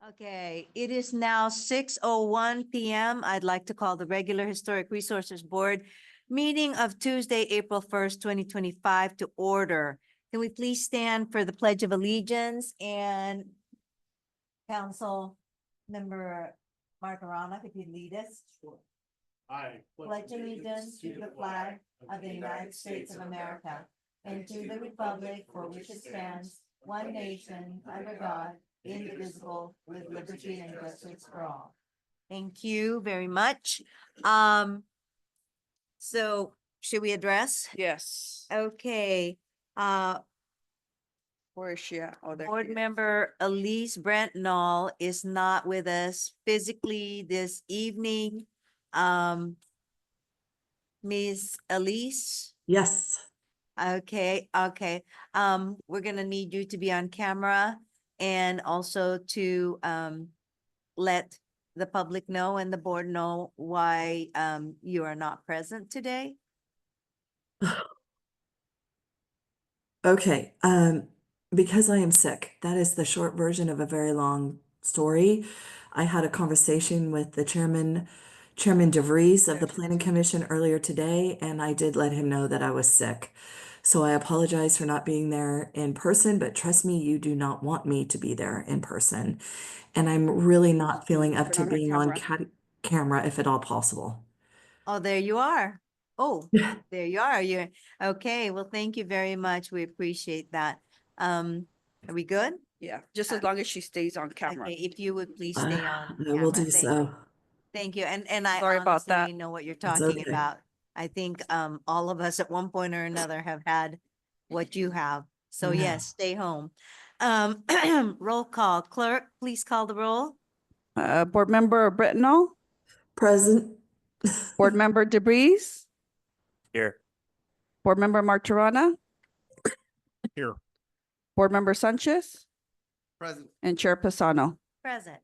Okay, it is now 6:01 PM. I'd like to call the regular Historic Resources Board meeting of Tuesday, April 1st, 2025 to order. Can we please stand for the Pledge of Allegiance and Council Member Martirana, if you'd lead us? I Pledge allegiance to the flag of the United States of America and to the republic for which it stands, one nation, under God, indivisible, with liberty and justice for all. Thank you very much. So should we address? Yes. Okay, Where is she at? Oh, there. Board she is. Member Elise Brentnall is not with us physically this evening. Ms. Elise? Yes. Okay. We're gonna need you to be on camera and also to let the public know and the board know why you are not present today. Okay, because I am sick, that is the short version of a very long story. I had a conversation with the Chairman DeVries of the Planning Commission earlier today, and I did let him know that I was sick. So I apologize for not being there in person, but trust me, you do not want me to be there in person. And I'm really not feeling up Turn to on her being on camera. camera if at all possible. Oh, there you are. Oh, there you are. You're okay. Well, thank you very much. We appreciate that. Are we good? Yeah, just as long as she stays on camera. Okay, if you would please stay on I will camera. do Thank so. Thank you. And I Sorry about that. honestly know what you're It's talking okay. about. I think all of us at one point or another have had what you have. So Yeah. yes, stay home. Roll call. Clerk, please call the roll. Board Member Britnell, Present. Board Member DeBreeze, Here. Board Member Martirana, Here. Board Member Sanchez, Present. and Chair Pisano. Present.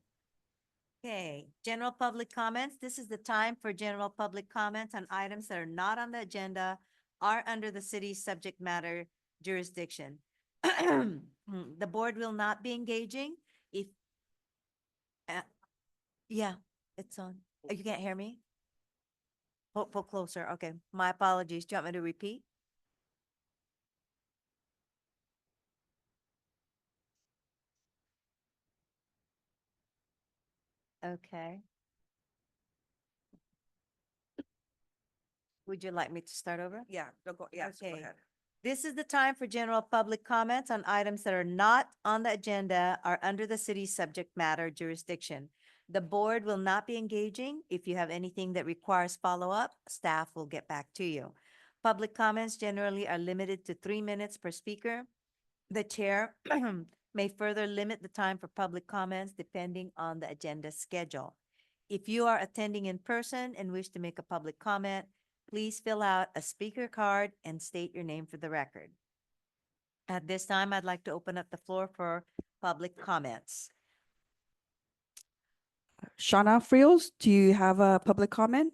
Okay, general public comments. This is the time for general public comments on items that are not on the agenda, are under the city's subject matter jurisdiction. The board will not be engaging if, yeah, it's on. Oh, you can't hear me? Pull closer. Okay, my apologies. Do you want me to repeat? Okay. Would you like me to start over? Yeah, yes, go Okay. ahead. This is the time for general public comments on items that are not on the agenda, are under the city's subject matter jurisdiction. The board will not be engaging. If you have anything that requires follow-up, staff will get back to you. Public comments generally are limited to 3 minutes per speaker. The chair may further limit the time for public comments depending on the agenda schedule. If you are attending in person and wish to make a public comment, please fill out a speaker card and state your name for the record. At this time, I'd like to open up the floor for public comments. Shauna Friels, do you have a public comment?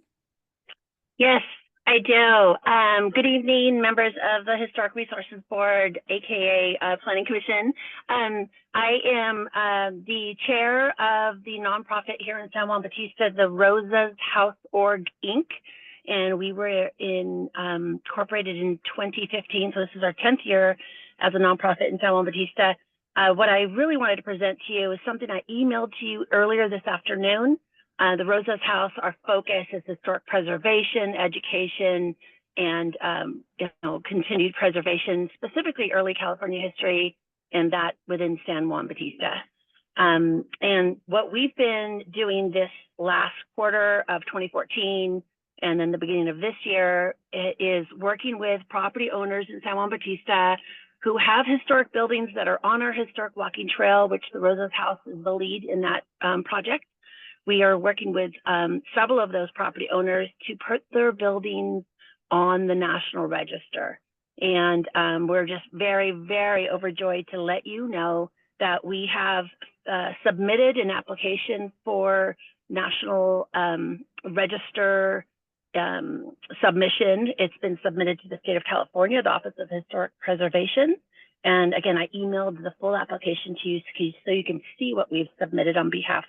Yes, I do. Good evening, members of the Historic Resources Board, aka Planning Commission. I am the chair of the nonprofit here in San Juan Bautista, the Rosa's House Org, Inc. And we were incorporated in 2015, so this is our 10th year as a nonprofit in San Juan Bautista. What I really wanted to present to you is something I emailed to you earlier this afternoon. The Rosa's House, our focus is historic preservation, education, and continued preservation, specifically early California history, and that within San Juan Bautista. And what we've been doing this last quarter of 2014 and then the beginning of this year is working with property owners in San Juan Bautista who have historic buildings that are on our historic walking trail, which the Rosa's House is the lead in that project. We are working with several of those property owners to put their buildings on the National Register. And we're just very, very overjoyed to let you know that we have submitted an application for National Register submission. It's been submitted to the state of California, the Office of Historic Preservation. And again, I emailed the full application to you so you can see what we've submitted on behalf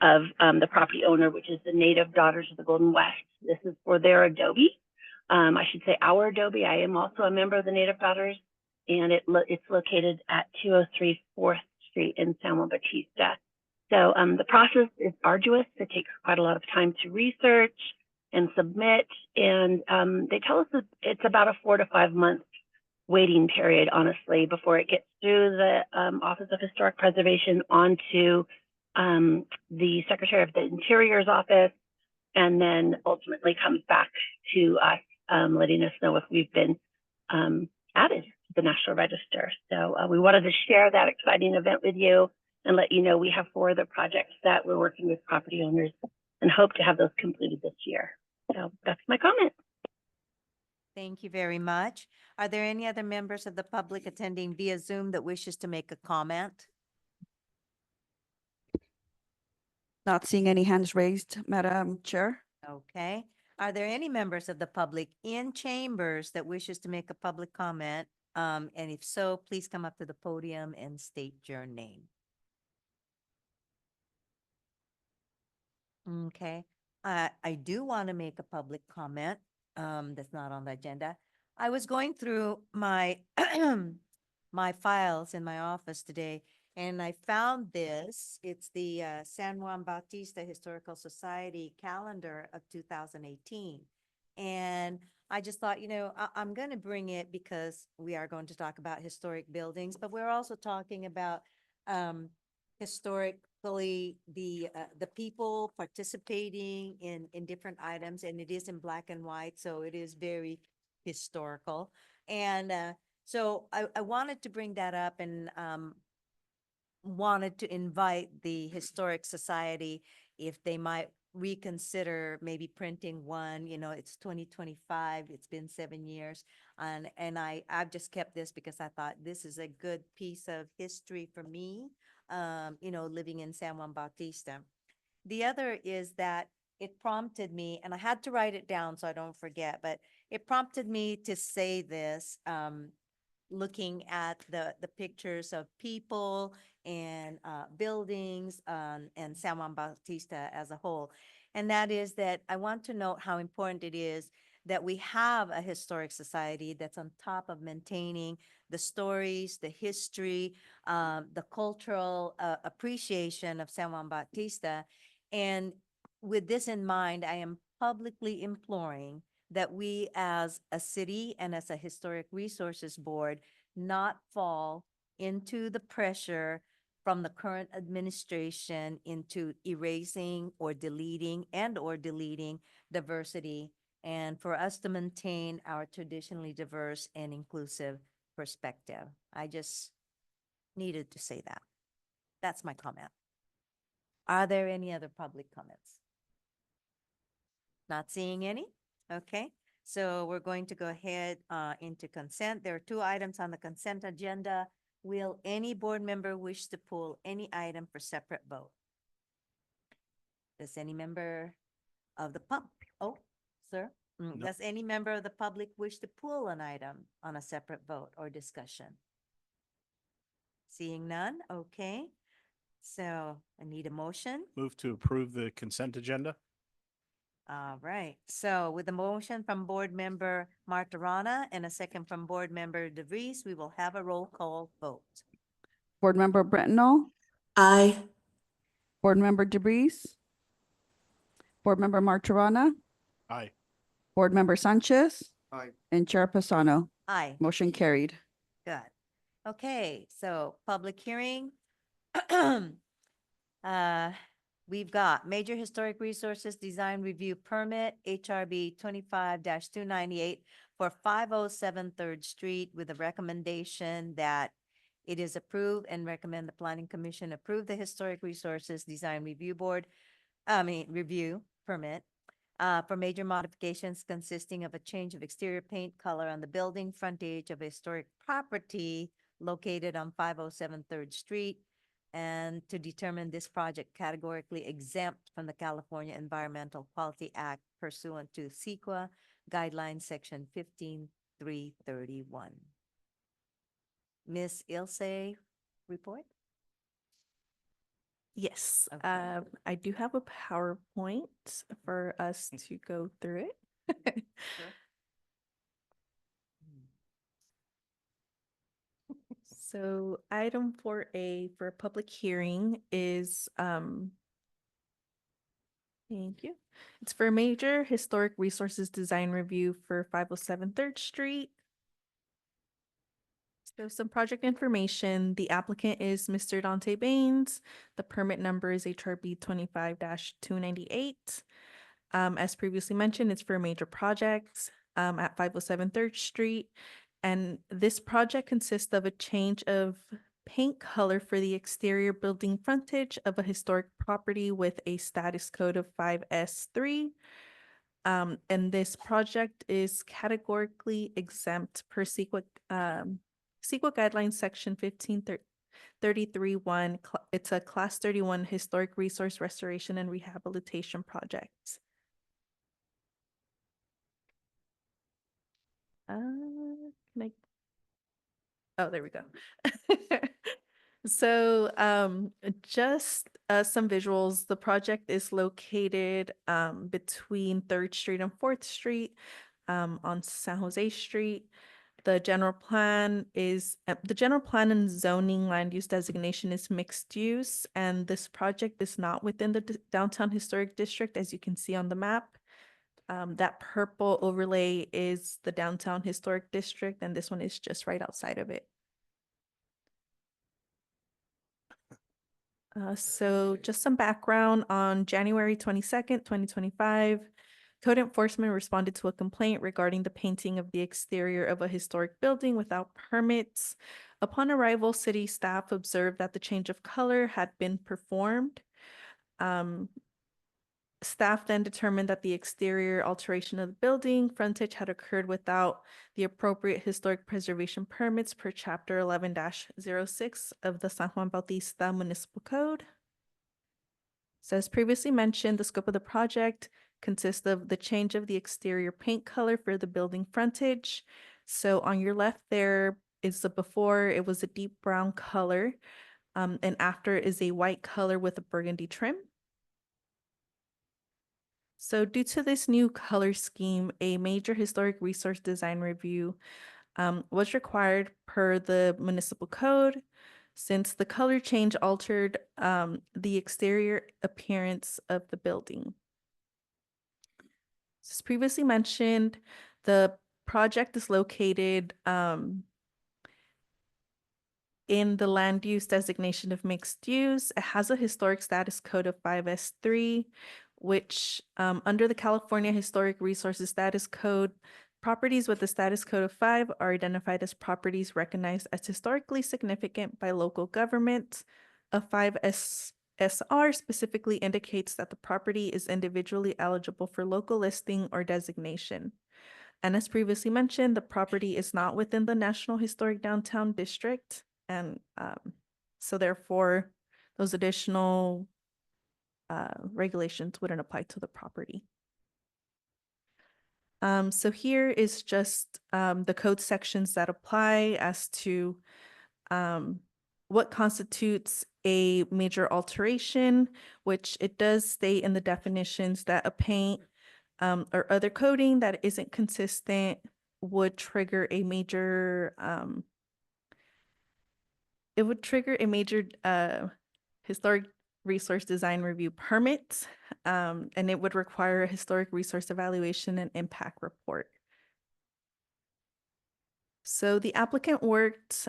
of the property owner, which is the Native Daughters of the Golden West. This is for their adobe. I should say our adobe. I am also a member of the Native Daughters, and it's located at 203 4th Street in San Juan Bautista. So the process is arduous. It takes quite a lot of time to research and submit, and they tell us that it's about a 4 to 5 month waiting period, honestly, before it gets through the Office of Historic Preservation onto the Secretary of the Interior's office, and then ultimately comes back to us, letting us know if we've been added to the National Register. So we wanted to share that exciting event with you and let you know we have 4 other projects that we're working with property owners and hope to have those completed this year. So that's my comment. Thank you very much. Are there any other members of the public attending via Zoom that wishes to make a comment? Not seeing any hands raised, Madam Chair. Okay. Are there any members of the public in chambers that wishes to make a public comment? And if so, please come up to the podium and state your name. Okay. I do want to make a public comment, that's not on the agenda. I was going through my, my files in my office today, and I found this. It's the San Juan Bautista Historical Society calendar of 2018. And I just thought, I'm going to bring it because we are going to talk about historic buildings, but we're also talking about historically the people participating in different items, and it is in black and white, so it is very historical. And so I wanted to bring that up, and wanted to invite the Historic Society if they might reconsider maybe printing one. It's 2025, it's been 7 years. And I've just kept this because I thought this is a good piece of history for me, living in San Juan Bautista. The other is that it prompted me, and I had to write it down so I don't forget, but it prompted me to say this, looking at the pictures of people and buildings, and San Juan Bautista as a whole. And that is that I want to note how important it is that we have a historic society that's on top of maintaining the stories, the history, the cultural appreciation of San Juan Bautista. And with this in mind, I am publicly imploring that we as a city and as a historic resources board not fall into the pressure from the current administration into erasing or deleting diversity, and for us to maintain our traditionally diverse and inclusive perspective. I just needed to say that. That's my comment. Are there any other public comments? Not seeing any? Okay, so we're going to go ahead into consent. There are 2 items on the consent agenda. Will any board member wish to pull any item for separate vote? Does any member of the sir? No. Does any member of the public wish to pull an item on a separate vote or discussion? Seeing none, okay. So I need a motion. Move to approve the consent agenda. All right, so with a motion from Board Member Martirana and a second from Board Member DeVries, we will have a roll call vote. Board Member Brentnall, Aye. Board Member DeBreeze, Board Member Martirana, Aye. Board Board Member Sanchez, Aye. and Chair Pasano. Aye, Motion carried. good. Okay, so public hearing. We've got Major Historic Resources Design Review Permit, HRB 25-298 for 507 3rd Street, with a recommendation that it is approved, and recommend the Planning Commission approve the Historic Resources Design Review Review Permit for major modifications consisting of a change of exterior paint color on the building frontage of a historic property located on 507 3rd Street, and to determine this project categorically exempt from the California Environmental Quality Act pursuant to CEQA Guidelines Section 15331. Ms. Ilse report? Yes, Okay. I do have a PowerPoint for us to go through it. So item 4A for a public hearing is, thank you. It's for a major historic resources design review for 507 3rd Street. So some project information, the applicant is Mr. Dante Baines. The permit number is HRB 25-298. As previously mentioned, it's for a major project at 507 3rd Street. And this project consists of a change of paint color for the exterior building frontage of a historic property with a status code of 5S3. And this project is categorically exempt per CEQA guidelines section 1533-1. It's a class 31 historic resource restoration and rehabilitation project. Can I? Oh, there we go. So, just some visuals. The project is located between 3rd Street and 4th Street on San Jose Street. The general plan and zoning land use designation is mixed use, and this project is not within the downtown historic district, as you can see on the map. That purple overlay is the downtown historic district, and this one is just right outside of it. So just some background on January 22nd, 2025. Code enforcement responded to a complaint regarding the painting of the exterior of a historic building without permits. Upon arrival, city staff observed that the change of color had been performed. Staff then determined that the exterior alteration of the building frontage had occurred without the appropriate historic preservation permits per chapter 11-06 of the San Juan Bautista Municipal Code. So as previously mentioned, the scope of the project consists of the change of the exterior paint color for the building frontage. So on your left there is the before, it was a deep brown color, and after is a white color with a burgundy trim. So due to this new color scheme, a major historic resource design review was required per the municipal code, since the color change altered the exterior appearance of the building. As previously mentioned, the project is located in the land use designation of mixed use. It has a historic status code of 5S3, which under the California Historic Resources Status Code, properties with a status code of 5 are identified as properties recognized as historically significant by local government. A 5SR specifically indicates that the property is individually eligible for local listing or designation. And as previously mentioned, the property is not within the National Historic Downtown District. And so therefore, those additional regulations wouldn't apply to the property. So here is just the code sections that apply as to what constitutes a major alteration, which it does state in the definitions that a paint or other coating that isn't consistent would trigger a major historic resource design review permit, and it would require a historic resource evaluation and impact report. So the applicant worked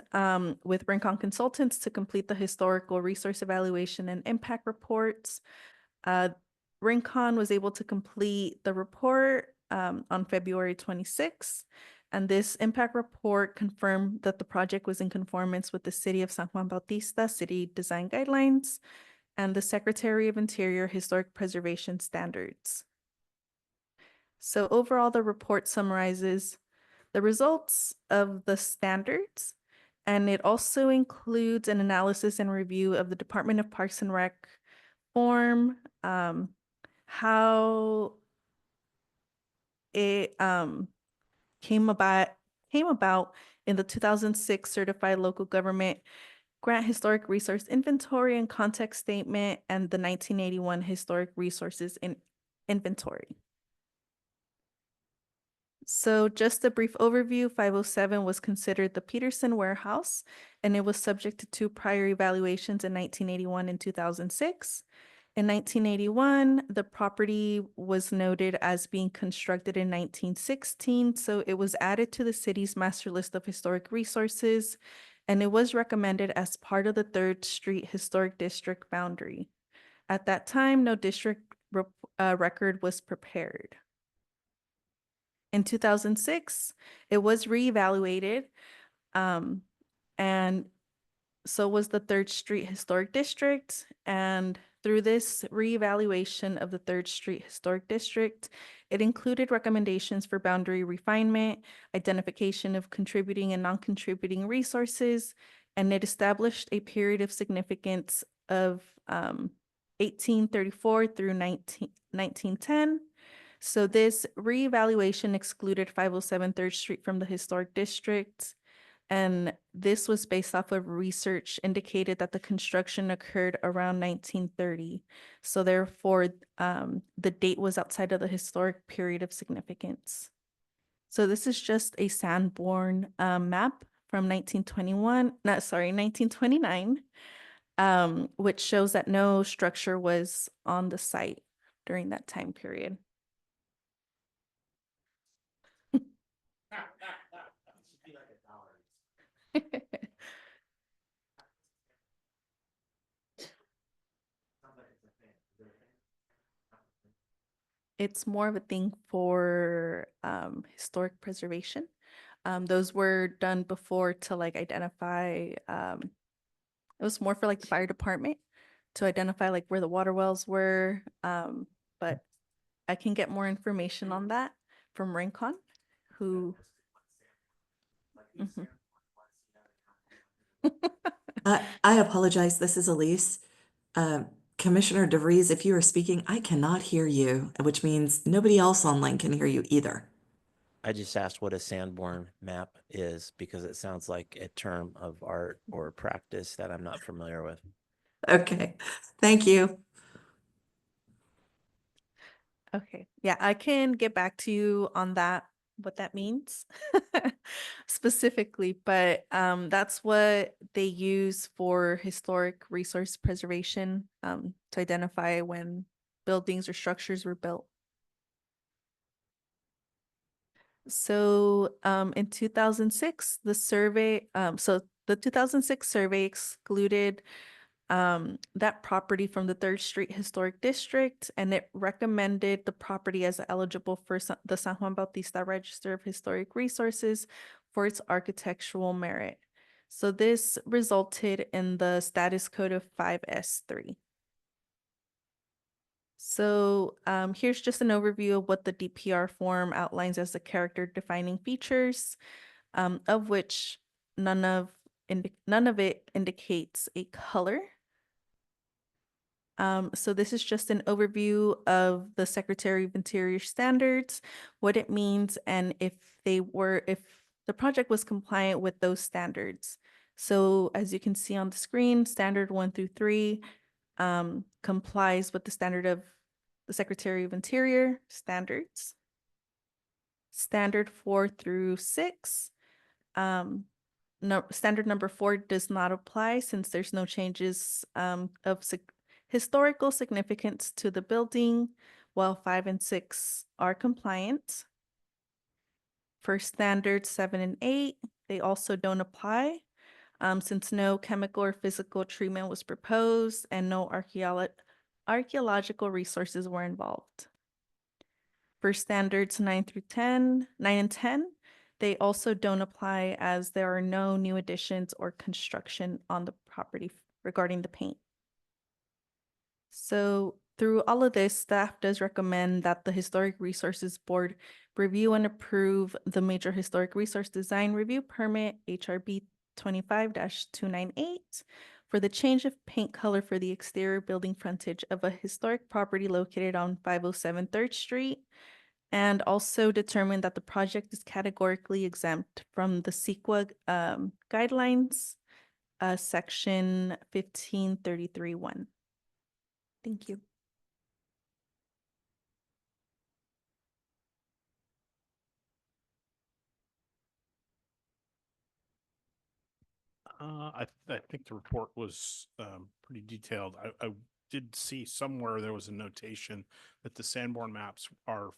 with Rincon Consultants to complete the historical resource evaluation and impact reports. Rincon was able to complete the report on February 26th. And this impact report confirmed that the project was in conformance with the City of San Juan Bautista City Design Guidelines and the Secretary of Interior Historic Preservation Standards. So overall, the report summarizes the results of the standards, and it also includes an analysis and review of the Department of Parks and Rec form, how it came about came about in the 2006 Certified Local Government Grant Historic Resource Inventory and Context Statement and the 1981 Historic Resources in Inventory. So just a brief overview, 507 was considered the Peterson warehouse, and it was subject to 2 prior evaluations in 1981 and 2006. In 1981, the property was noted as being constructed in 1916, so it was added to the city's master list of historic resources, and it was recommended as part of the 3rd Street Historic District boundary. At that time, no district record was prepared. In 2006, it was reevaluated, and so was the 3rd Street Historic District. And through this reevaluation of the 3rd Street Historic District, it included recommendations for boundary refinement, identification of contributing and non-contributing resources, and it established a period of significance of 1834 through 1910. So this reevaluation excluded 507 3rd Street from the historic district. And this was based off of research indicated that the construction occurred around 1930. So therefore, the date was outside of the historic period of significance. So this is just a Sanborn map from 1929, which shows that no structure was on the site during that time period. It's more of a thing for historic preservation. Those were done before to like identify, it was more for like the fire department to identify like where the water wells were. But I can get more information on that from Rincon, who. Mhm. I apologize. This is Elise. Commissioner DeVries, if you are speaking, I cannot hear you, which means nobody else online can hear you either. I just asked what a Sanborn map is because it sounds like a term of art or practice that I'm not familiar with. Okay, thank you. Okay, yeah, I can get back to you on that, what that means specifically, but that's what they use for historic resource preservation to identify when buildings or structures were built. So in 2006, the 2006 survey excluded that property from the 3rd Street Historic District, and it recommended the property as eligible for the San Juan Bautista Register of Historic Resources for its architectural merit. So this resulted in the status code of 5S3. So here's just an overview of what the DPR form outlines as the character defining features, of which none of it indicates a color. So this is just an overview of the Secretary of Interior standards, what it means, and if the project was compliant with those standards. So as you can see on the screen, standard 1 through 3 complies with the standard of the Secretary of Interior standards. Standard 4 through 6, standard number 4 does not apply since there's no changes of historical significance to the building, while 5 and 6 are compliant. For standards 7 and 8, they also don't apply since no chemical or physical treatment was proposed and no archaeological resources were involved. For standards 9 and 10, they also don't apply as there are no new additions or construction on the property regarding the paint. So through all of this, staff does recommend that the Historic Resources Board review and approve the Major Historic Resource Design Review Permit, HRB 25-298, for the change of paint color for the exterior building frontage of a historic property located on 507 3rd Street And also determine that the project is categorically exempt from the CEQA guidelines, section 1533(1). Thank you. I think the report was pretty detailed. I did see somewhere there was a notation that the Sanborn maps were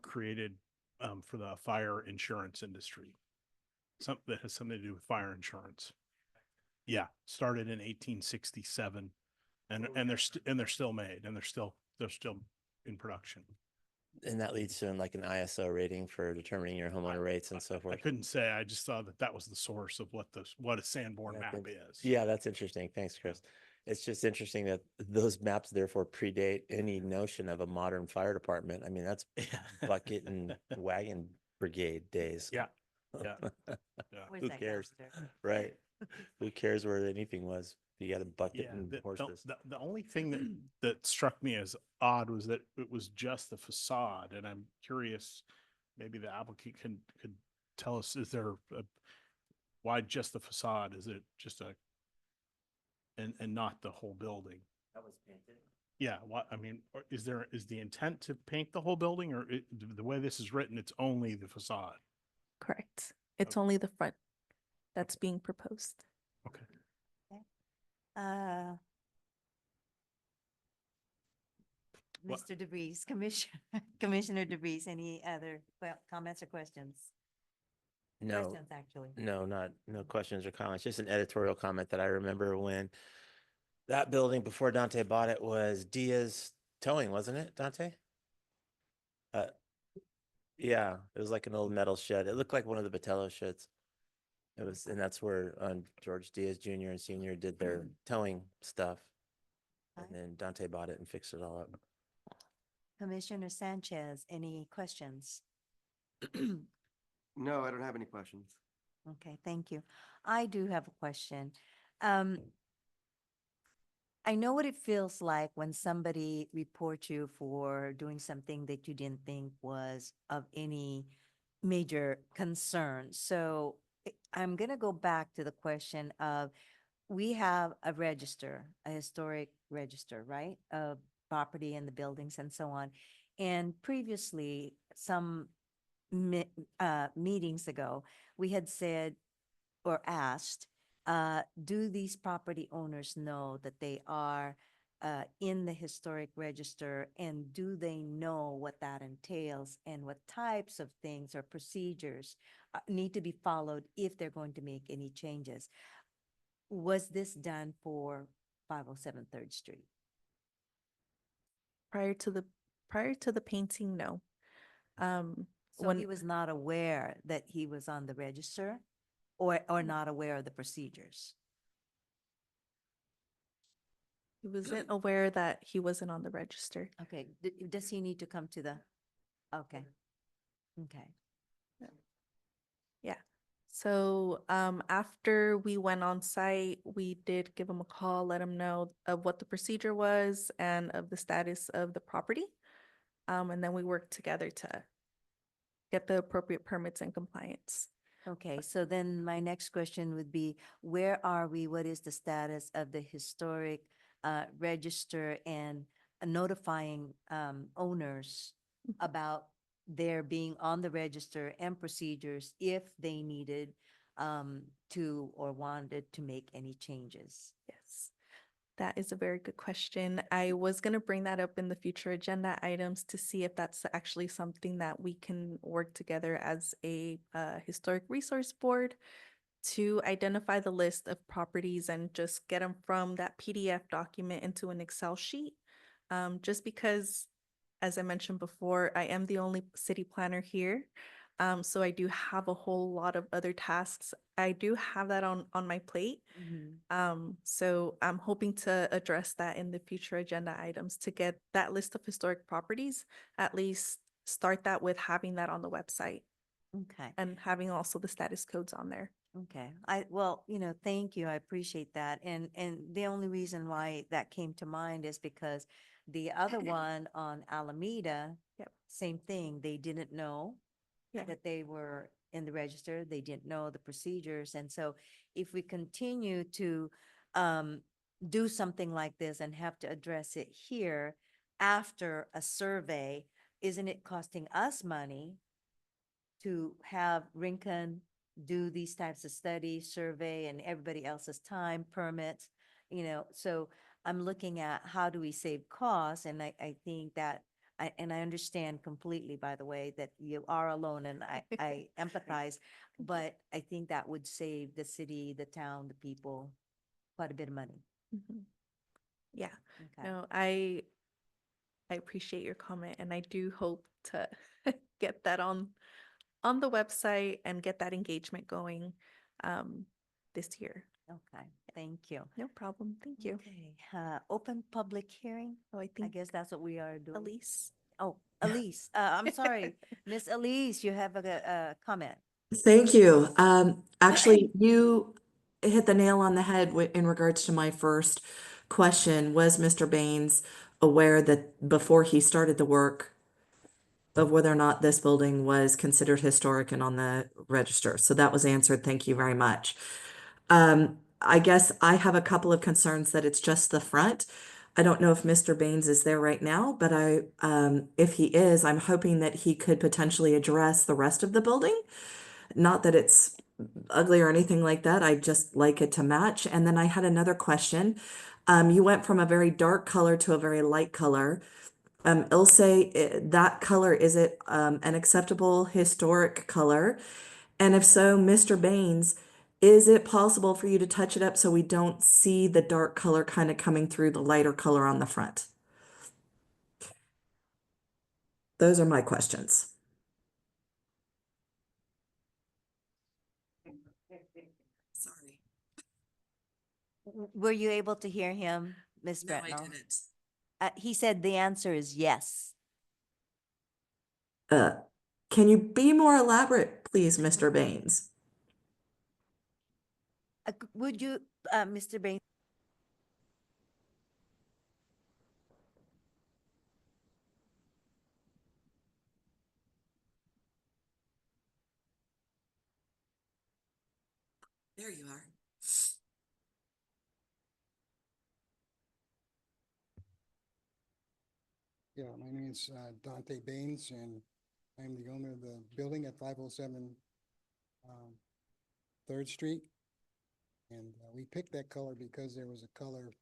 created for the fire insurance industry. Something that has something to do with fire insurance. Yeah, started in 1867, and they're still made, and they're still in production. And that leads to like an ISO rating for determining your homeowner rates and so I forth. couldn't say. I just thought that that was the source of what a Sanborn Yeah, map thanks. is. Yeah, that's interesting. Thanks, Chris. It's just interesting that those maps therefore predate any notion of a modern fire department. I mean, that's bucket and wagon brigade days. Yeah. Yeah. Yeah. Where's Who that cares? calendar? Right. Who cares where anything was? You got a bucket Yeah, and the horses. only thing that struck me as odd was that it was just the facade, and I'm curious, maybe the applicant could tell us, why just the facade? Is it just and not the whole building? That was painted. Yeah, what, I mean, is the intent to paint the whole building, or the way this is written, it's only the facade? Correct. It's Okay. only the front that's being proposed. Okay. Uh, What- Mr. DeVries, Commissioner DeVries, any other comments or questions? No, Questions, actually. no questions or comments, just an editorial comment that I remember when that building before Dante bought it was Diaz Towing, wasn't it, Dante? Yeah, it was like an old metal shed. It looked like one of the Botello sheds. It was, and that's where George Diaz Jr. and Senior did their towing stuff. And Okay. then Dante bought it and fixed it all up. Commissioner Sanchez, any questions? No, I don't have any questions. Okay, thank you. I do have a question. I know what it feels like when somebody reports you for doing something that you didn't think was of any major concern. So I'm gonna go back to the question of, we have a register, a historic register, right? Of property and the buildings and so on. And previously, some meetings ago, we had said or asked, do these property owners know that they are in the historic register, and do they know what that entails and what types of things or procedures need to be followed if they're going to make any changes? Was this done for 507 3rd Street? Prior to the painting, no. So When he was not aware that he was on the register, or not aware of the procedures? he wasn't aware that he wasn't on the register. Okay, does he need to come to the, okay, okay. Yeah. So after we went on site, we did give him a call, let him know of what the procedure was and of the status of the property. And then we worked together to get the appropriate permits and compliance. Okay, so then my next question would be, where are we? What is the status of the historic register and notifying owners about their being on the register and procedures if they needed to or wanted to make any changes? Yes, that is a very good question. I was going to bring that up in the future agenda items to see if that's actually something that we can work together as a historic resource board to identify the list of properties and just get them from that PDF document into an Excel sheet. Just because, as I mentioned before, I am the only city planner here. So I do have a whole lot of other tasks. I do have that on my plate. So I'm hoping to address that in the future agenda items to get that list of historic properties, at least start that with having that on the website Okay. and having also the status codes on there. Okay, well, thank you. I appreciate that. And the only reason why that came to mind is because The other one on Alameda, Yep. same thing. They didn't know Yeah. that they were in the register. They didn't know the procedures. And so if we continue to do something like this and have to address it here after a survey, isn't it costing us money to have Rincon do these types of studies, survey, and everybody else's time, permits, so I'm looking at how do we save costs, and I think that, and I understand completely, by the way, that you are alone, and I empathize, but I think that would save the city, the town, the people, quite a bit of money. Mhm. Yeah, Okay. no, I appreciate your comment, and I do hope to get that on the website and get that engagement going this year. Okay, thank you. No problem. Thank you. Okay, open public hearing. Oh, I I think guess that's what we are doing. Elise. Oh, Elise, I'm sorry, Miss Elise, you have a comment. Thank you. Actually, you hit the nail on the head in regards to my first question. Was Mr. Baines aware that before he started the work of whether or not this building was considered historic and on the register? So that was answered. Thank you very much. I guess I have a couple of concerns that it's just the front. I don't know if Mr. Baines is there right now, but if he is, I'm hoping that he could potentially address the rest of the building. Not that it's ugly or anything like that. I just like it to match. And then I had another question. You went from a very dark color to a very light color. Ilse, that color, is it an acceptable historic color? And if so, Mr. Baines, is it possible for you to touch it up so we don't see the dark color kind of coming through the lighter color on the front? Those are my questions. Sorry. Were you able to hear him, Miss No, I Bretnall? didn't. He said the answer is yes. Uh, can you be more elaborate, please, Mr. Baines? Would you, Mr. Bain? There you are. Yeah, my name is Dante Baines, and I'm the owner of the building at 507 3rd Street. And we picked that color because there was a color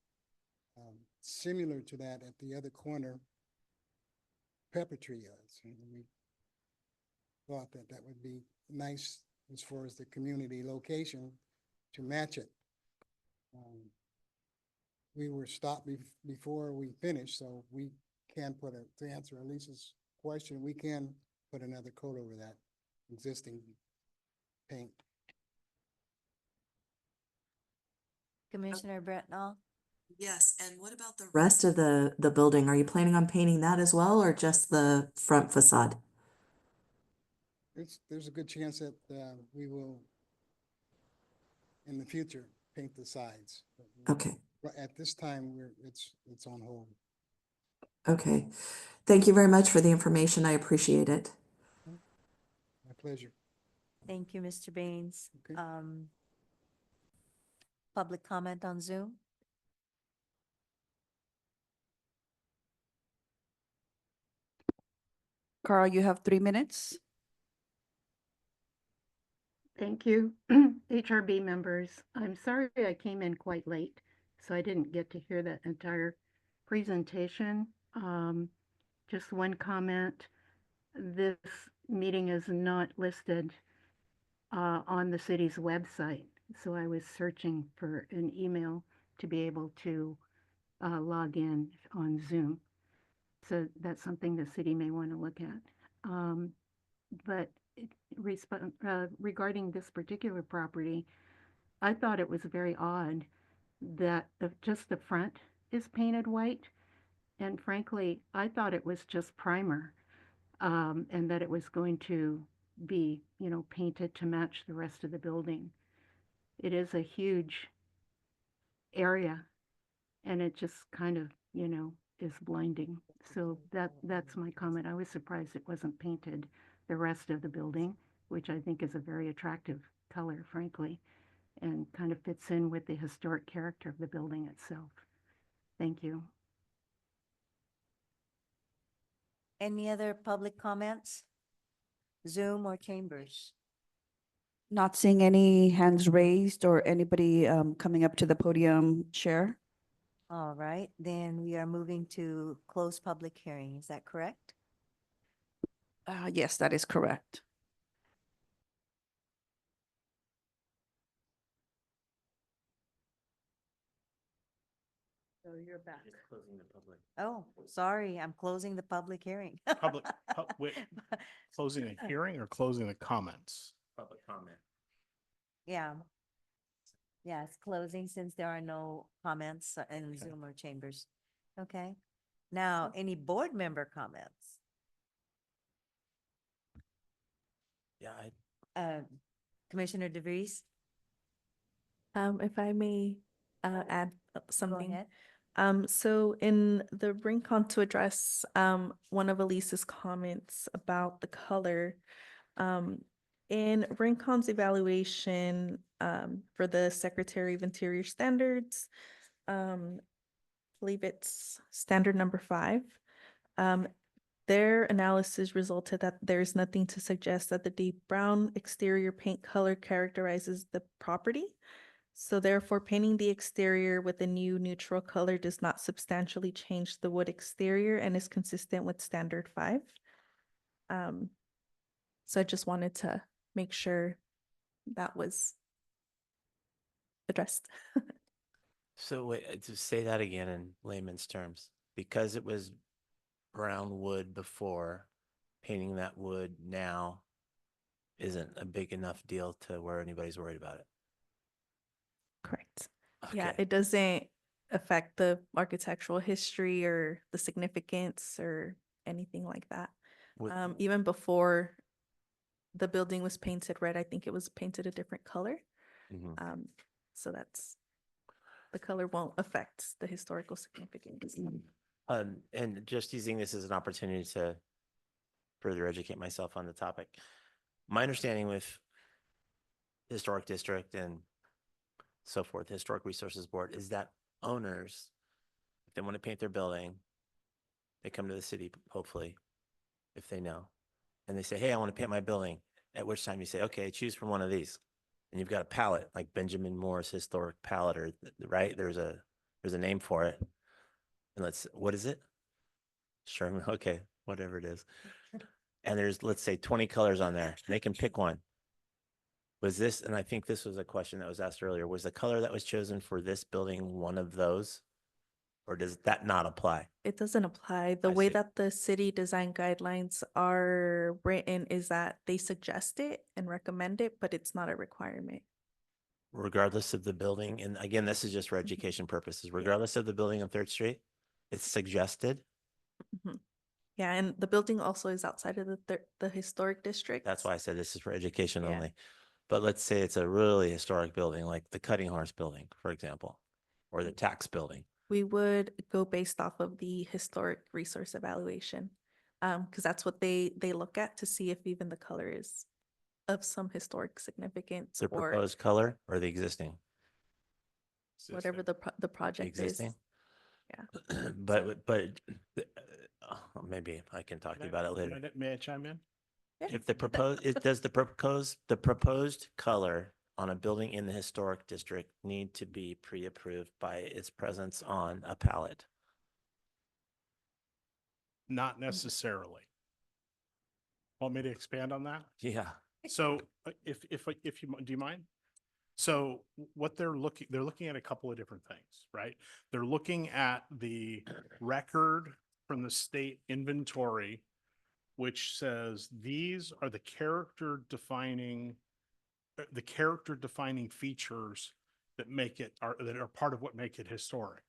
similar to that at the other corner, pepper tree is. And we thought that that would be nice as far as the community location to match it. We were stopped before we finished, so we can put to answer Elisa's question, we can put another coat over that existing paint. Commissioner Bretnall? Yes, and what about the rest of the building? Are you planning on painting that as well, or just the front facade? There's a good chance that we will, in the future, paint the sides. Okay, But at this time, it's on hold. okay. Thank you very much for the information. I appreciate it. My pleasure. Thank you, Mr. Baines. Okay. Public comment on Zoom? Carl, you have 3 minutes. Thank you. HRB members, I'm sorry I came in quite late, so I didn't get to hear that entire presentation. Just one comment. This meeting is not listed on the city's website, so I was searching for an email to be able to log in on Zoom. So that's something the city may want to look at. But regarding this particular property, I thought it was very odd that just the front is painted white. And frankly, I thought it was just primer, and that it was going to be, painted to match the rest of the building. It is a huge area, and it just kind of, is blinding. So that's my comment. I was surprised it wasn't painted the rest of the building, which I think is a very attractive color, frankly, and kind of fits in with the historic character of the building itself. Thank you. Any other public comments? Zoom or chambers? Not seeing any hands raised or anybody coming up to the podium, Chair. All right, then we are moving to closed public hearing. Is that correct? Yes, that is correct. So you're back. Just closing the public. Oh, sorry, I'm closing the public hearing. Wait, closing a hearing or closing the comments? Public comment. Yeah. Yeah, it's closing since there are no comments in Zoom or chambers. Okay. Now, any board member comments? Yeah, I Commissioner DeVries? If I may add Go something. ahead. So in the Rincon to address one of Elise's comments about the color, in Rincon's evaluation for the Secretary of Interior Standards, believe it's standard number 5. Their analysis resulted that there's nothing to suggest that the deep brown exterior paint color characterizes the property. So therefore, painting the exterior with a new neutral color does not substantially change the wood exterior and is consistent with standard 5. So I just wanted to make sure that was addressed. So wait, to say that again in layman's terms, because it was brown wood before, painting that wood now isn't a big enough deal to where anybody's worried about it. Correct. Yeah, Okay. it doesn't affect the architectural history or the significance or anything like that. Would- Even before the building was painted red, I think it was painted a different color. Mhm. So that's, the color won't affect the historical significance. And just using this as an opportunity to further educate myself on the topic. My understanding with historic district and so forth, Historic Resources Board, is that owners, if they want to paint their building, they come to the city, hopefully, if they know, and they say, hey, I want to paint my building. At which time you say, okay, choose from one of these. And you've got a palette, like Benjamin Moore's historic palette, or right? There's a name for it. And what is it? Sherman, okay, whatever it is. And there's, let's say, 20 colors on there. They can pick one. Was this, and I think this was a question that was asked earlier, was the color that was chosen for this building one of those? Or does that not apply? It doesn't apply. The I way see. that the city design guidelines are written is that they suggest it and recommend it, but it's not a requirement. Regardless of the building, and again, this is just for education purposes, regardless of the building on 3rd Street, it's suggested. Mhm. Yeah, and the building also is outside of the historic district. That's why I said this is for education Yeah. only. But let's say it's a really historic building, like the Cutting Horse Building, for example, or the tax building. We would go based off of the historic resource evaluation. Because that's what they look at to see if even the color is of some historic significance The or proposed color or the existing? whatever the project is. Existing? Yeah. But maybe I can talk to you about it later. May I chime in? If the does the proposed color on a building in the historic district need to be pre-approved by its presence on a palette? Not necessarily. Want me to expand on that? Yeah. So if you, do you mind? So what they're looking at a couple of different things, right? They're looking at the record from the state inventory, which says these are the character defining features that are part of what make it historic.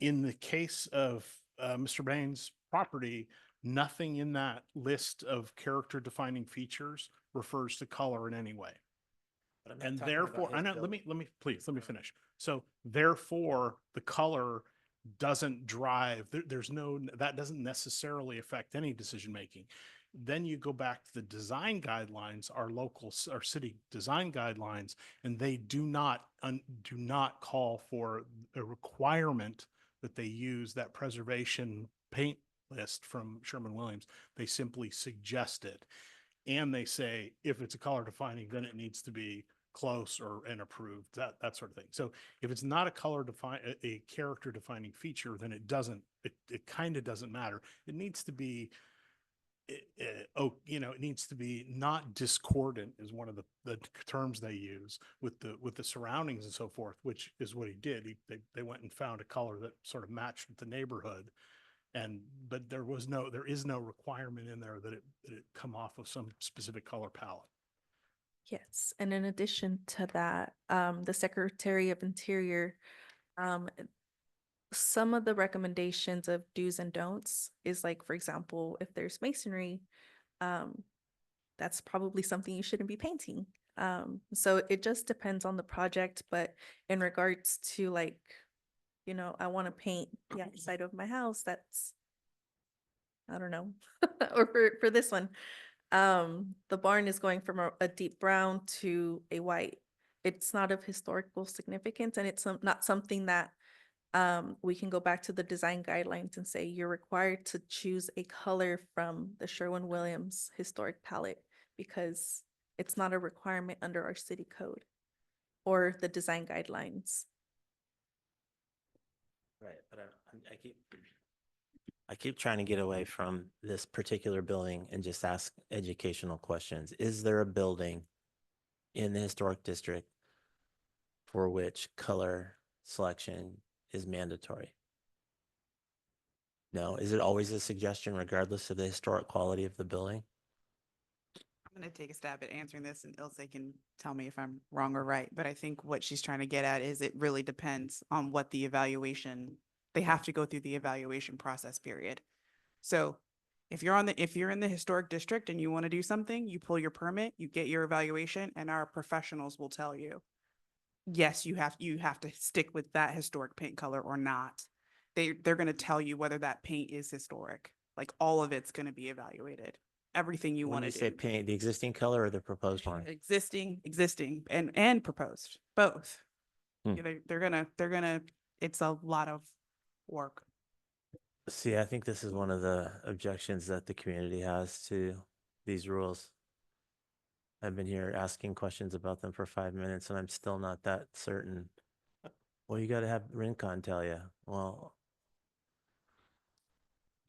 In the case of Mr. Bain's property, nothing in that list of character defining features refers to color in any way. And therefore, I know, let me finish. So therefore, the color doesn't drive, there's no, that doesn't necessarily affect any decision-making. Then you go back to the design guidelines, our local, our city design guidelines, and they do not call for a requirement that they use that preservation paint list from Sherman-Williams. They simply suggest it. And they say, if it's a color defining, then it needs to be close or and approved, that sort of thing. So if it's not a color define, a character defining feature, then it kind of doesn't matter. It needs to be, it needs to be not discordant is one of the terms they use with the surroundings and so forth, which is what he did. They went and found a color that sort of matched with the neighborhood. But there is no requirement in there that it come off of some specific color palette. Yes, and in addition to that, the Secretary of Interior, some of the recommendations of do's and don'ts is like, for example, if there's masonry, that's probably something you shouldn't be painting. So it just depends on the project, but in regards to like, I want to paint the outside of my house, that's, I don't know, or for this one, the barn is going from a deep brown to a white. It's not of historical significance, and it's not something that we can go back to the design guidelines and say you're required to choose a color from the Sherwin-Williams historic palette, because it's not a requirement under our city code or the design guidelines. Right, but I keep trying to get away from this particular building and just ask educational questions. Is there a building in the historic district for which color selection is mandatory? No. Is it always a suggestion regardless of the historic quality of the building? I'm going to take a stab at answering this, and Ilse can tell me if I'm wrong or right. But I think what she's trying to get at is it really depends on what the evaluation, they have to go through the evaluation process period. So if you're in the historic district and you want to do something, you pull your permit, you get your evaluation, and our professionals will tell you, yes, you have to stick with that historic paint color or not. They're going to tell you whether that paint is historic. Like all of it's going to be evaluated. Everything you When want you to say do. paint, the existing color or the proposed one? Existing, and proposed, both. Hmm. Yeah, they're gonna, it's a lot of work. See, I think this is one of the objections that the community has to these rules. I've been here asking questions about them for 5 minutes and I'm still not that certain. Well, you got to have Rincon tell you. Well,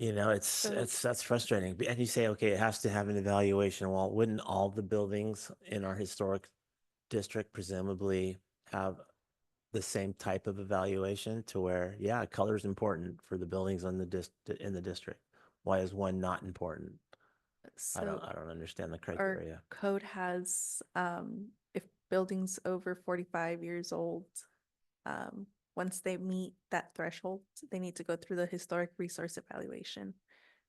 that's frustrating. And you say, okay, it has to have an evaluation. Well, wouldn't all the buildings in our historic district presumably have the same type of evaluation to where, yeah, color is important for the buildings on in the district? Why is one not important? I So don't understand the our criteria. code has, if buildings over 45 years old, once they meet that threshold, they need to go through the historic resource evaluation.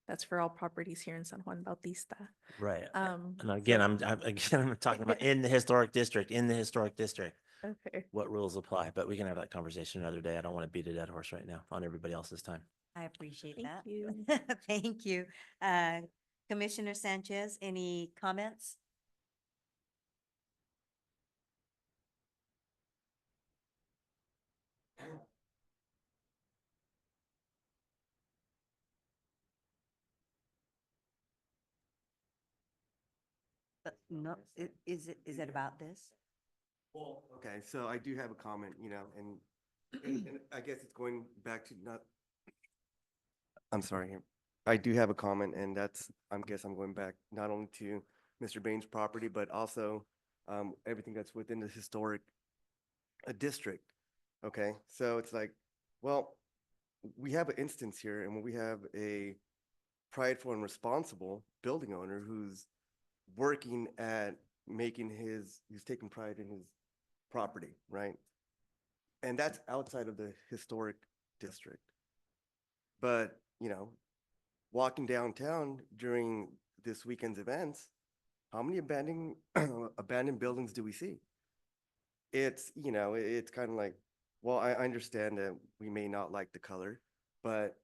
That's for all properties here in San Juan Bautista. Right. Um, And again, so- I'm talking about in the historic district, Okay. what rules apply, but we can have that conversation another day. I don't want to beat a dead horse right now on everybody else's time. I appreciate Thank that. you. Thank you. Commissioner Sanchez, any comments? No, is it about this? Well, okay, so I do have a comment, and I guess it's going back to I'm sorry. I do have a comment, and I'm going back not only to Mr. Bain's property, but also everything that's within the historic district. Okay, so it's like, well, we have an instance here, and we have a prideful and responsible building owner who's working at he's taking pride in his property, right? And that's outside of the historic district. But, walking downtown during this weekend's events, how many abandoned buildings do we see? It's kind of like, well, I understand that we may not like the color, but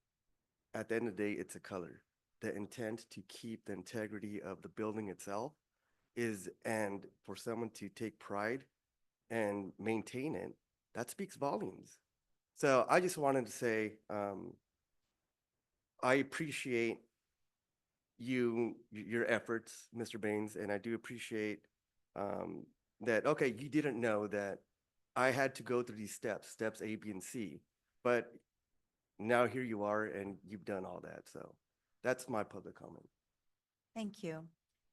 at the end of the day, it's a color. The intent to keep the integrity of the building itself is, and for someone to take pride and maintain it, that speaks volumes. So I just wanted to say, I appreciate your efforts, Mr. Baines, and I do appreciate that, okay, you didn't know that I had to go through these steps A, B, and C, but now here you are and you've done all that. So that's my public comment. Thank you.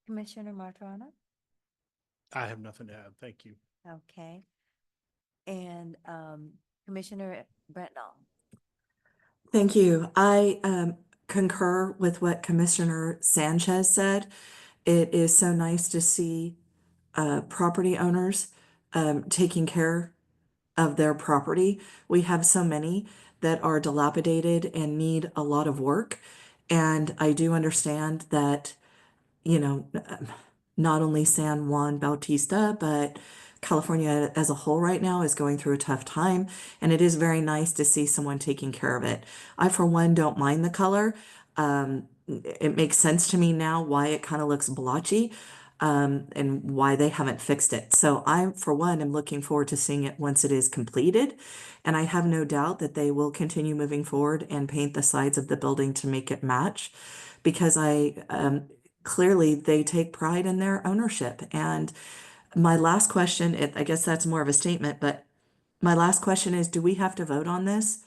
Commissioner Martorana? I have nothing to add. Thank you. Okay. And Commissioner Brentnall? Thank you. I concur with what Commissioner Sanchez said. It is so nice to see property owners taking care of their property. We have so many that are dilapidated and need a lot of work. And I do understand that, you know, not only San Juan Bautista, but California as a whole right now is going through a tough time. And it is very nice to see someone taking care of it. I, for one, don't mind the color. It makes sense to me now why it kind of looks blotchy, and why they haven't fixed it. So I, for one, am looking forward to seeing it once it is completed. And I have no doubt that they will continue moving forward and paint the sides of the building to make it match, because clearly they take pride in their ownership. And my last question, I guess that's more of a statement, but my last question is, do we have to vote on this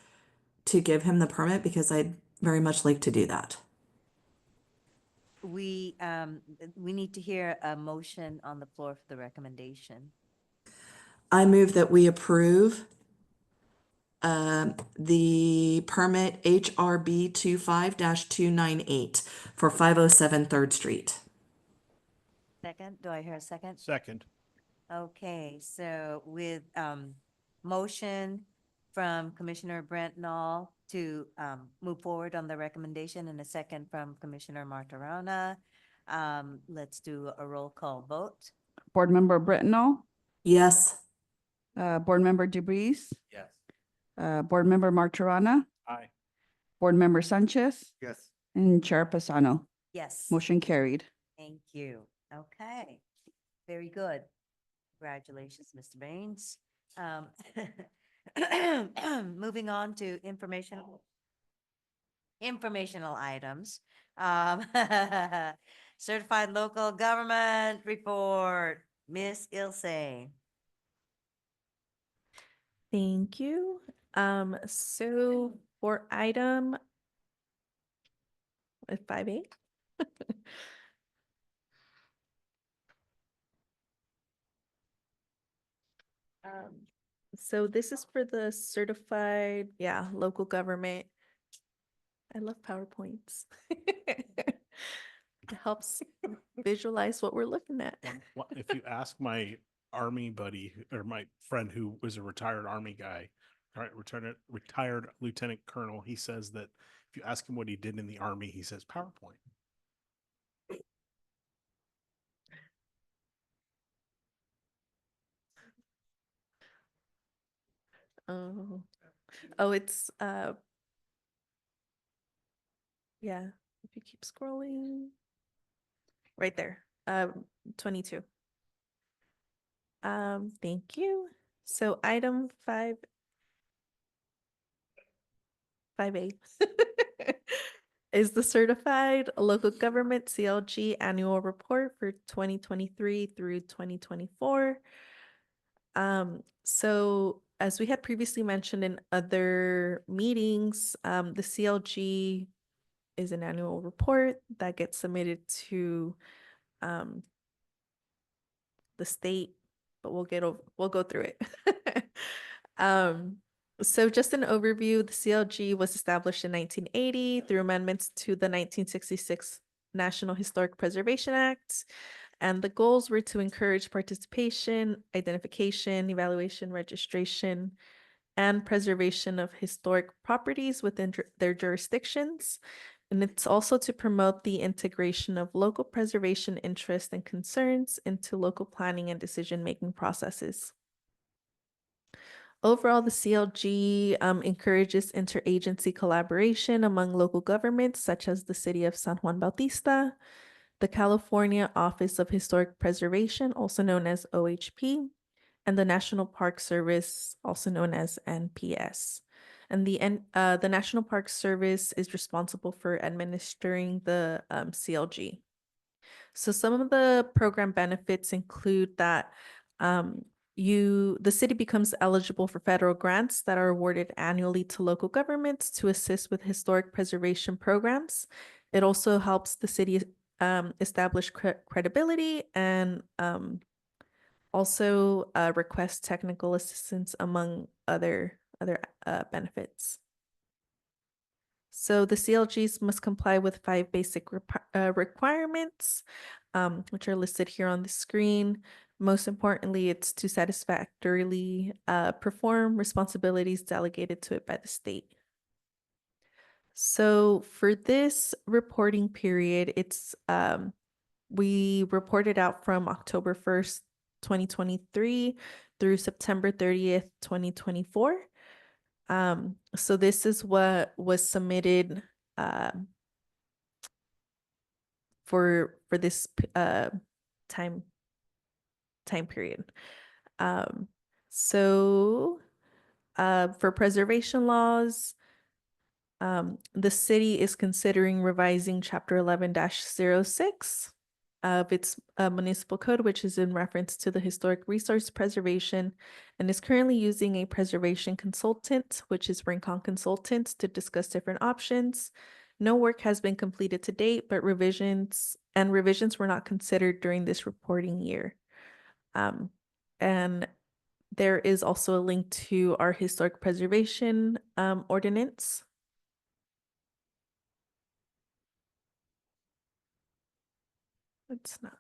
to give him the permit? Because I'd very much like to do that. We need to hear a motion on the floor for the recommendation. I move that we approve the permit HRB 25-298 for 507 3rd Street. Second, do I hear a second? Second. Okay, so with motion from Commissioner Brentnall to move forward on the recommendation and a second from Commissioner Martorana, let's do a roll call vote. Board Member Brittenell, Yes. Board Member DeBreeze, Yes. Board Member Martorana, Aye. Board Member Sanchez, Yes. and Chair Pisano. Yes. Motion carried. Thank you. Okay, very good. Congratulations, Mr. Baines. Moving on to informational items. Certified local government report, Miss Ilse. Thank you. So for item 5A. So this is for the certified, local government. I love PowerPoints. It helps visualize what we're looking at. If you ask my Army buddy or my friend who was a retired Army guy, right, retired Lieutenant Colonel, he says that if you ask him what he did in the Army, he says PowerPoint. It's if you keep scrolling right there, 22. Thank you. So item 5A is the certified local government CLG annual report for 2023 through 2024. So as we had previously mentioned in other meetings, the CLG is an annual report that gets submitted to the state, but we'll go through it. So just an overview, the CLG was established in 1980 through amendments to the 1966 National Historic Preservation Act. And the goals were to encourage participation, identification, evaluation, registration, and preservation of historic properties within their jurisdictions. And it's also to promote the integration of local preservation interests and concerns into local planning and decision-making processes. Overall, the CLG encourages interagency collaboration among local governments, such as the City of San Juan Bautista, the California Office of Historic Preservation, also known as OHP, and the National Park Service, also known as NPS. And the National Park Service is responsible for administering the CLG. So some of the program benefits include that the city becomes eligible for federal grants that are awarded annually to local governments to assist with historic preservation programs. It also helps the city establish credibility and also request technical assistance among other benefits. So the CLGs must comply with 5 basic requirements, which are listed here on the screen. Most importantly, it's to satisfactorily perform responsibilities delegated to it by the state. So for this reporting period, it's we reported out from October 1st, 2023 through September 30th, 2024. So this is what was submitted for this time period. So for preservation laws, the city is considering revising Chapter 11-06 of its municipal code, which is in reference to the historic resource preservation, and is currently using a preservation consultant, which is Rincon Consultants, to discuss different options. No work has been completed to date, but revisions were not considered during this reporting year. And there is also a link to our historic preservation ordinance. It's not.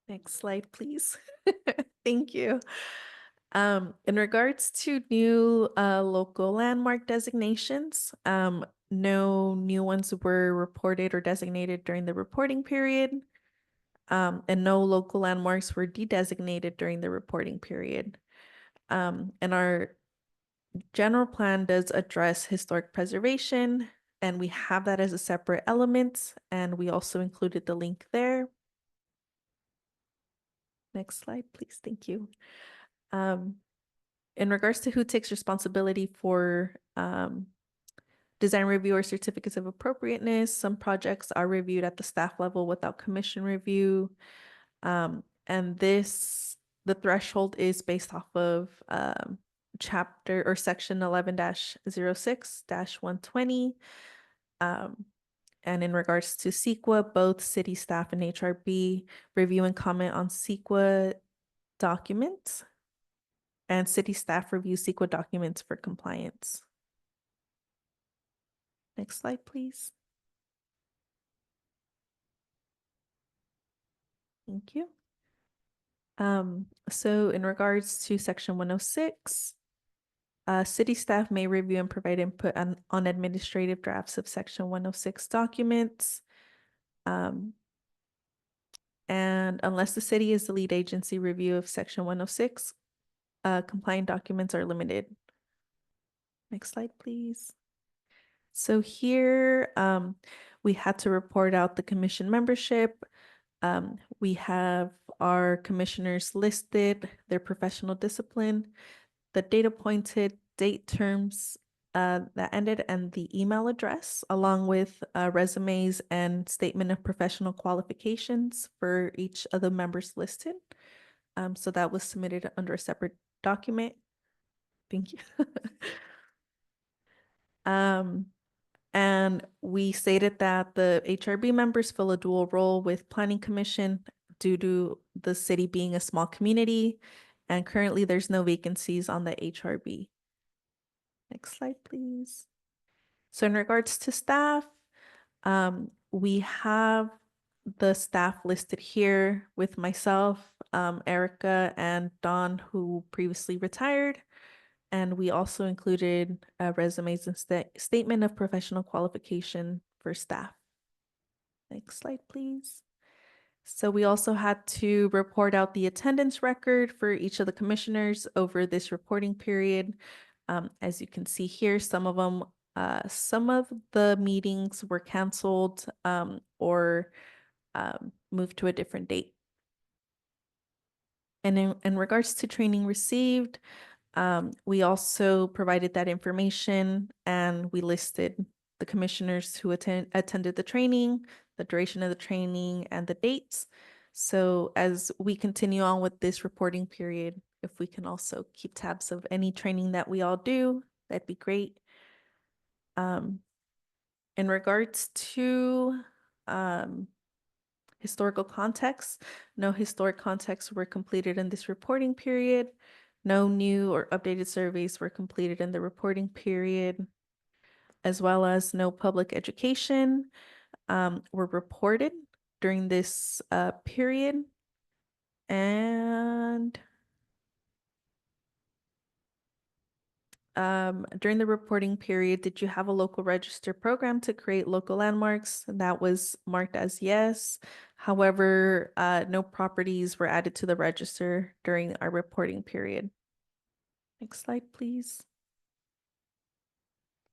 Next slide, please. Thank you. In regards to new local landmark designations, no new ones were reported or designated during the reporting period, and no local landmarks were de-designated during the reporting period. And our general plan does address historic preservation, and we have that as a separate element, and we also included the link there. Next slide, please. Thank you. In regards to who takes responsibility for design review or certificates of appropriateness, some projects are reviewed at the staff level without commission review. And the threshold is based off of chapter or section 11-06-120. And in regards to CEQA, both city staff and HRB review and comment on CEQA documents, and city staff review CEQA documents for compliance. Next slide, please. Thank you. So in regards to section 106, city staff may review and provide input on administrative drafts of section 106 documents. And unless the city is the lead agency, review of section 106, compliant documents are limited. Next slide, please. So here, we had to report out the commission membership. We have our commissioners listed, their professional discipline, the date appointed, date terms that ended, and the email address, along with resumes and statement of professional qualifications for each of the members listed. So that was submitted under a separate document. Thank you. And we stated that the HRB members fill a dual role with Planning Commission due to the city being a small community, and currently there's no vacancies on the HRB. Next slide, please. So in regards to staff, we have the staff listed here with myself, Erica, and Dawn, who previously retired. And we also included resumes and statement of professional qualification for staff. Next slide, please. So we also had to report out the attendance record for each of the commissioners over this reporting period. As you can see here, some of the meetings were canceled or moved to a different date. And in regards to training received, we also provided that information and we listed the commissioners who attended the training, the duration of the training, and the dates. So as we continue on with this reporting period, if we can also keep tabs of any training that we all do, that'd be great. In regards to historical context, no historic contexts were completed in this reporting period. No new or updated surveys were completed in the reporting period, as well as no public education were reported during this period. And during the reporting period, did you have a local register program to create local landmarks? That was marked as yes. However, no properties were added to the register during our reporting period. Next slide, please.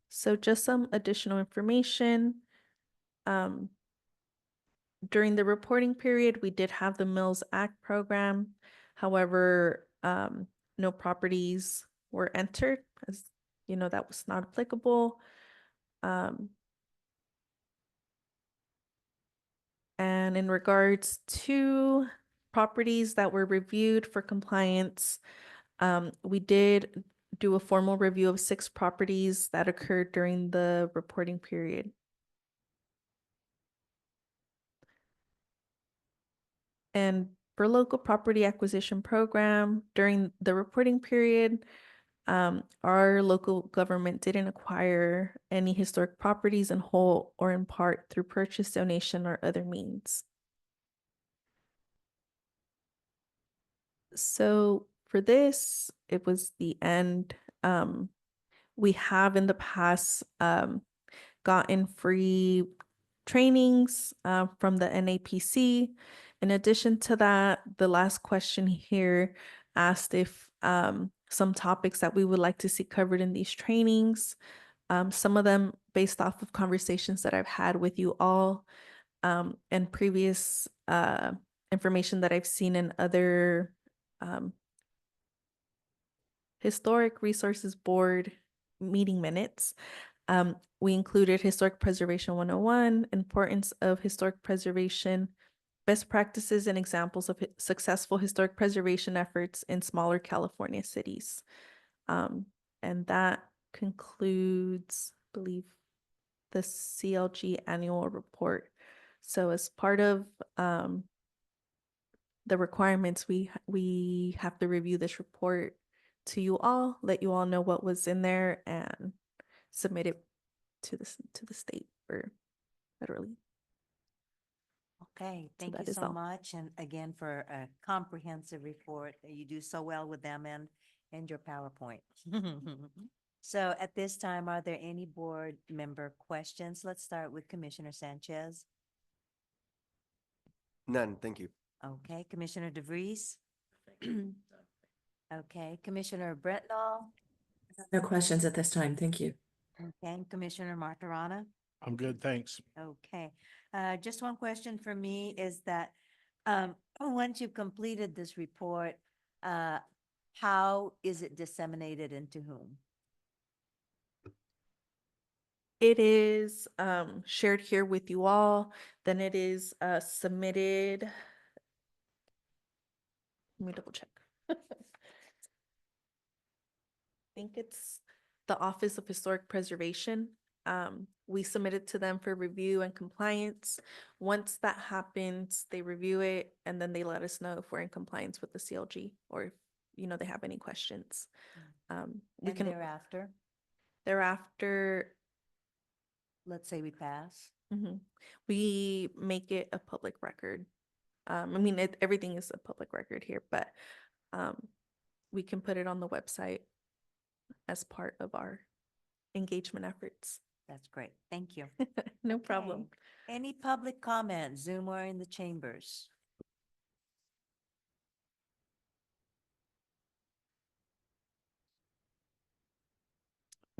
So just some additional information. During the reporting period, we did have the Mills Act program. However, no properties were entered, as you know, that was not applicable. And in regards to properties that were reviewed for compliance, we did do a formal review of 6 properties that occurred during the reporting period. And for local property acquisition program, during the reporting period, our local government didn't acquire any historic properties in whole or in part through purchase, donation, or other means. So for this, it was the end. We have in the past gotten free trainings from the NAPC. In addition to that, the last question here asked if some topics that we would like to see covered in these trainings, some of them based off of conversations that I've had with you all and previous information that I've seen in other Historic Resources Board meeting minutes. We included Historic Preservation 101, importance of historic preservation, best practices and examples of successful historic preservation efforts in smaller California cities. And that concludes, I believe, the CLG annual report. So as part of the requirements, we have to review this report to you all, let you all know what was in there, and submit it to the state or federally. Okay, thank you that is so all. much. And again, for a comprehensive report. You do so well with them and your PowerPoint. So at this time, are there any board member questions? Let's start with Commissioner Sanchez. None, thank you. Okay, Commissioner DeVries? Okay, Commissioner Bretnall? No questions at this time. Thank you. Okay, and Commissioner Martirana? I'm good, thanks. Okay, just one question for me is that, once you've completed this report, how is it disseminated and to whom? It is shared here with you all, then it is submitted. Let me double check. I think it's the Office of Historic Preservation. We submit it to them for review and compliance. Once that happens, they review it and then they let us know if we're in compliance with the CLG or if, you know, they have any questions. We And can thereafter, let's say we pass. we make it a public record. I mean, everything is a public record here, but we can put it on the website as part of our engagement efforts. That's great. Thank you. No problem. Okay. Any public comment, Zoom or in the chambers?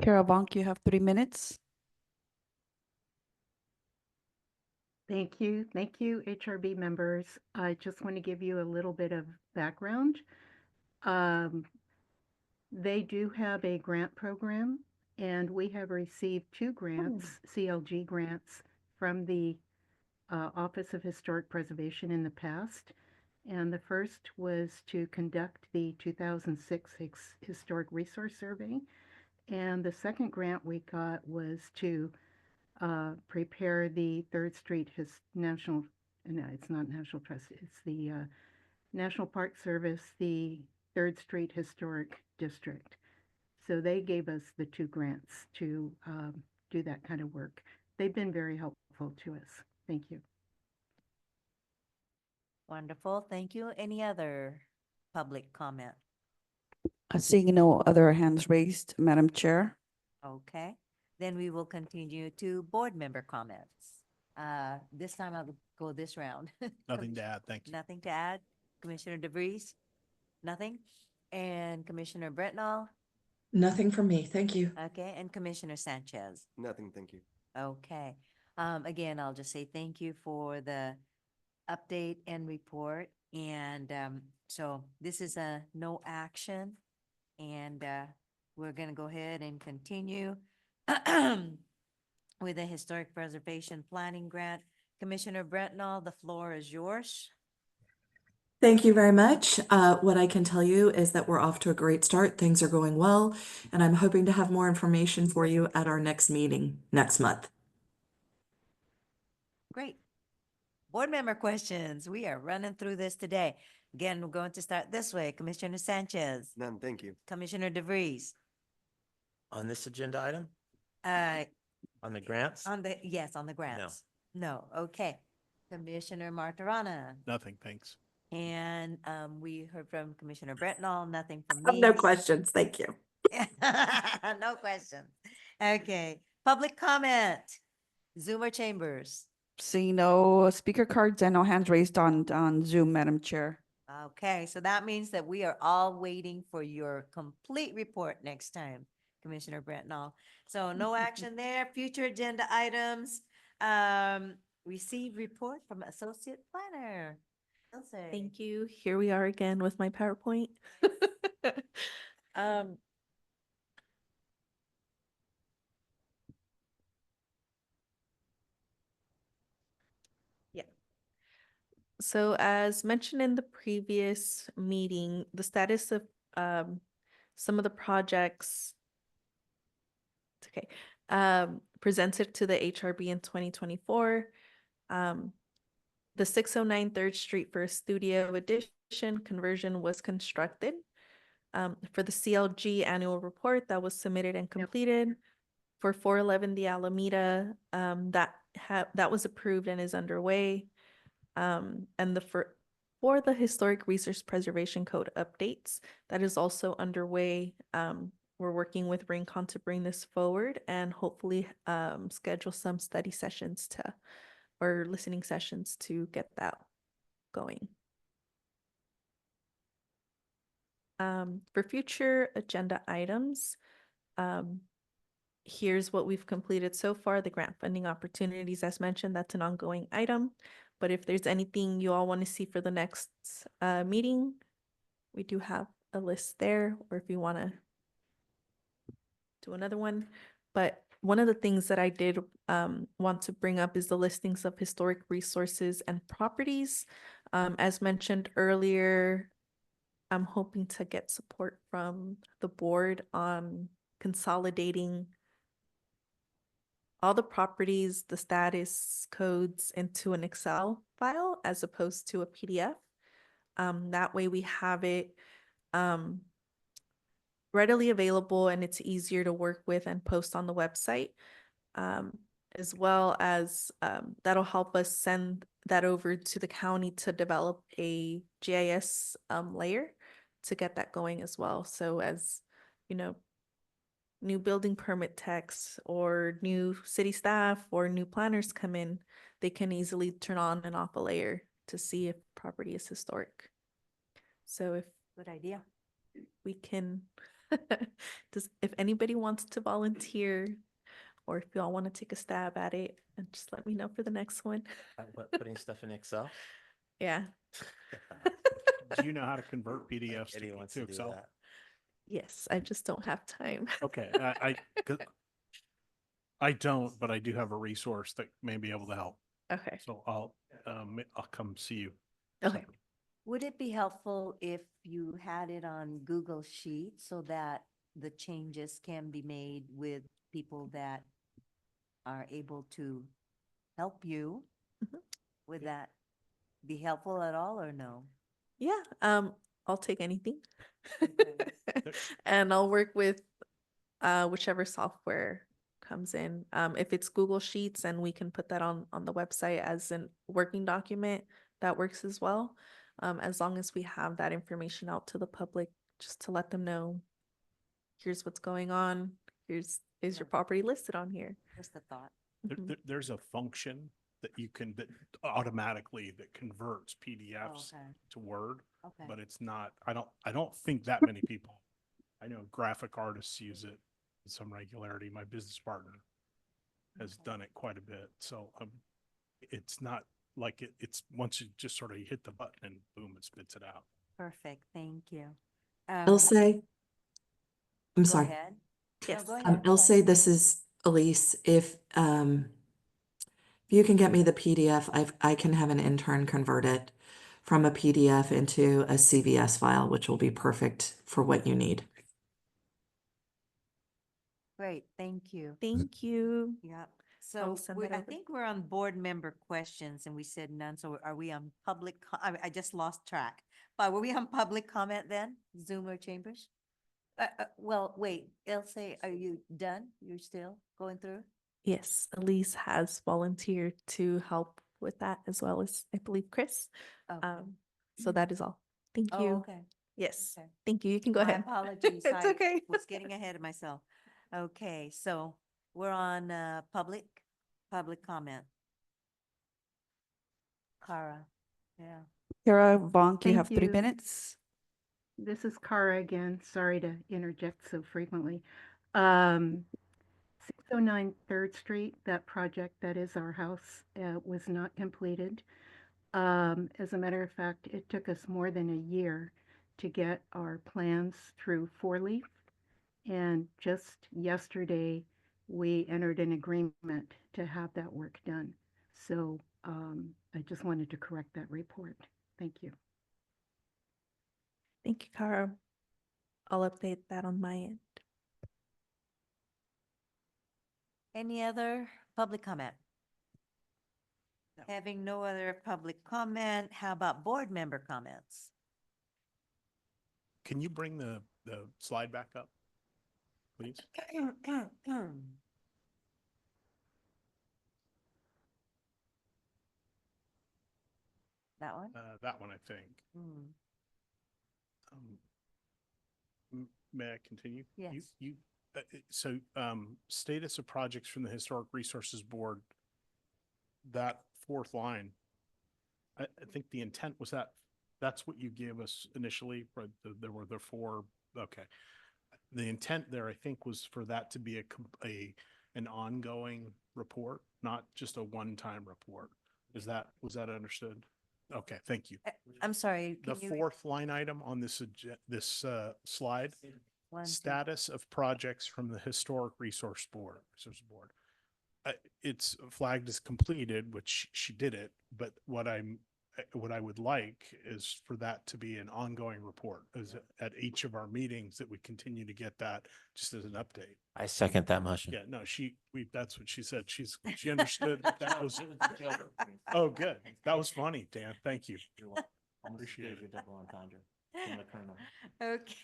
Carol Vonk, you have 3 minutes. Thank you. Thank you, HRB members. I just want to give you a little bit of background. They do have a grant program, and we have received 2 grants, CLG grants, from the Office of Historic Preservation in the past. And the first was to conduct the 2006 Historic Resource Survey. And the second grant we got was to prepare the Third Street no, it's not National Trust, it's the National Park Service, the Third Street Historic District. So they gave us the 2 grants to do that kind of work. They've been very helpful to us. Thank you. Wonderful. Thank you. Any other public comment? Seeing no other hands raised, Madam Chair. Okay, then we will continue to board member comments. This time I'll go this round. Nothing to add, thank you. Nothing to add. Commissioner DeVries? Nothing? And Commissioner Bretnall? Nothing from me. Thank you. Okay, and Commissioner Sanchez? Nothing, thank you. Okay. Again, I'll just say thank you for the update and report. And so this is a no action. And we're gonna go ahead and continue with the Historic Preservation Planning Grant. Commissioner Bretnall, the floor is yours. Thank you very much. What I can tell you is that we're off to a great start. Things are going well, and I'm hoping to have more information for you at our next meeting next month. Great. Board member questions. We are running through this today. Again, we're going to start this way. Commissioner Sanchez, None, thank you. Commissioner DeVries, On this agenda item, uh, on the grants? yes, on the grants. No, okay. Commissioner Martirana, Nothing, thanks. and we heard from Commissioner Bretnall, nothing from I have me. no questions. Thank you. No questions. Okay, public comment, Zoom or Chambers? Seeing no speaker cards and no hands raised on Zoom, Madam Chair. Okay, so that means that we are all waiting for your complete report next time, Commissioner Bretnall. So no action there. Future agenda items. Receive report from Associate Planner. Ilse. Thank you. Here we are again with my PowerPoint. Um, yeah. So as mentioned in the previous meeting, the status of some of the projects presented to the HRB in 2024. The 609 3rd Street for a studio addition conversion was constructed. For the CLG annual report that was submitted and completed. For 411 the Alameda, that was approved and is underway. And for the Historic Resource Preservation Code updates, that is also underway. We're working with Rincon to bring this forward and hopefully schedule some study sessions or listening sessions to get that going. For future agenda items, here's what we've completed so far. The grant funding opportunities, as mentioned, that's an ongoing item. But if there's anything you all want to see for the next meeting, we do have a list there, or if you want to do another one. But one of the things that I did want to bring up is the listings of historic resources and properties. As mentioned earlier, I'm hoping to get support from the board on consolidating all the properties, the status codes into an Excel file as opposed to a PDF. That way we have it readily available and it's easier to work with and post on the website. As well as that'll help us send that over to the county to develop a GIS layer to get that going as well. So as you know, new building permit texts or new city staff or new planners come in, they can easily turn on and off a layer to see if property is historic. So if Good idea. we can If anybody wants to volunteer, or if y'all want to take a stab at it, and just let me know for the next one. Putting stuff in Excel? Yeah. Do you know how to convert PDFs Eddie wants to to do Excel? that. Yes, I just don't have time. Okay, 'cause I don't, but I do have a resource that may be able to help. Okay. So I'll come see you. Okay. Would it be helpful if you had it on Google Sheets so that the changes can be made with people that are able to help you? Mhm. Would that be helpful at all or no? Yeah. I'll take anything. Okay. And I'll work with whichever software comes in. If it's Google Sheets and we can put that on the website as a working document, that works as well. As long as we have that information out to the public, just to let them know, here's what's going on. Is your Right. property listed on here? Just a thought. Mhm. There's a function that you can, that automatically that converts PDFs Okay, to Word, okay. but it's not, I don't think that many people. I know graphic artists use it with some regularity. My business partner has Okay. done it quite a bit. So it's not like it's once you just sort of hit the button and boom, it spits it out. Perfect, thank you. Ilse, I'm Go sorry. ahead. No, Yes. go ahead. Ilse, this is Elise. If you can get me the PDF, I can have an intern convert it from a PDF into a CVS file, which will be perfect for what you need. Great, thank you. Thank you. Yep. I'll So send that I over. think we're on board member questions and we said none. So are we on public? I just lost track. But were we on public comment then? Zoom or Chambers? Well, wait, Ilse, are you done? You're still going through? Yes, Elise has volunteered to help with that as well as I believe Chris. Okay. So that is all. Thank Oh, you. okay. Yes. Okay. Thank you. You can go My ahead. apologies. It's I okay. was getting ahead of myself. Okay, so we're on public comment. Cara, yeah. Kara Vonk, you Thank have 3 you. minutes. This is Cara again. Sorry to interject so frequently. 609 3rd Street, that project that is our house, was not completed. As a matter of fact, it took us more than a year to get our plans through 4-leaf. And just yesterday, we entered an agreement to have that work done. So I just wanted to correct that report. Thank you. Thank you, Cara. I'll update that on my end. Any other public comment? Having no other public comment, how about board member comments? Can you bring the slide back up, please? That one? That one, I think. Hmm. May I continue? Yes. Status of projects from the Historic Resources Board, that fourth line, I think the intent was that's what you gave us initially, right? There were the 4, okay. The intent there, I think, was for that to be an ongoing report, not just a one-time report. Was that understood? Okay, thank you. I'm sorry. The can you- 4th line item on this slide, one, two, status of projects from the Historic Resource Board. It's flagged as completed, which she did it, but what I would like is for that to be an ongoing report, as at each of our meetings that we continue to get that just as an update. I second that motion. Yeah, no, that's what she said. She understood that was. Oh, good. That was funny, Dan. Thank you. Appreciate it. Okay.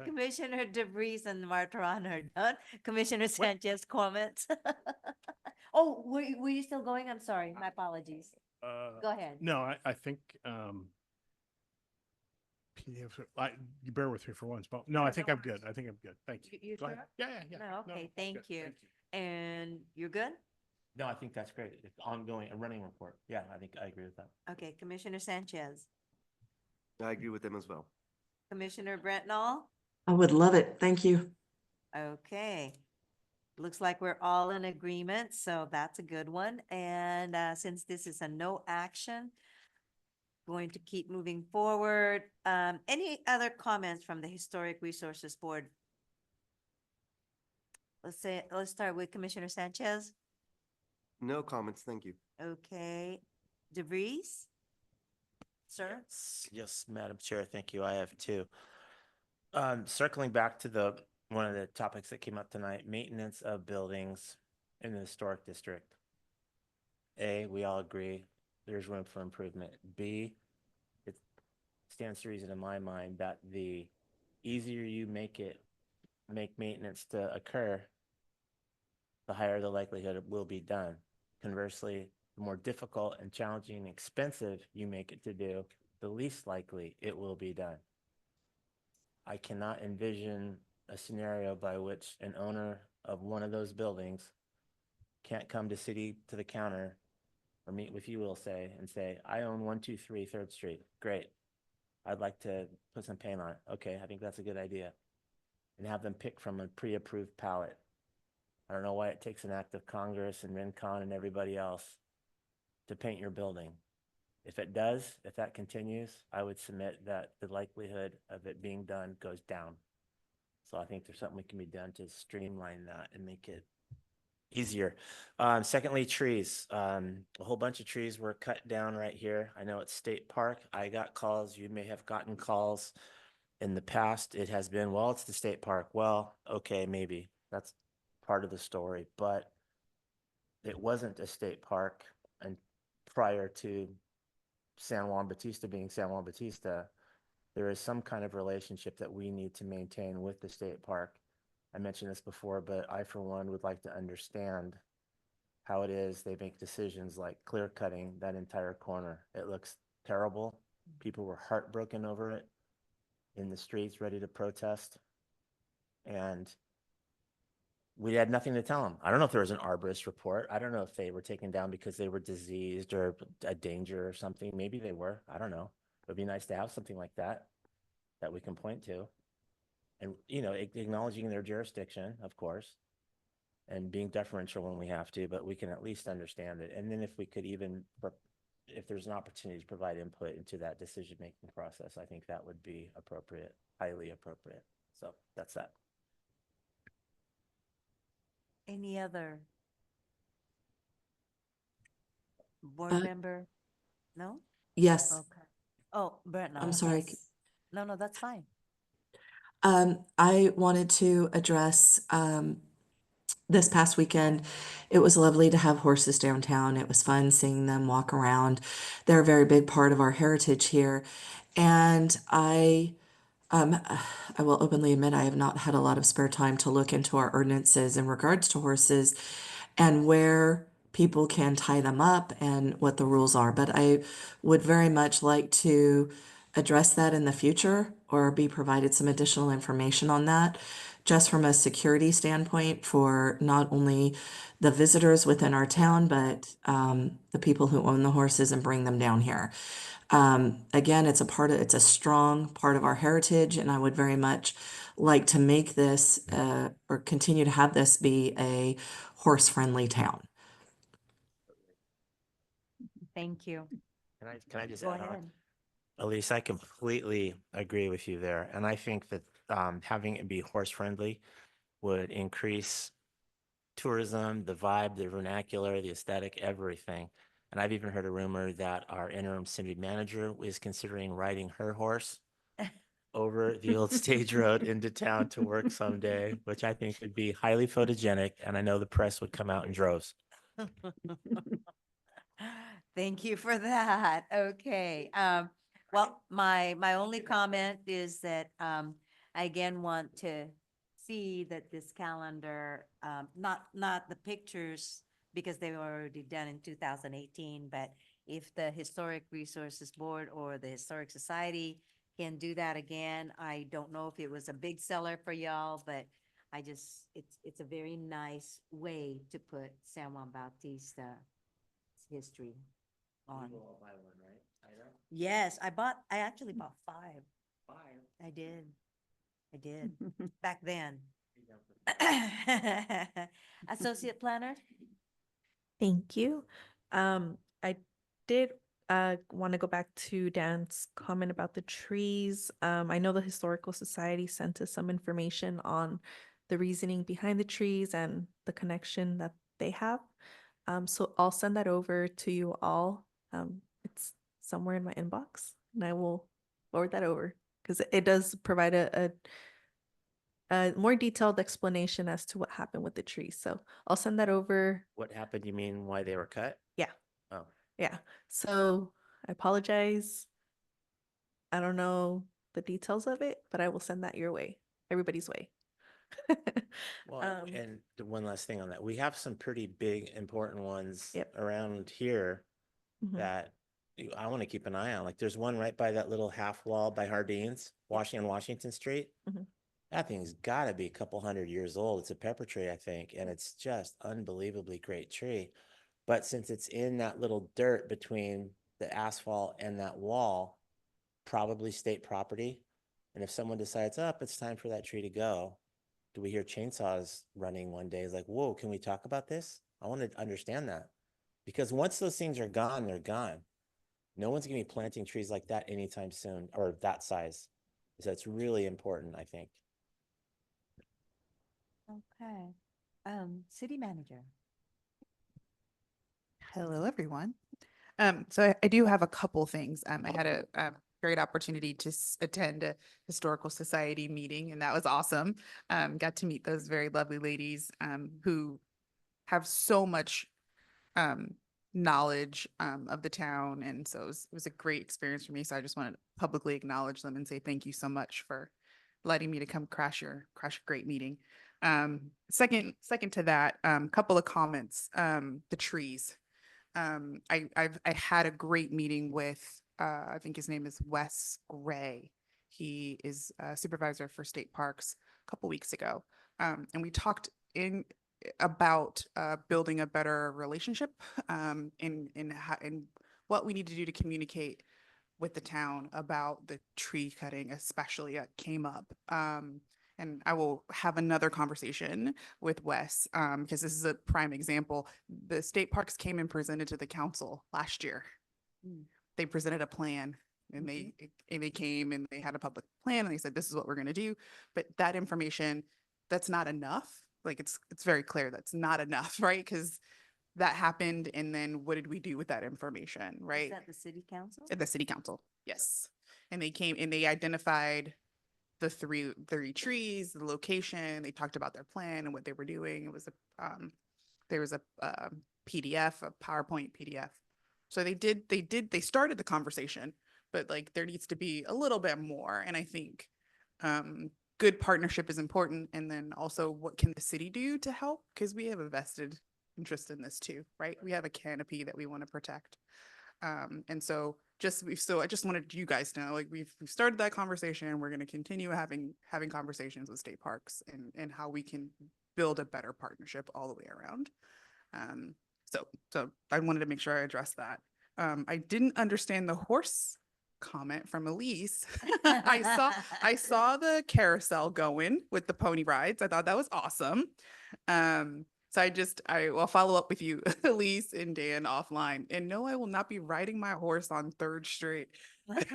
Commissioner DeVries and Martirana are done. Commissioner Sanchez comments. Oh, were you still going? I'm sorry. My apologies. Go ahead. No, I think, PDF, you bear with me for once, but no, I think I'm good. I think I'm good. Thank you. You Go ahead. sure? Yeah. No, okay, good. thank you. And you're good? No, I think that's great. It's ongoing, a running report. Yeah, I think I agree with that. Okay, Commissioner Sanchez, I agree with them as well. Commissioner Brentnall, I would love it. Thank you. Okay. Looks like we're all in agreement, so that's a good one. And since this is a no action, going to keep moving forward. Any other comments from the Historic Resources Board? Let's start with Commissioner Sanchez. No comments, thank you. Okay. DeVries? Sir? Yes, Madam Chair, thank you. I have two. Circling back to one of the topics that came up tonight, maintenance of buildings in the historic district. A, we all agree there's room for improvement. B, it stands to reason in my mind that the easier you make maintenance to occur, the higher the likelihood it will be done. Conversely, the more difficult and challenging and expensive you make it to do, the least likely it will be done. I cannot envision a scenario by which an owner of one of those buildings can't come to the counter or meet with you, will say, and say, I own 123 3rd Street. Great. I'd like to put some paint on it. Okay, I think that's a good idea. And have them pick from a pre-approved palette. I don't know why it takes an act of Congress and Rincon and everybody else to paint your building. If it does, if that continues, I would submit that the likelihood of it being done goes down. So I think there's something we can be done to streamline that and make it easier. Secondly, trees. A whole bunch of trees were cut down right here. I know it's State Park. I got calls. You may have gotten calls in the past. It has been, well, it's the State Park. Well, okay, maybe that's part of the story, but it wasn't a state park and prior to San Juan Bautista being San Juan Bautista. There is some kind of relationship that we need to maintain with the state park. I mentioned this before, but I, for one, would like to understand how it is they make decisions like clear cutting that entire corner. It looks terrible. People were heartbroken over it in the streets, ready to protest. And we had nothing to tell them. I don't know if there was an arborist report. I don't know if they were taken down because they were diseased or a danger or something. Maybe they were. I don't know. It would be nice to have something like that we can point to. And, acknowledging their jurisdiction, of course, and being deferential when we have to, but we can at least understand it. And then if we could if there's an opportunity to provide input into that decision-making process, I think that would be appropriate, highly appropriate. So that's that. Any other board member? No? Yes. Okay. Oh, Brent, no. I'm sorry. Yes. No, that's fine. I wanted to address, this past weekend, it was lovely to have horses downtown. It was fun seeing them walk around. They're a very big part of our heritage here. And I will openly admit I have not had a lot of spare time to look into our ordinances in regards to horses and where people can tie them up and what the rules are. But I would very much like to address that in the future or be provided some additional information on that, just from a security standpoint for not only the visitors within our town, but the people who own the horses and bring them down here. Again, it's a strong part of our heritage, and I would very much like to make this or continue to have this be a horse-friendly town. Thank you. Can I just Go add on? ahead. Elise, I completely agree with you there. And I think that having it be horse friendly would increase tourism, the vibe, the vernacular, the aesthetic, everything. And I've even heard a rumor that our interim city manager is considering riding her horse over the old stage road into town to work someday, which I think would be highly photogenic. And I know the press would come out in droves. Thank you for that. Okay. Well, my only comment is that, I again want to see that this calendar, not the pictures because they were already done in 2018, but if the Historic Resources Board or the Historic Society can do that again, I don't know if it was a big seller for y'all, but it's a very nice way to put San Juan Bautista history on. Yes, I actually bought five. I did. I did, back then. Associate Planner? Thank you. I did want to go back to Dan's comment about the trees. I know the Historical Society sent us some information on the reasoning behind the trees and the connection that they have. So I'll send that over to you all. It's somewhere in my inbox, and I will forward that over because it does provide a more detailed explanation as to what happened with the trees. So I'll send that over. What happened? You mean why they were cut? Yeah. Oh, Yeah. So I apologize. I don't know the details of it, but I will send that your way, everybody's way. well, Um, and one last thing on that. We have some pretty big, important ones Yep. around here mhm. that I want to keep an eye on. Like there's one right by that little half wall by Hardeen's, Washington Street. Mhm. That thing's got to be a couple 100 years old. It's a pepper tree, I think, and it's just unbelievably great tree. But since it's in that little dirt between the asphalt and that wall, probably state property. And if someone decides, up, it's time for that tree to go, do we hear chainsaws running one day? It's like, whoa, can we talk about this? I want to understand that. Because once those things are gone, they're gone. No one's going to be planting trees like that anytime soon or that size. So it's really important, I think. Okay. City Manager? Hello, everyone. So I do have a couple things. I had a great opportunity to attend a historical society meeting, and that was awesome. Got to meet those very lovely ladies who have so much knowledge of the town, and so it was a great experience for me. So I just want to publicly acknowledge them and say thank you so much for letting me to come crash your great meeting. Second to that, couple of comments. The trees. I had a great meeting with I think his name is Wes Gray. He is a supervisor for state parks a couple weeks ago, and we talked about building a better relationship in what we need to do to communicate with the town about the tree cutting, especially that came up. And I will have another conversation with Wes because this is a prime example. The state parks came and presented to the council last year. Mm. They presented a plan and they came and they had a public plan and they said, this is what we're going to do. But that information, that's not enough. Like it's very clear that's not enough, right? Because that happened and then what did we do with that information, right? Is that the City Council? At the city council, yes. And they came and they identified the three trees, the location. They talked about their plan and what they were doing. It was there was a PDF, a PowerPoint PDF. So they started the conversation, but like there needs to be a little bit more. And I think good partnership is important. And then also what can the city do to help? Because we have a vested interest in this too, right? We have a canopy that we want to protect. And so I just wanted you guys to know, like we've started that conversation. We're going to continue having conversations with state parks and how we can build a better partnership all the way around. So I wanted to make sure I addressed that. I didn't understand the horse comment from Elise. I saw the carousel going with the pony rides. I thought that was awesome. So I will follow up with you, Elise and Dan offline. And no, I will not be riding my horse on 3rd Street. But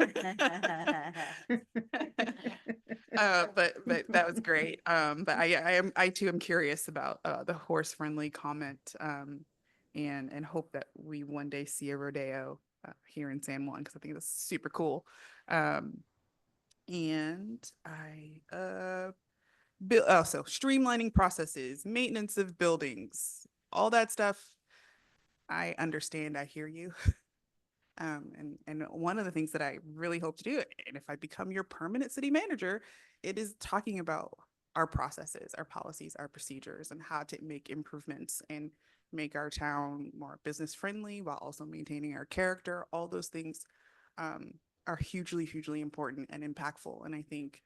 that was great. But I too am curious about the horse friendly comment. And hope that we one day see a rodeo here in San Juan because I think that's super cool. And also streamlining processes, maintenance of buildings, all that stuff. I understand. I hear you. And one of the things that I really hope to do, and if I become your permanent city manager, it is talking about our processes, our policies, our procedures, and how to make improvements and make our town more business friendly while also maintaining our character. All those things are hugely, hugely important and impactful. And I think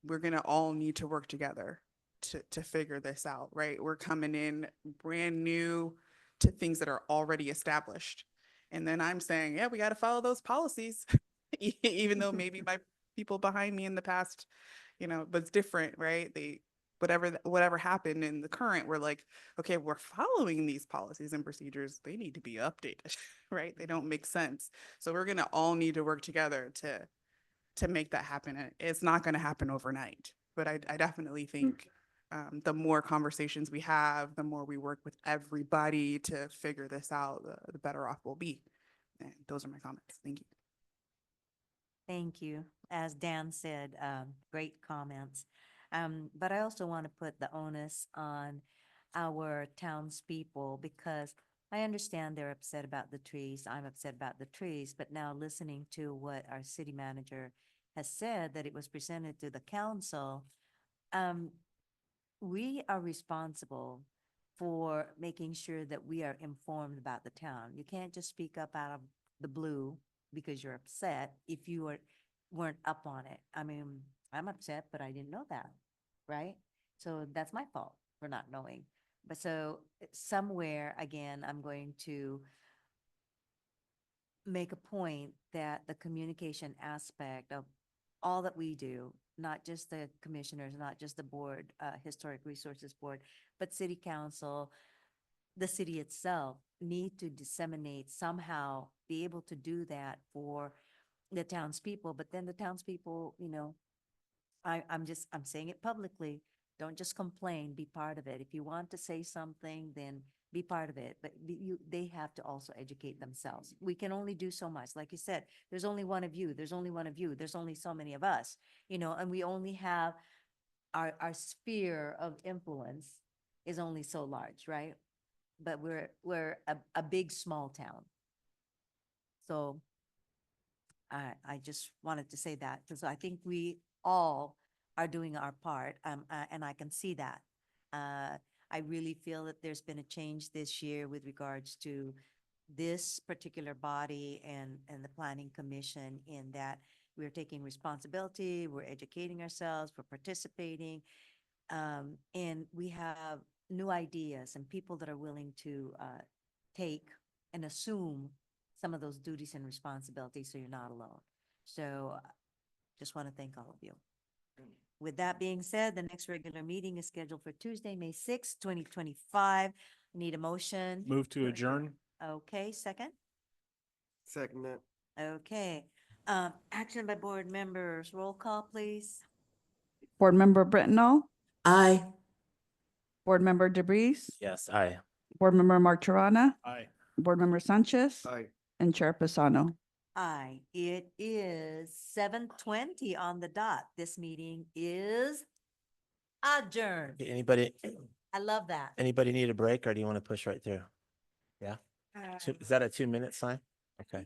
we're going to all need to work together to figure this out, right? We're coming in brand new to things that are already established. And then I'm saying, yeah, we got to follow those policies, even though maybe my people behind me in the past, but it's different, right? Whatever happened in the current, we're like, okay, we're following these policies and procedures. They need to be updated, right? They don't make sense. So we're gonna all need to work together to make that happen. And it's not gonna happen overnight, but I definitely think the more conversations we have, the more we work with everybody to figure this out, the better off we'll be. And those are my comments. Thank you. Thank you. As Dan said, great comments. But I also want to put the onus on our townspeople because I understand they're upset about the trees. I'm upset about the trees, but now listening to what our city manager has said, that it was presented to the council, we are responsible for making sure that we are informed about the town. You can't just speak up out of the blue because you're upset if you weren't up on it. I mean, I'm upset, but I didn't know that, right? So that's my fault for not knowing. But so somewhere, again, I'm going to make a point that the communication aspect of all that we do, not just the commissioners, not just the board, Historic Resources Board, but city council, the city itself need to disseminate somehow, be able to do that for the townspeople, but then the townspeople, I'm saying it publicly, don't just complain, be part of it. If you want to say something, then be part of it, but they have to also educate themselves. We can only do so much. Like you said, there's only one of you, there's only one of you, there's only so many of us, and we only have our sphere of influence is only so large, right? But we're a big, small town. So I just wanted to say that because I think we all are doing our part, and I can see that. I really feel that there's been a change this year with regards to this particular body and the Planning Commission in that we're taking responsibility, we're educating ourselves, we're participating, and we have new ideas and people that are willing to take and assume some of those duties and responsibilities so you're not alone. So just want to thank all of you. With that being said, the next regular meeting is scheduled for Tuesday, May 6th, 2025. Need a motion? Move to adjourn. Okay, second? Second that. Okay. Action by board members. Roll call, please. Board Member Brittenell, Aye. Board Member DeBreeze, Yes, aye. Board Member Martirana, Aye. Board Member Sanchez, Aye. and Chair Pisano. Aye. It is 7:20 on the dot. This meeting is adjourned. Anybody, I love that. anybody need a break or do you want to push right through? Yeah? Is that a 2-minute sign? Okay.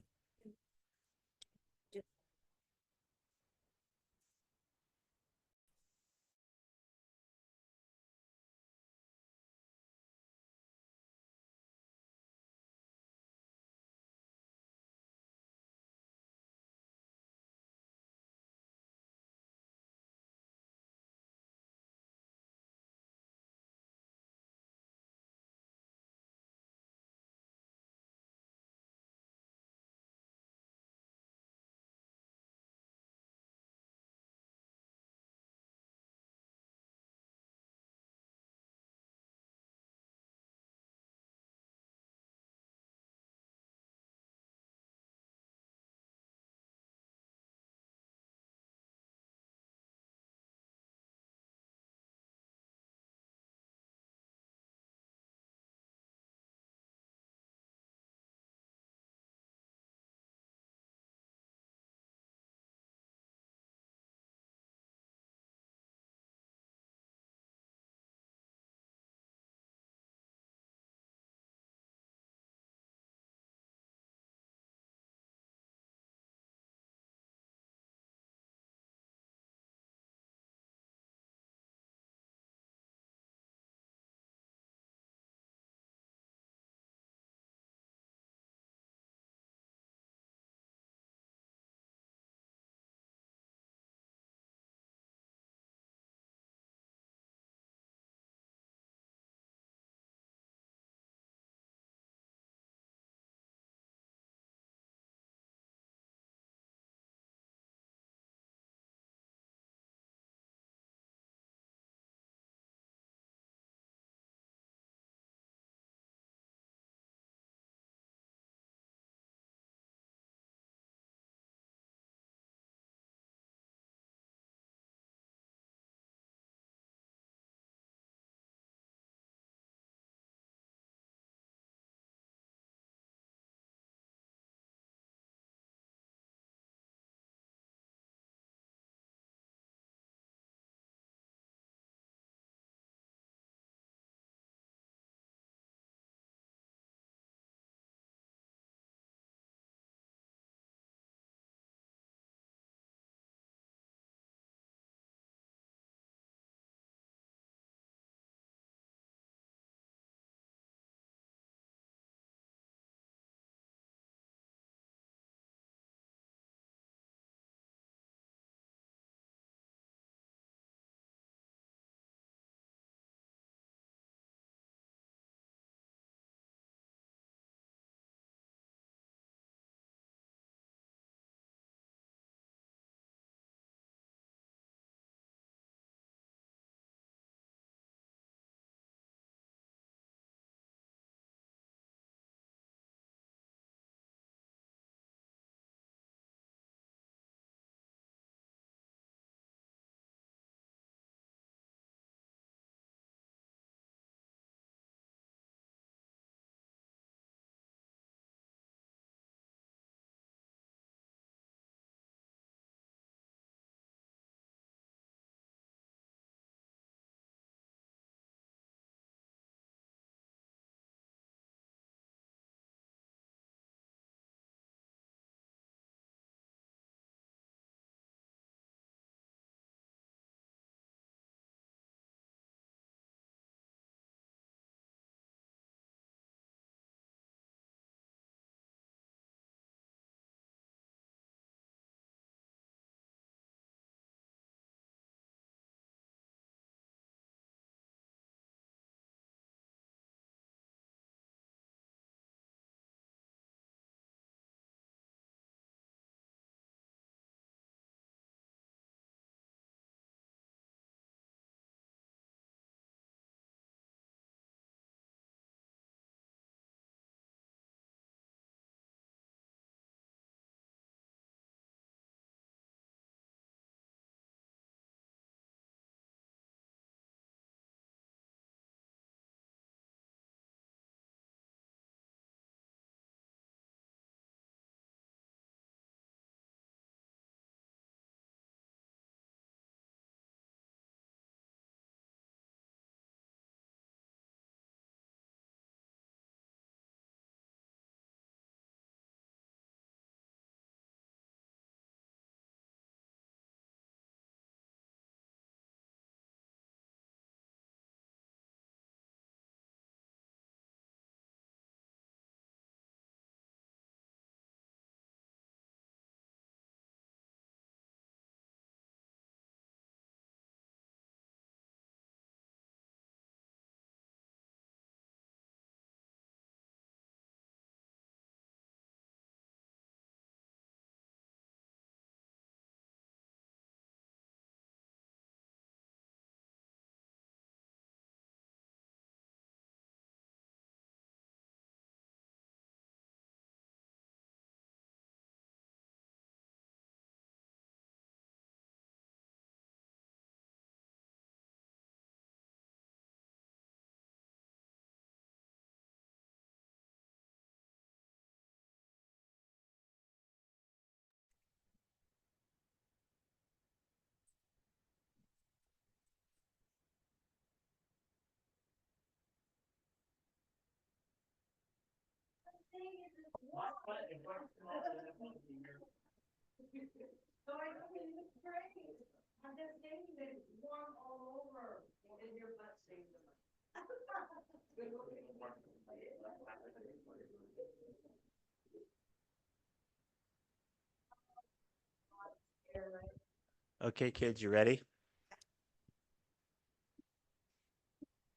Okay, kids, you ready?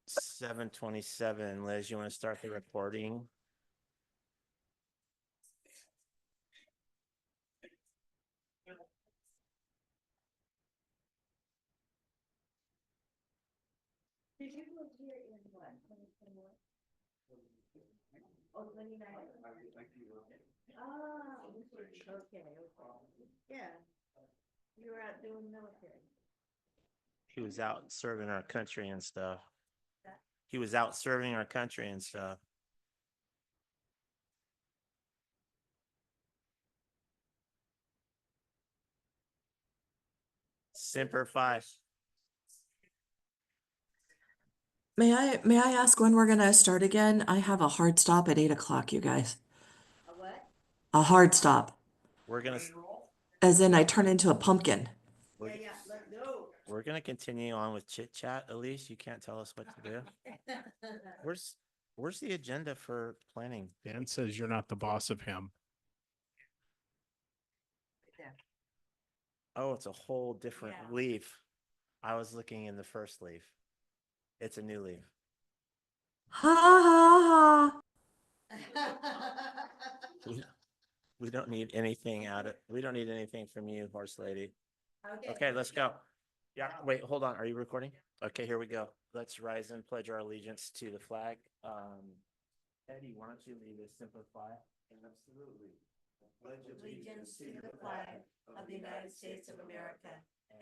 7:27. Liz, you want to start the recording? Yeah. You were out doing military. He was out serving our country and stuff. He was out serving our country and stuff. Semper Fi. May I ask when we're gonna start again? I have a hard stop at 8 o'clock, you guys. A what? A hard stop, We're gonna, as in I turn into a pumpkin. we're, Let's go. we're gonna continue on with chit chat. Elise, you can't tell us what to do. Where's the agenda for planning? Dan says you're not the boss of him. Oh, it's a whole different Yeah. leaf. I was looking in the first leaf. It's a new leaf. Ha ha We don't need anything we don't need anything from you, horse lady. Okay, let's go. Yeah, wait, hold on. Are you recording? Okay, here we go. Let's rise and pledge our allegiance to the flag. Eddie, why don't you lead us, simplify? Absolutely. Allegiance to the flag of the United States of America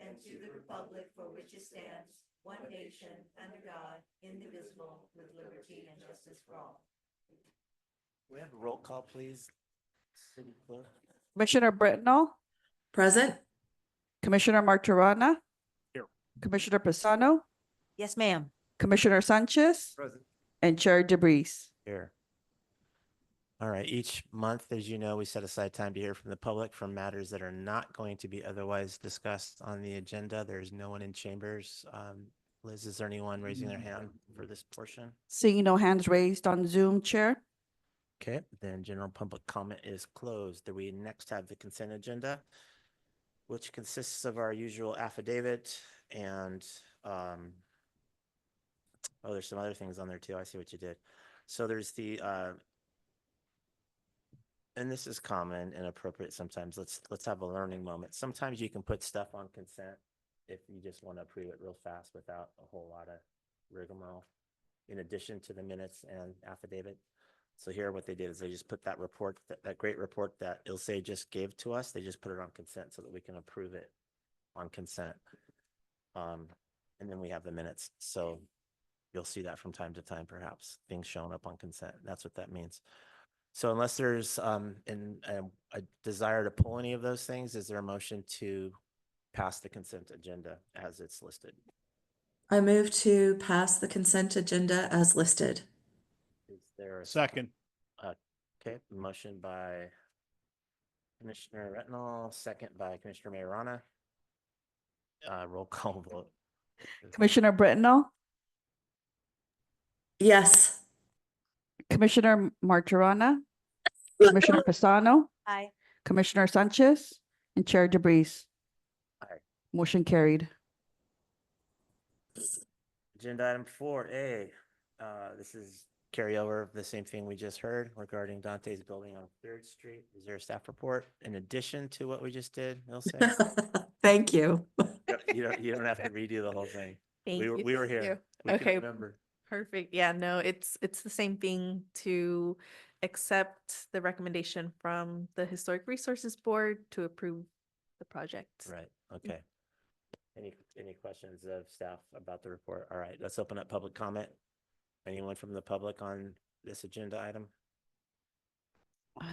and to the republic for which it stands, one nation, under God, indivisible, with liberty and justice for all. We have a roll call, please. City clerk. Commissioner Britnall, Present? Commissioner Martirana. Here. Commissioner Pisano, Yes, ma'am. Commissioner Sanchez, Present. and Chair DeBreeze. Here. All right, each month, as you know, we set aside time to hear from the public from matters that are not going to be otherwise discussed on the agenda. There's no one in chambers. Liz, is there anyone raising their hand for this portion? Seeing no hands raised on Zoom, Chair. Okay, then general public comment is closed. Do we next have the consent agenda, which consists of our usual affidavit and, oh, there's some other things on there too. I see what you did. So there's the, and this is common and appropriate sometimes. Let's have a learning moment. Sometimes you can put stuff on consent if you just want to approve it real fast without a whole lot of rigmarole, in addition to the minutes and affidavit. So here what they did is they just put that report, that great report that Ilse just gave to us, they just put it on consent so that we can approve it on consent. And then we have the minutes. So you'll see that from time to time, perhaps, things showing up on consent. That's what that means. So unless there's a desire to pull any of those things, is there a motion to pass the consent agenda as it's listed? I move to pass the consent agenda as listed. Is there a Second. Okay, motion by Commissioner Retinal, second by Commissioner Mayorana. Roll call vote. Commissioner Britnall, Yes. Commissioner Martirana, Commissioner Pisano, Aye. Commissioner Sanchez, and Chair DeBreeze. Aye. Motion carried. Agenda item 4A. This is carryover of the same thing we just heard regarding Dante's building on 3rd Street. Is there a staff report in addition to what we just did? Ilse? Thank you. You don't have to redo the whole thing. Thank We were, you. we were Thank here. you. We can Okay. remember. Perfect. Yeah, no, it's the same thing to accept the recommendation from the Historic Resources Board to approve the project. Right, okay. Any questions of staff about the report? All right, let's open up public comment. Anyone from the public on this agenda item?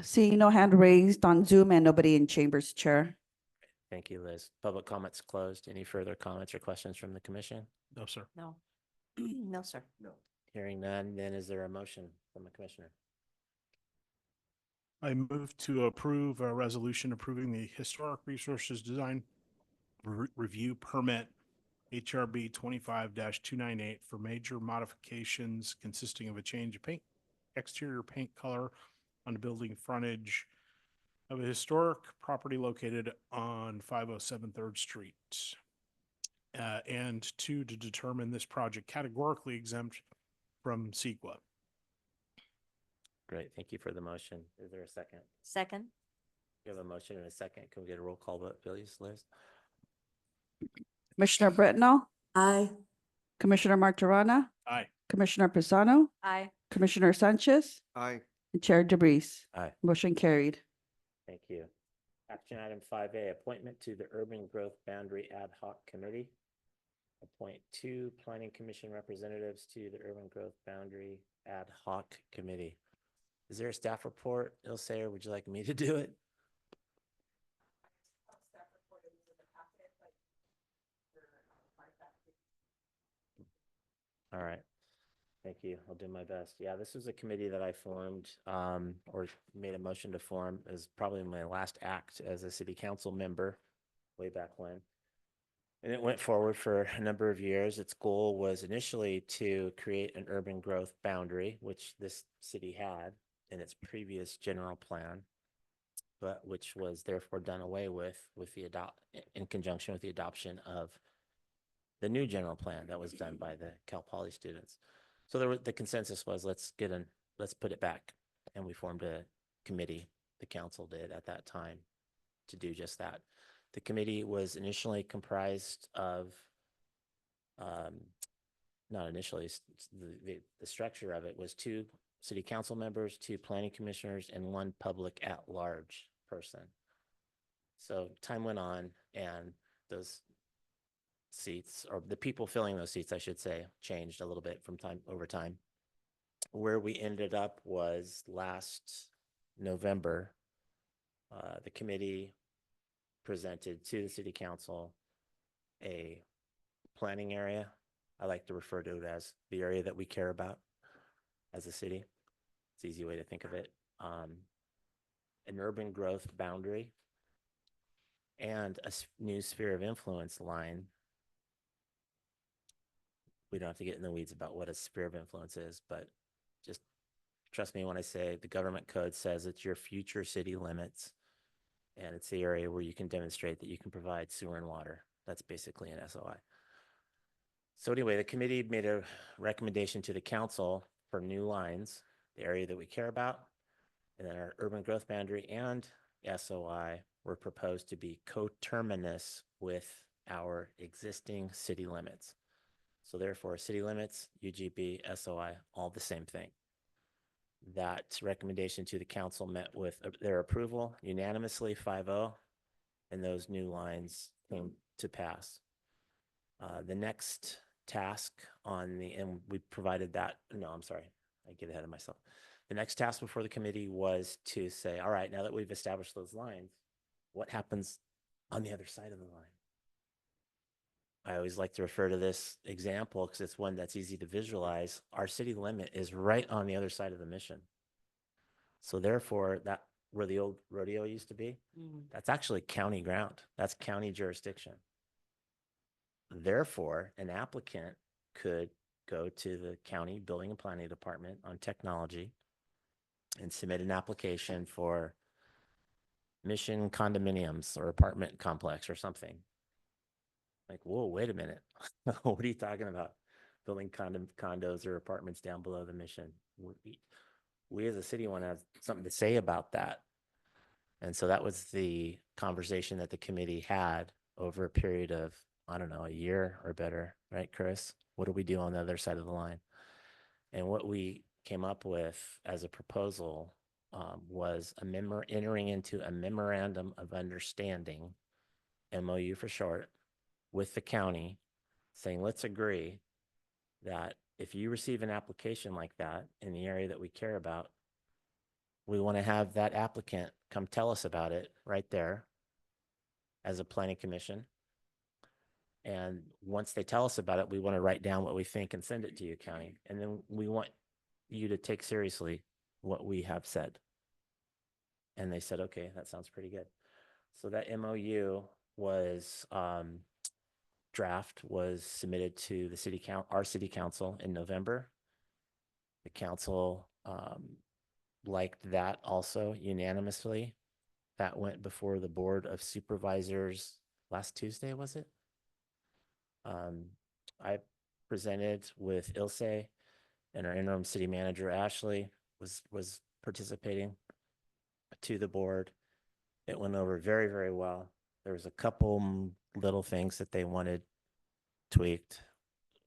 Seeing no hand raised on Zoom and nobody in chambers, Chair. Thank you, Liz. Public comments closed. Any further comments or questions from the commission? No, sir. No. No, sir. No. Hearing none, then is there a motion from the commissioner? I move to approve a resolution approving the Historic Resources Design Review Permit HRB 25-298 for major modifications consisting of a change of paint, exterior paint color on the building frontage of a historic property located on 507 3rd Street. And two, to determine this project categorically exempt from CEQA. Great. Thank you for the motion. Is there a second? Second? We have a motion and a second. Can we get a roll call vote, please, Liz? Commissioner Brittenell, Aye. Commissioner Martirana, Aye. Commissioner Pisano, Aye. Commissioner Sanchez, Aye. and Chair DeBreeze. Aye. Motion carried. Thank you. Action item 5A, appointment to the Urban Growth Boundary Ad Hoc Committee. Appoint 2 Planning Commission representatives to the Urban Growth Boundary Ad Hoc Committee. Is there a staff report, Ilse, or would you like me to do it? All right. Thank you. I'll do my best. Yeah, this was a committee that I formed or made a motion to form as probably my last act as a city council member way back when. And it went forward for a number of years. Its goal was initially to create an urban growth boundary, which this city had in its previous general plan, but which was therefore done away with in conjunction with the adoption of the new general plan that was done by the Cal Poly students. So the consensus was let's put it back, and we formed a committee. The council did at that time to do just that. The committee was initially comprised of, not initially, the structure of it was 2 city council members, 2 planning commissioners, and 1 public at-large person. So time went on, and those seats, or the people filling those seats, I should say, changed a little bit from time over time. Where we ended up was last November, the committee presented to the city council a planning area. I like to refer to it as the area that we care about as a city. It's an easy way to think of it. An urban growth boundary and a new sphere of influence line. We don't have to get in the weeds about what a sphere of influence is, but just trust me when I say the government code says it's your future city limits, and it's the area where you can demonstrate that you can provide sewer and water. That's basically an SOI. So anyway, the committee made a recommendation to the council for new lines, the area that we care about, and then our urban growth boundary and SOI were proposed to be coterminous with our existing city limits. So therefore, city limits, UGB, SOI, all the same thing. That recommendation to the council met with their approval unanimously 5-0, and those new lines came to pass. The next task and we provided that, no, I'm sorry, I get ahead of myself. The next task before the committee was to say, all right, now that we've established those lines, what happens on the other side of the line? I always like to refer to this example because it's one that's easy to visualize. Our city limit is right on the other side of the mission. So therefore, that where the old rodeo used to be, that's actually county ground. That's county jurisdiction. Therefore, an applicant could go to the county building and planning department on technology and submit an application for mission condominiums or apartment complex or something. Like, whoa, wait a minute. What are you talking about? Building condos or apartments down below the mission. We as a city want to have something to say about that. And so that was the conversation that the committee had over a period of, I don't know, a year or better, right, Chris? What do we do on the other side of the line? And what we came up with as a proposal was entering into a memorandum of understanding, MOU for short, with the county, saying, let's agree that if you receive an application like that in the area that we care about, we want to have that applicant come tell us about it right there as a planning commission. And once they tell us about it, we want to write down what we think and send it to you, county. And then we want you to take seriously what we have said. And they said, okay, that sounds pretty good. So that MOU was, draft was submitted to the our city council in November. The council, liked that also unanimously. That went before the Board of Supervisors last Tuesday, was it? I presented with Ilse, and our interim city manager, Ashley, was participating to the board. It went over very, very well. There was a couple little things that they wanted tweaked,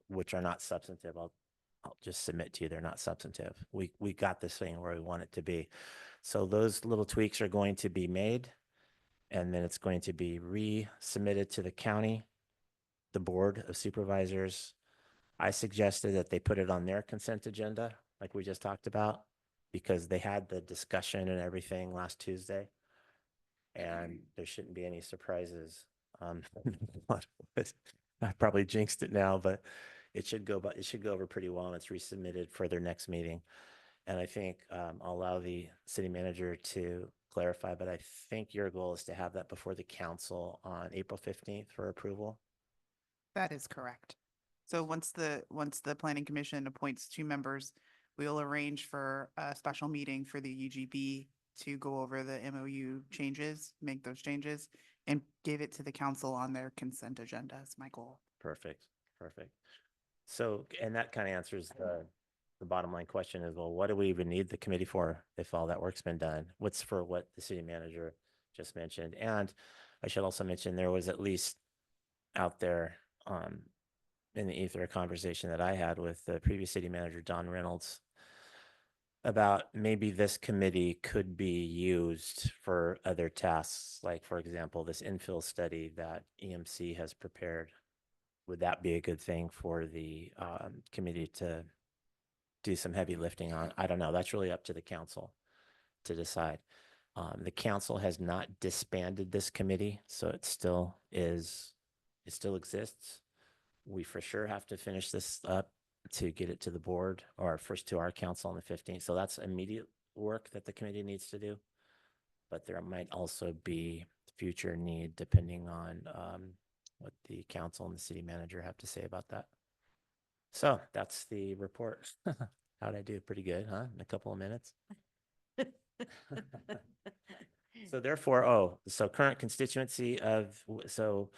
which are not substantive. I'll just submit to you, they're not substantive. We got this thing where we want it to be. So those little tweaks are going to be made, and then it's going to be resubmitted to the county, the Board of Supervisors. I suggested that they put it on their consent agenda, like we just talked about, because they had the discussion and everything last Tuesday. And there shouldn't be any surprises. I probably jinxed it now, but it should go over pretty well, and it's resubmitted for their next meeting. And I think I'll allow the city manager to clarify, but I think your goal is to have that before the council on April 15th for approval. That is correct. So once the planning commission appoints 2 members, we will arrange for a special meeting for the UGB to go over the MOU changes, make those changes, and give it to the council on their consent agenda is my goal. Perfect. So, and that kind of answers the bottom line question is, well, what do we even need the committee for if all that work's been done? What's for what the city manager just mentioned? And I should also mention there was at least out there in the ether a conversation that I had with the previous city manager, Don Reynolds, about maybe this committee could be used for other tasks, like, for example, this infill study that EMC has prepared. Would that be a good thing for the committee to do some heavy lifting on? I don't know. That's really up to the council to decide. The council has not disbanded this committee, so it still exists. We for sure have to finish this up to get it to the board, or first to our council on the 15th. So that's immediate work that the committee needs to do. But there might also be future need depending on what the council and the city manager have to say about that. So that's the report. How'd I do? Pretty good, huh? In a couple of minutes. So therefore, so current constituency so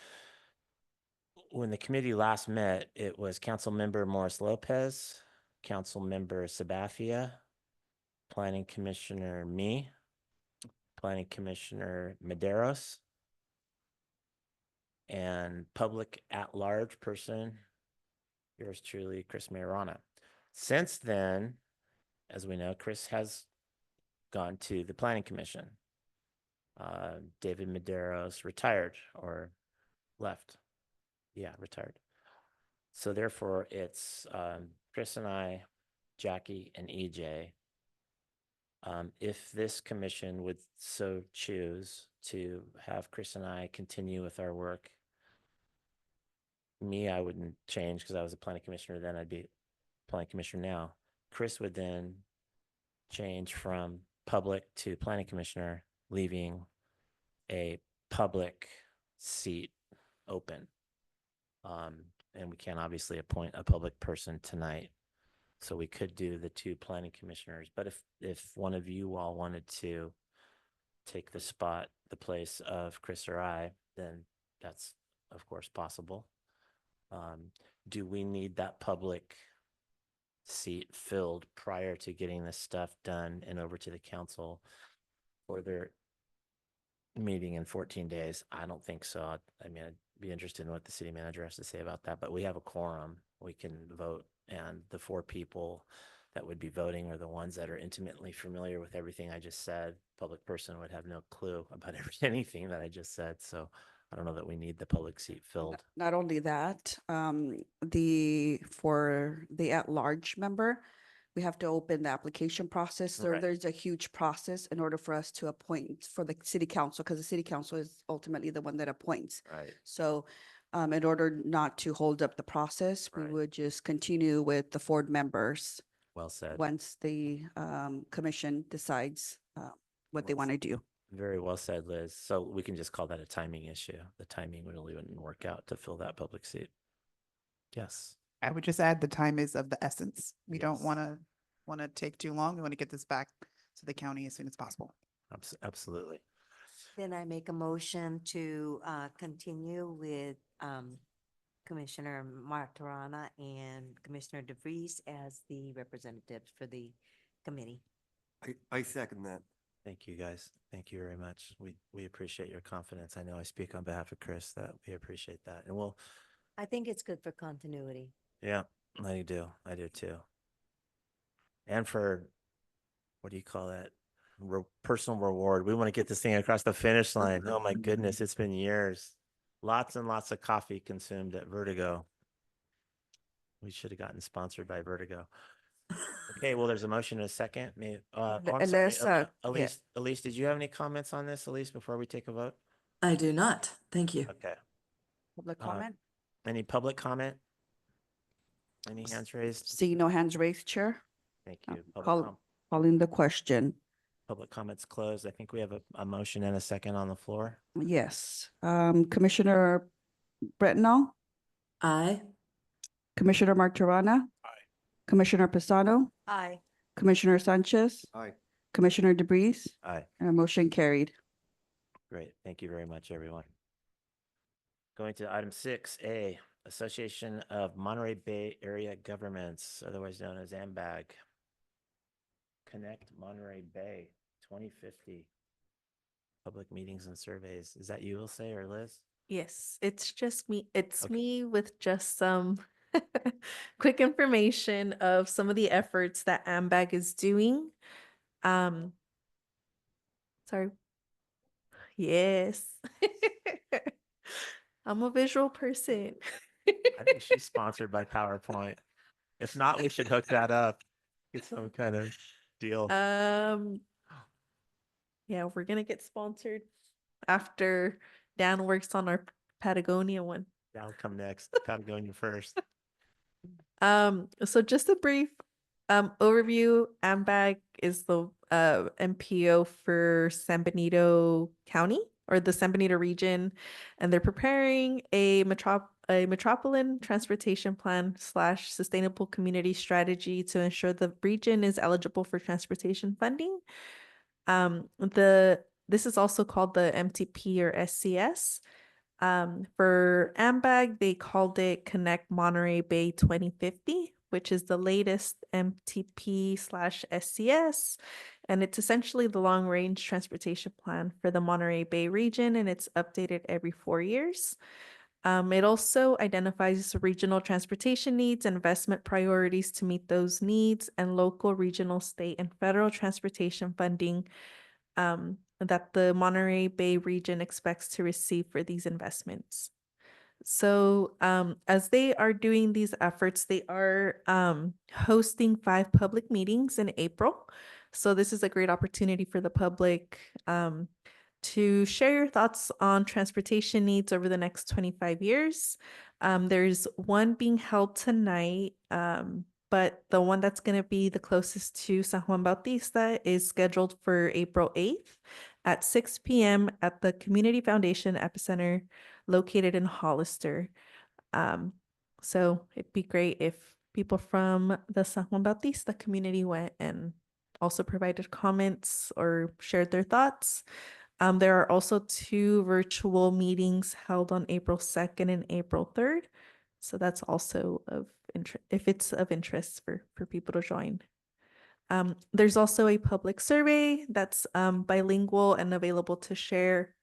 when the committee last met, it was Council Member Morris Lopez, Council Member Sabathia, Planning Commissioner me, Planning Commissioner Medeiros, and public at-large person, yours truly, Chris Mayorana. Since then, as we know, Chris has gone to the Planning Commission. David Medeiros retired or left. Yeah, retired. So therefore, it's Chris and I, Jackie and EJ. If this commission would so choose to have Chris and I continue with our work, me, I wouldn't change because I was a planning commissioner then. I'd be planning commissioner now. Chris would then change from public to planning commissioner, leaving a public seat open. And we can't obviously appoint a public person tonight. So we could do the 2 planning commissioners. But if one of you all wanted to take the place of Chris or I, then that's of course possible. Do we need that public seat filled prior to getting this stuff done and over to the council for their meeting in 14 days? I don't think so. I mean, I'd be interested in what the city manager has to say about that, but we have a quorum. We can vote, and the 4 people that would be voting are the ones that are intimately familiar with everything I just said. Public person would have no clue about anything that I just said. So I don't know that we need the public seat filled. Not only that, for the at-large member, we have to open the application process. So Right. there's a huge process in order for us to appoint for the city council, because the city council is ultimately the one that appoints. Right. So in order not to hold up the process, we Right. would just continue with the 4 members Well said. once the commission decides what they Well want to do. Very well said, Liz. So we can just call that a timing issue. The timing really wouldn't work out to fill that public seat. Yes. I would just add the time is of the essence. We don't Yes. want to take too long. We want to get this back to the county as soon as possible. Absolutely. Then I make a motion to continue with Commissioner Martorana and Commissioner DeVries as the representatives for the committee. I second that. Thank you, guys. Thank you very much. We appreciate your confidence. I know I speak on behalf of Chris that we appreciate that. And we'll, I think it's good for continuity. yeah, I do. I do too. And for, what do you call that? Personal reward. We want to get this thing across the finish line. Oh my goodness, it's been years. Lots and lots of coffee consumed at Vertigo. We should have gotten sponsored by Vertigo. Okay, well, there's a motion and a second. I'm sorry, Let's, yeah. Elise, did you have any comments on this, Elise, before we take a vote? I do not. Thank you. Okay. Public Uh, comment? Any public comment? Any hands raised? See no hands raised, Chair. Thank Uh, you. Calling the question. Public comments closed. I think we have a motion and a second on the floor. Yes. Commissioner Bretnall, Aye. Commissioner Martorana. Aye. Commissioner Pisano, Aye. Commissioner Sanchez, Aye. Commissioner DeBreeze, Aye. and motion carried. Great. Thank you very much, everyone. Going to item 6A, Association of Monterey Bay Area Governments, otherwise known as AMBAG. Connect Monterey Bay 2050. Public meetings and surveys. Is that you, Ilse or Liz? Yes, it's just me. It's Okay. me with just some quick information of some of the efforts that AMBAG is doing. Sorry. Yes. I'm a visual person. I think she's sponsored by PowerPoint. If not, we should hook that up. Get some kind of deal. Yeah, we're gonna get sponsored after Dan works on our Patagonia one. That'll come next. Patagonia first. So just a brief overview. AMBAG is the MPO for San Benito County or the San Benito region, and they're preparing a metropolitan transportation plan / sustainable community strategy to ensure the region is eligible for transportation funding. This is also called the MTP or SCS. For AMBAG, they called it Connect Monterey Bay 2050, which is the latest MTP / SCS. And it's essentially the long range transportation plan for the Monterey Bay region, and it's updated every 4 years. It also identifies regional transportation needs, investment priorities to meet those needs, and local, regional, state, and federal transportation funding that the Monterey Bay region expects to receive for these investments. So as they are doing these efforts, they are hosting 5 public meetings in April. So this is a great opportunity for the public to share your thoughts on transportation needs over the next 25 years. There's one being held tonight, but the one that's going to be the closest to San Juan Bautista is scheduled for April 8th at 6 p.m. at the Community Foundation Epicenter located in Hollister. So it'd be great if people from the San Juan Bautista community went and also provided comments or shared their thoughts. There are also 2 virtual meetings held on April 2nd and April 3rd. So that's also of interest, if it's of interest for people to join. There's also a public survey that's bilingual and available to share.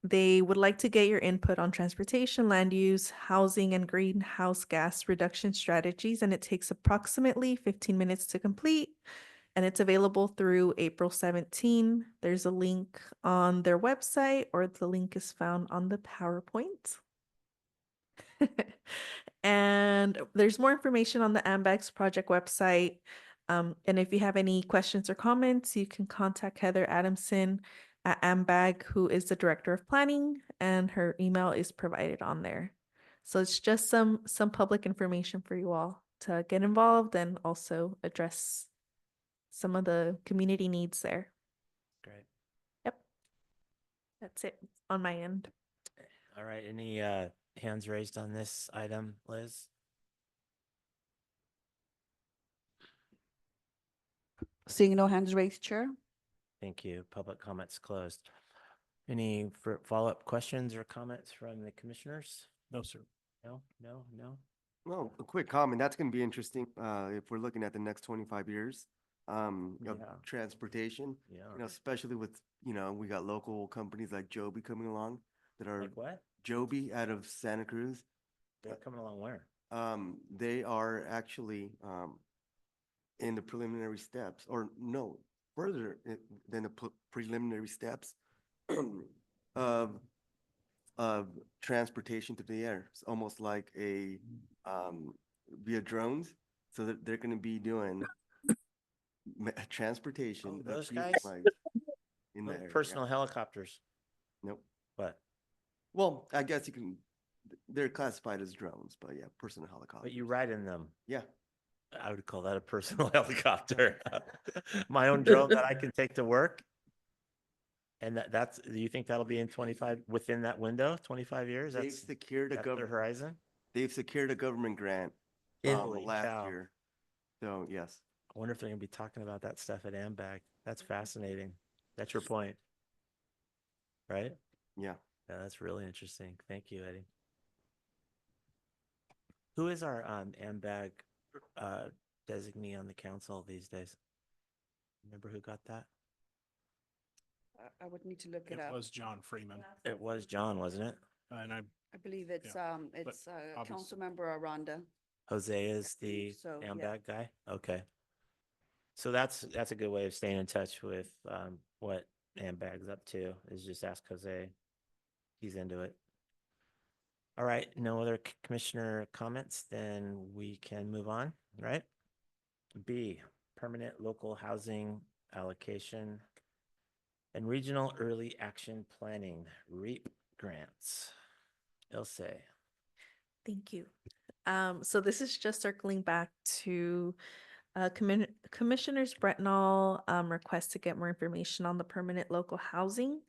They would like to get your input on transportation, land use, housing, and greenhouse gas reduction strategies, and it takes approximately 15 minutes to complete, and it's available through April 17. There's a link on their website, or the link is found on the PowerPoint. And there's more information on the AMBAG's project website. And if you have any questions or comments, you can contact Heather Adamson at AMBAG, who is the Director of Planning, and her email is provided on there. So it's just some public information for you all to get involved and also address some of the community needs there. That's it on my end. All right, any hands raised on this item, Liz? Seeing no hands raised, Chair? Thank you. Public comments closed. Any follow-up questions or comments from the commissioners? No, sir. No, no, no? Well, a quick comment, that's gonna be interesting, if we're looking at the next 25 years, of Yeah. transportation. Yeah. You know, especially with, we got local companies like Joby coming along that are Like what? Joby out of Santa Cruz. They're coming along where? They are actually, in the preliminary steps, or no, further than the preliminary steps of, of transportation to the air. It's almost like via drones. So that they're gonna be doing transportation. Oh, of those fuel guys? flags in the Those air, yeah. personal helicopters. Nope. What? Well, I guess you can, they're classified as drones, but yeah, personal helicopters. But you ride in them. Yeah. I would call that a personal helicopter. My own drone that I can take to work. And do you think that'll be in 25, within that window, 25 years? They've That's secured a their horizon? they've secured a government grant Holy last cow. year. So yes. I wonder if they're gonna be talking about that stuff at AMBAG. That's fascinating. That's your point. Right? Yeah. Yeah, that's really interesting. Thank you, Eddie. Who is our AMBAG designee on the council these days? Remember who got that? I would need to look It was John Freeman. It was John, wasn't it? And I believe it's, obvious- Councilmember Aranda. Jose is the so, yeah. AMBAG guy? Okay. So that's a good way of staying in touch with what AMBAG's up to, is just ask Jose. He's into it. All right, no other commissioner comments, then we can move on, right? B, permanent local housing allocation and regional early action planning, REAP grants. Ilse. Thank you. So this is just circling back to Commissioners Bretnall request to get more information on the permanent local housing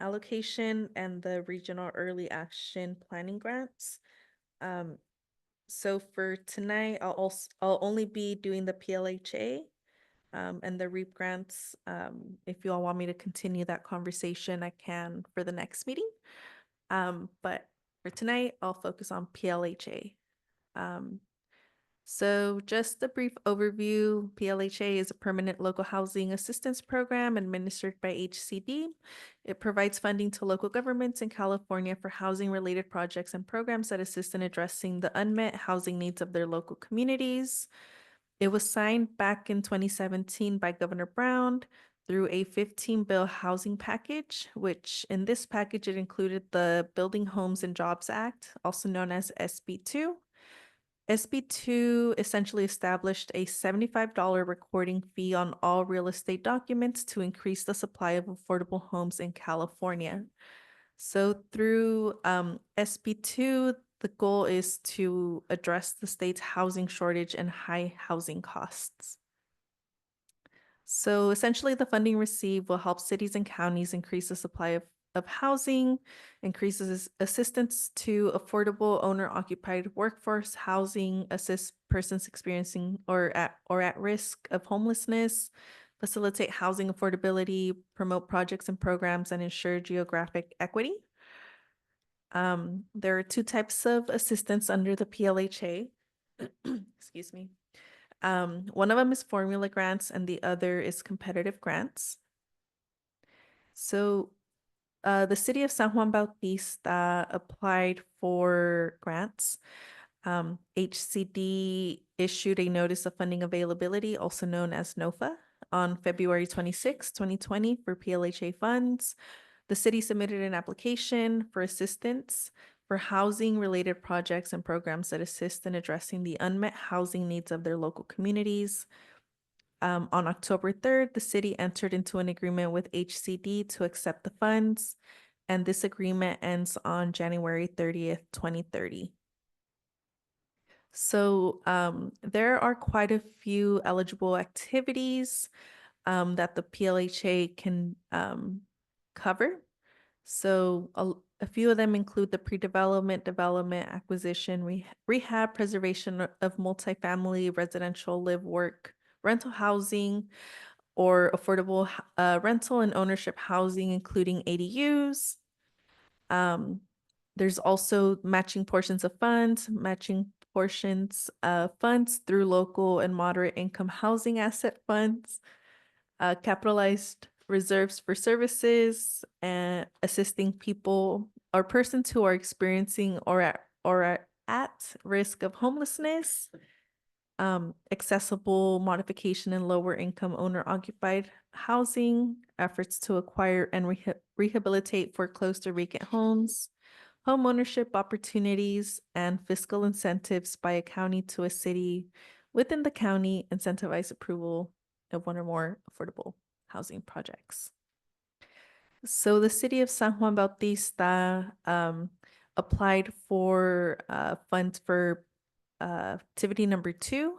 allocation and the regional early action planning grants. So for tonight, I'll only be doing the PLHA and the REAP grants. If you all want me to continue that conversation, I can for the next meeting. But for tonight, I'll focus on PLHA. So just a brief overview, PLHA is a permanent local housing assistance program administered by HCD. It provides funding to local governments in California for housing-related projects and programs that assist in addressing the unmet housing needs of their local communities. It was signed back in 2017 by Governor Brown through a 15-bill housing package, which in this package, it included the Building Homes and Jobs Act, also known as SB2. SB2 essentially established a $75 recording fee on all real estate documents to increase the supply of affordable homes in California. So through SB2, the goal is to address the state's housing shortage and high housing costs. So essentially, the funding received will help cities and counties increase the supply of housing, increases assistance to affordable owner-occupied workforce housing, assist persons experiencing or at risk of homelessness, facilitate housing affordability, promote projects and programs, and ensure geographic equity. There are two types of assistance under the PLHA. Excuse me. One of them is formula grants and the other is competitive grants. So the city of San Juan Bautista applied for grants. HCD issued a notice of funding availability, also known as NOFA, on February 26, 2020 for PLHA funds. The city submitted an application for assistance for housing-related projects and programs that assist in addressing the unmet housing needs of their local communities. On October 3rd, the city entered into an agreement with HCD to accept the funds, and this agreement ends on January 30th, 2030. So there are quite a few eligible activities that the PLHA can cover. So a few of them include the pre-development, development, acquisition, rehab, preservation of multifamily, residential, live, work, rental housing, or affordable rental and ownership housing, including ADUs. There's also matching portions of funds, through local and moderate income housing asset funds, capitalized reserves for services and assisting people or persons who are experiencing or are at risk of homelessness, accessible modification and lower income owner occupied housing, efforts to acquire and rehabilitate foreclosed or vacant homes, home ownership opportunities, and fiscal incentives by a county to a city within the county incentivize approval of one or more affordable housing projects. So the city of San Juan Bautista applied for funds for activity number 2,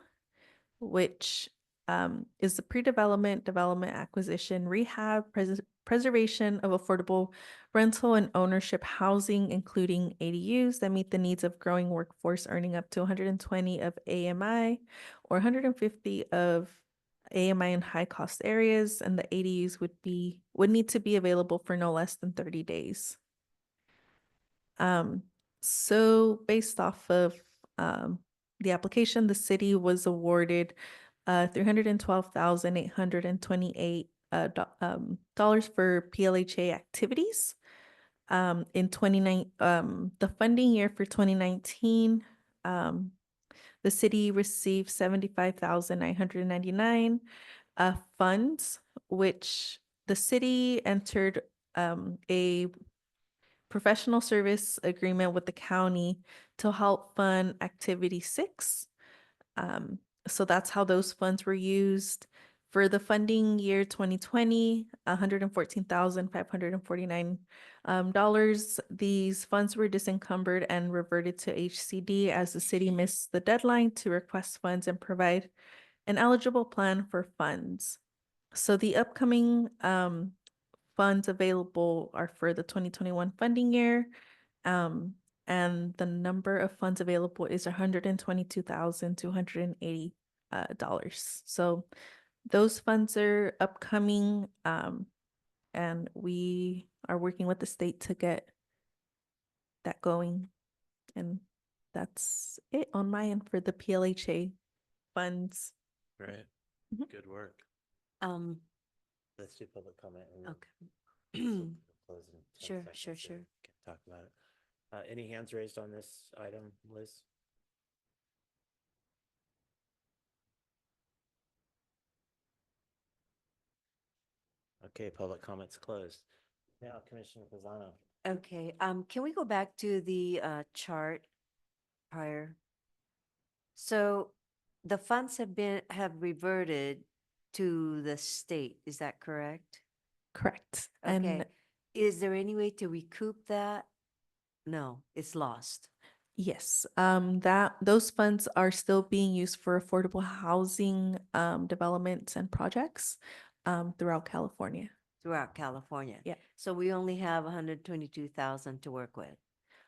which is the pre-development, development, acquisition, rehab, preservation of affordable rental and ownership housing, including ADUs that meet the needs of growing workforce earning up to 120 of AMI or 150 of AMI in high cost areas, and the ADUs would need to be available for no less than 30 days. So based off of the application, the city was awarded $312,828 dollars for PLHA activities. In the funding year for 2019, the city received 75,999 funds, which the city entered a professional service agreement with the county to help fund activity 6. So that's how those funds were used. For the funding year 2020, $114,549 dollars. These funds were disencumbered and reverted to HCD as the city missed the deadline to request funds and provide an eligible plan for funds. So the upcoming funds available are for the 2021 funding year. And the number of funds available is $122,280 dollars. So those funds are upcoming, and we are working with the state to get that going. And that's it on my end for the PLHA funds. Right. Mhm. Good work. Um, Let's do public comment. And then okay. we'll close in 10 Sure, seconds sure, so sure. we can talk about it. Any hands raised on this item, Liz? Okay, public comments closed. Now, Commissioner Pisano. Okay, can we go back to the chart prior? So the funds have reverted to the state, is that correct? Correct. Okay, And is there any way to recoup that? No, it's lost. yes, those funds are still being used for affordable housing developments and projects throughout California. Throughout California. Yeah. So we only have 122,000 to work with.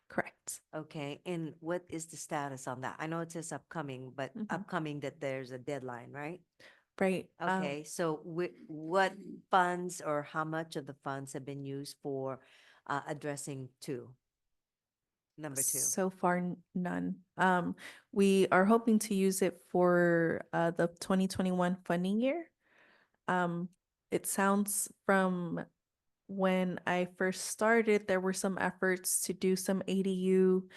Correct. Okay, and what is the status on that? I know it says upcoming, but Mhm. upcoming that there's a deadline, right? Right. Okay, so what funds or how much of the funds have been used for addressing number 2? So far, none. We are hoping to use it for the 2021 funding year. It sounds from when I first started, there were some efforts to do some ADU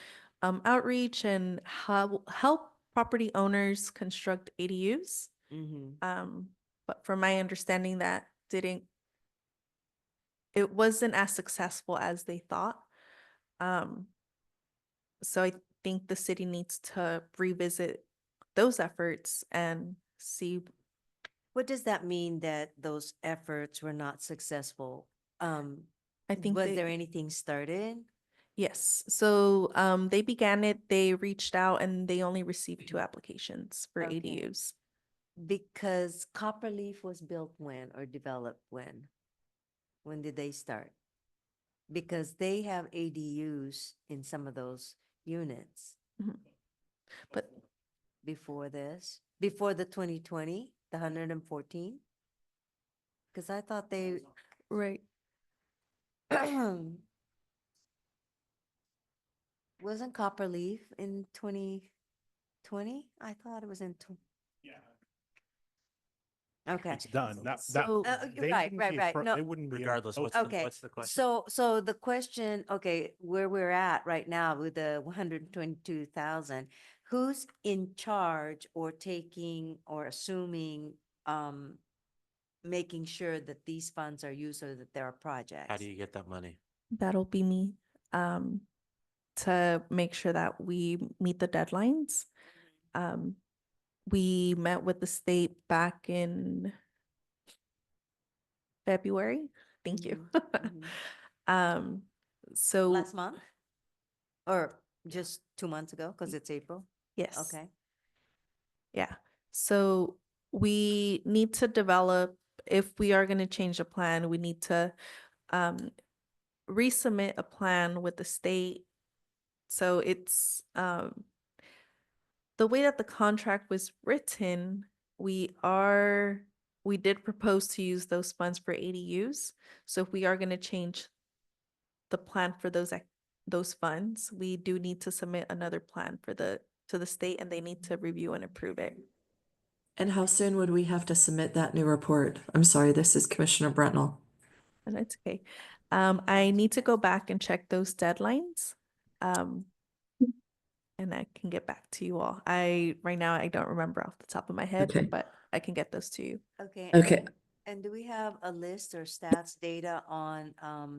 outreach and help property owners construct ADUs. Mm-hmm. But from my understanding, it wasn't as successful as they thought. So I think the city needs to revisit those efforts and see. What does that mean that those efforts were not successful? I think Was there anything started? yes. So they began it, they reached out and they only received 2 applications for Okay. ADUs. Because Copperleaf was built when or developed when? When did they start? because they have ADUs in some of those units But before this, before the 2020, the 114. Because I thought they, right, wasn't Copperleaf in 2020? I thought it was in, okay. It's done. That, So- they Right, wouldn't right, be right. appro- No, They wouldn't be. Regardless, oh, Okay. what's the question? So the question, okay, where we're at right now with the 122,000, who's in charge or taking or assuming, making sure that these funds are used so that there are projects? How do you get that money? that'll be me, to make sure that we meet the deadlines. We met with the state back in February. Thank you. Mhm. So Last month? Or just 2 months ago, because it's April? yes. Okay. Yeah. So we need to develop, if we are going to change the plan, we need to resubmit a plan with the state. So it's the way that the contract was written, we did propose to use those funds for ADUs. So if we are going to change the plan for those funds, we do need to submit another plan for to the state, and they need to review and approve it. And how soon would we have to submit that new report? I'm sorry, this is Commissioner Brentnell. And that's okay. I need to go back and check those deadlines. And I can get back to you all. Right now, I don't remember off the top of my head, Okay. but I can get those to you. Okay. Okay. And do we have a list or stats data on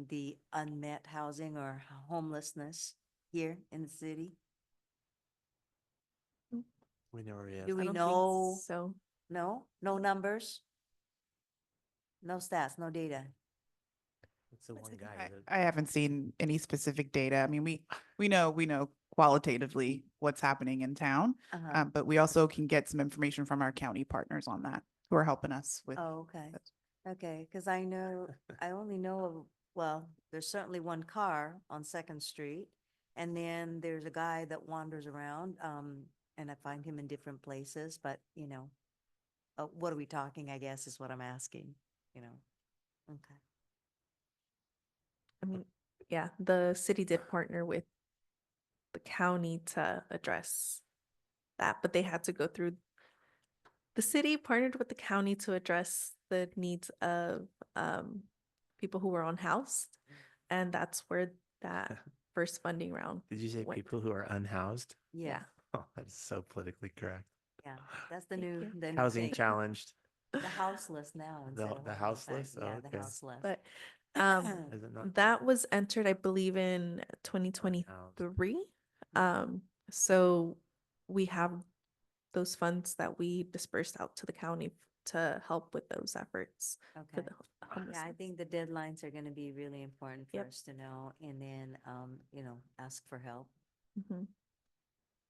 the unmet housing or homelessness here in the city? We know where he is. Do I we don't think know? so. No? No numbers? No stats, no data? It's the one guy. I haven't seen any specific data. I mean, we know qualitatively what's happening in town, Uh-huh. but we also can get some information from our county partners on that who are helping us with. Oh, okay. this. Okay, because I know, I only know of, well, there's certainly one car on Second Street. And then there's a guy that wanders around, and I find him in different places, but what are we talking, I guess, is what I'm asking, Okay. I mean, yeah, the city did partner with the county to address that, but they had to go through. The city partnered with the county to address the needs of people who were unhoused, and that's where that first funding round. Did you say went. people who are unhoused? Yeah, Oh, that's so politically correct. yeah, that's the Thank new, you. the new Housing thing. challenged. The houseless now. instead of The homeless. houseless? Oh, Yeah, the okay. houseless. But Is it not? that was entered, I believe, in 2023. So we have those funds that we dispersed out to the county to help with those efforts for Okay. the Yeah, I homelessness. think the deadlines are gonna be really important for Yep. us to know, and then, ask for help. Mhm.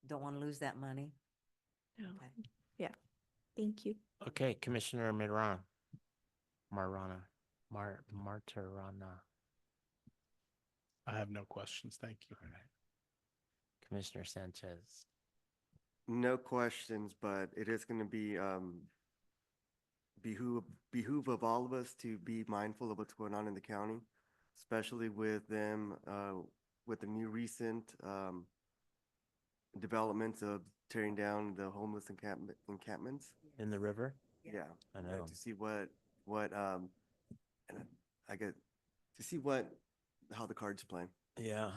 Don't want to lose that money. Yeah. Okay. Yeah, thank you. Okay, Commissioner Martirana. I have no questions. Thank you. Commissioner Sanchez. No questions, but it is going to be behoove of all of us to be mindful of what's going on in the county, especially with them with the new recent developments of tearing down the homeless encampments. In the river? Yeah, I know. to see what and I get to see how the cards play. Yeah.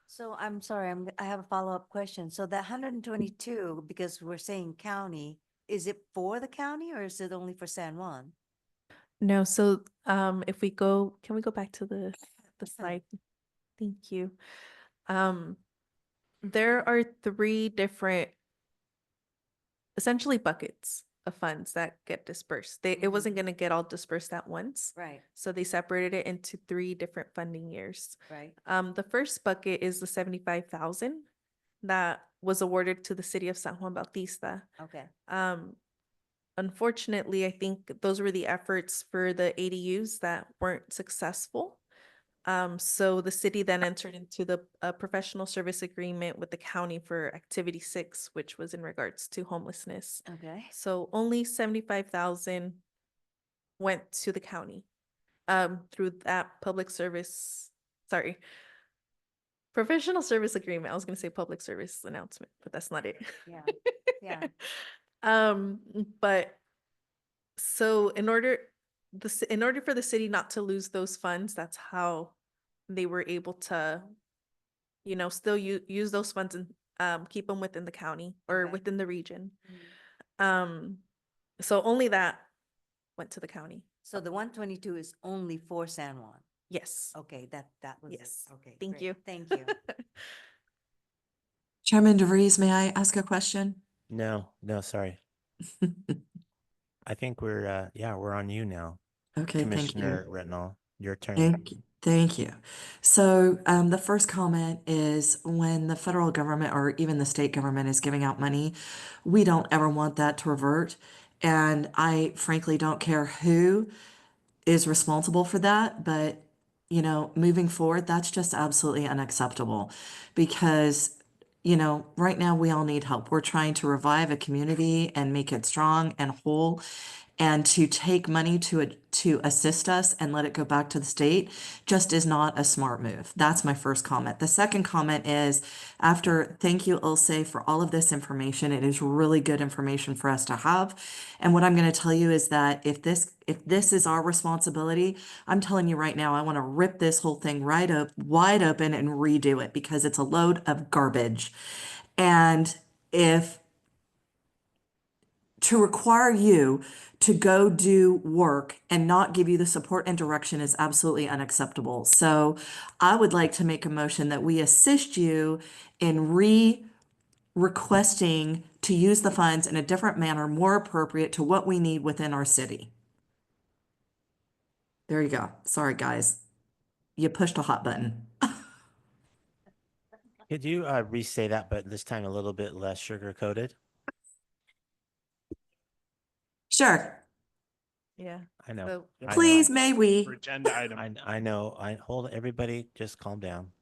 So I'm sorry, I have a follow-up question. So that 122, because we're saying county, is it for the county or is it only for San Juan? No, so if we go, can we go back to the slide? Thank you. There are 3 different, essentially buckets of funds that get dispersed. It wasn't going to get all dispersed at once. Right, So they separated it into 3 different funding years. right. The first bucket is the 75,000 that was awarded to the city of San Juan Bautista. Okay. Unfortunately, I think those were the efforts for the ADUs that weren't successful. So the city then entered into the professional service agreement with the county for activity 6, which was in regards to homelessness. Okay. So only 75,000 went to the county through that professional service agreement. I was going to say public service announcement, but that's not it. Yeah. Yeah. But so in order for the city not to lose those funds, that's how they were able to, still use those funds and keep them within the county or Okay. within the region. Mm. So only that went to the county. So the 122 is only for San Juan. Yes. Okay, that was it. Yes. Okay. Thank great. you. Thank you. Chairman DeVries, may I ask a question? No, sorry. I think we're on you now. Okay, thank you. Commissioner Retnall, your turn. Thank you. So the first comment is when the federal government or even the state government is giving out money, we don't ever want that to revert. And I frankly don't care who is responsible for that, but moving forward, that's just absolutely unacceptable because right now we all need help. We're trying to revive a community and make it strong and whole. And to take money to assist us and let it go back to the state just is not a smart move. That's my first comment. The second comment is thank you, Ilse, for all of this information. It is really good information for us to have. And what I'm going to tell you is that if this is our responsibility, I'm telling you right now, I want to rip this whole thing wide open and redo it because it's a load of garbage. And if to require you to go do work and not give you the support and direction is absolutely unacceptable. So I would like to make a motion that we assist you in requesting to use the funds in a different manner, more appropriate to what we need within our city. There you go. Sorry, guys. You pushed a hot button. Could you re-say that, but this time a little bit less sugar-coated? Sure. Yeah. I know. So I know. Please, may we? For agenda item. I know. Hold everybody, just calm down.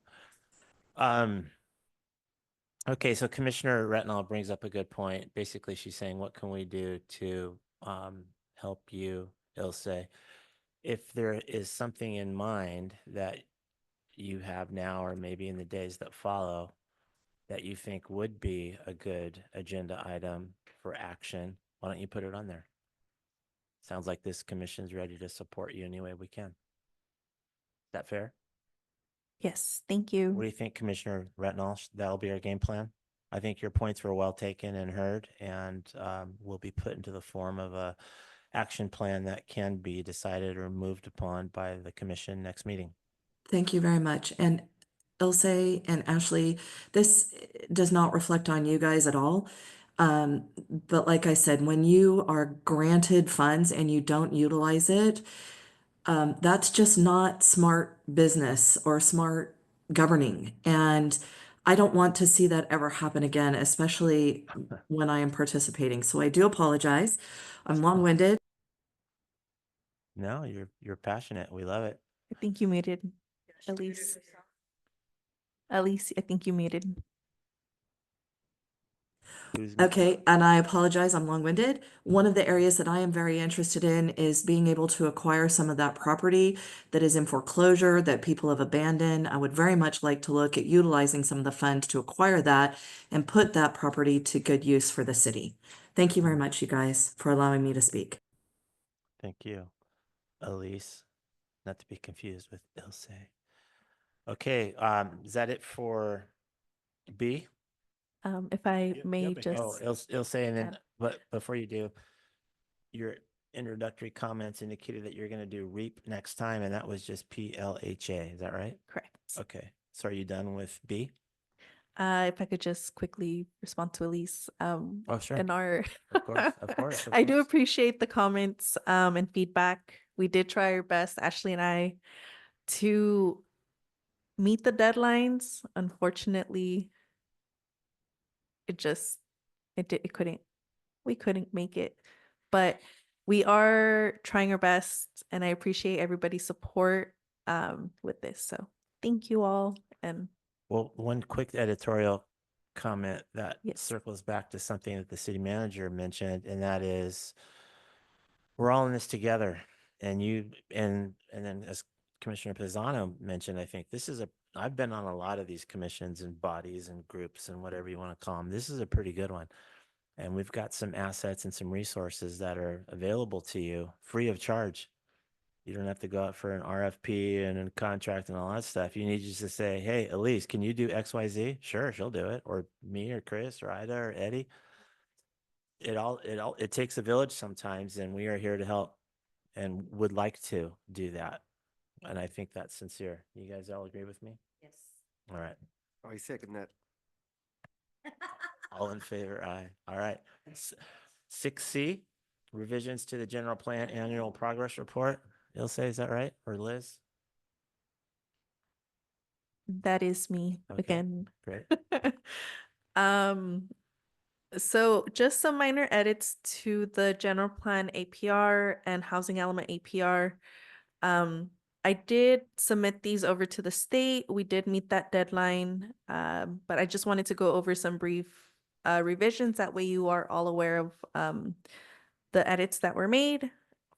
Okay, so Commissioner Retnall brings up a good point. Basically, she's saying, what can we do to help you, Ilse? If there is something in mind that you have now or maybe in the days that follow that you think would be a good agenda item for action, why don't you put it on there? Sounds like this commission's ready to support you any way we can. Is that fair? yes, thank you. What do you think, Commissioner Retnall? That'll be our game plan? I think your points were well taken and heard, and will be put into the form of a action plan that can be decided or moved upon by the commission next meeting. Thank you very much. And Ilse and Ashley, this does not reflect on you guys at all. But like I said, when you are granted funds and you don't utilize it, that's just not smart business or smart governing. And I don't want to see that ever happen again, especially when I am participating. So I do apologize. I'm long-winded. No, you're passionate. We love it. I think you muted, Elise. Elise, I think you muted. Okay, and I apologize, I'm long-winded. One of the areas that I am very interested in is being able to acquire some of that property that is in foreclosure, that people have abandoned. I would very much like to look at utilizing some of the funds to acquire that and put that property to good use for the city. Thank you very much, you guys, for allowing me to speak. Thank you, Elise, not to be confused with Ilse. Okay, is that it for B? If I Yep, may yep, just. Oh, Ilse, and then, add- but before you do, your introductory comments indicated that you're going to do REAP next time, and that was just PLHA. Is that right? Correct. Okay. So are you done with B? If I could just quickly respond to Elise. Oh, sure. In our, Of course, of course, of I do course. appreciate the comments and feedback. We did try our best, Ashley and I, to meet the deadlines. Unfortunately, we couldn't make it. But we are trying our best, and I appreciate everybody's support. with this. So thank you all. And Well, one quick editorial comment that Yes. circles back to something that the city manager mentioned, and that is we're all in this together. And then as Commissioner Pisano mentioned, I think I've been on a lot of these commissions and bodies and groups and whatever you want to call them. This is a pretty good one. And we've got some assets and some resources that are available to you free of charge. You don't have to go out for an RFP and a contract and all that stuff. You need just to say, hey, Elise, can you do XYZ? Sure, she'll do it. Or me or Chris or Ida or Eddie. It takes a village sometimes, and we are here to help and would like to do that. And I think that's sincere. You guys all agree with me? Yes. All right. I second that. All in favor? Aye. All right. 6C, revisions to the general plan annual progress report. Ilse, is that right? Or Liz? that is me Okay. again. Great. So just some minor edits to the general plan APR and housing element APR. I did submit these over to the state. We did meet that deadline, but I just wanted to go over some brief revisions. That way you are all aware of the edits that were made.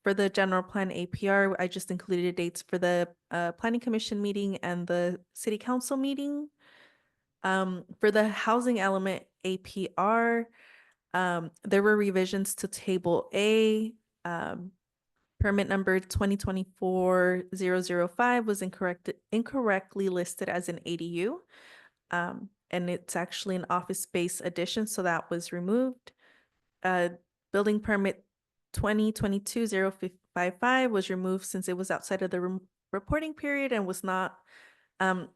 For the general plan APR, I just included dates for the planning commission meeting and the city council meeting. For the housing element APR, there were revisions to table A. Permit number 2024-005 was incorrectly listed as an ADU. And it's actually an office space addition, so that was removed. Building permit 2022-055 was removed since it was outside of the reporting period and was not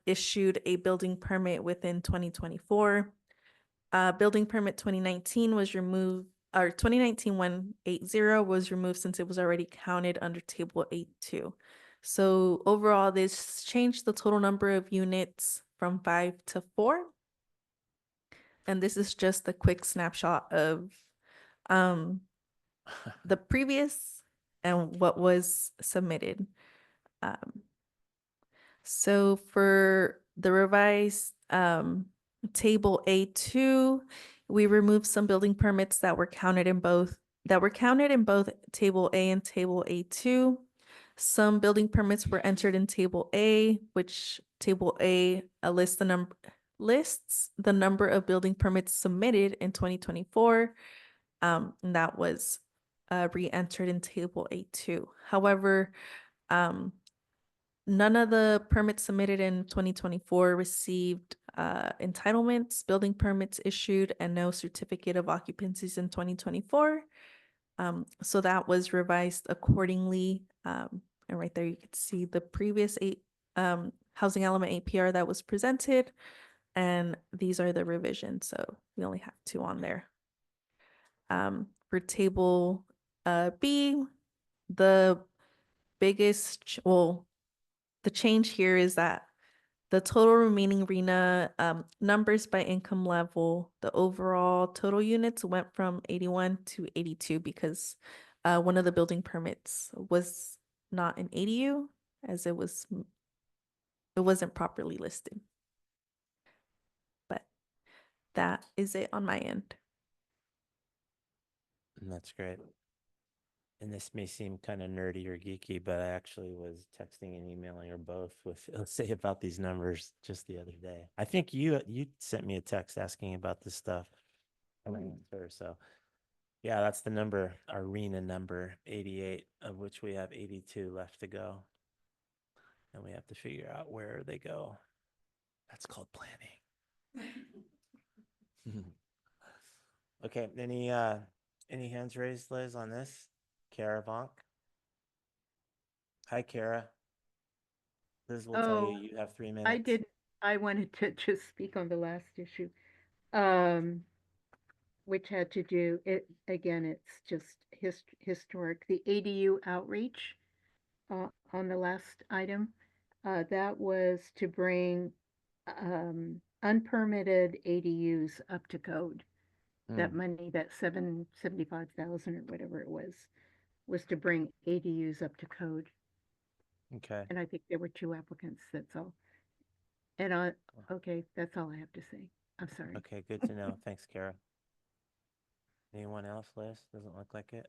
issued a building permit within 2024. Building permit 2019 was removed, or 2019-180 was removed since it was already counted under table 8.2. So overall, this changed the total number of units from 5 to 4. And this is just a quick snapshot of the previous and what was submitted. So for the revised table A2, we removed some building permits that were counted in both table A and table A2. Some building permits were entered in table A, which table A lists the number of building permits submitted in 2024. And that was re-entered in table A2. However, none of the permits submitted in 2024 received entitlements, building permits issued, and no certificate of occupancies in 2024. So that was revised accordingly. And right there, you can see the previous housing element APR that was presented. And these are the revisions. So we only have 2 on there. For table B, the biggest, the change here is that the total remaining RENA numbers by income level, the overall total units went from 81 to 82 because one of the building permits was not an ADU as it wasn't properly listed. But that is it on my end. And that's great. And this may seem kind of nerdy or geeky, but I actually was texting and emailing her both with say about these numbers just the other day. I think you sent me a text asking about this stuff. And I answered her. So yeah, that's the number, our RENA number 88, of which we have 82 left to go. And we have to figure out where they go. That's called planning. Okay, any hands raised, Liz, on this? Kara Vonk? Hi, Kara. Liz will tell you you have 3 minutes. I wanted to just speak on the last issue, which had to do, it's just historic, the ADU outreach, on the last item. That was to bring, unpermitted ADUs up to code. That money, that 775,000 or whatever it was to bring ADUs up to code. Okay. And I think there were 2 applicants, that's all. And okay, that's all I have to say. I'm sorry. Okay, good to know. Thanks, Kara. Anyone else, Liz? Doesn't look like it.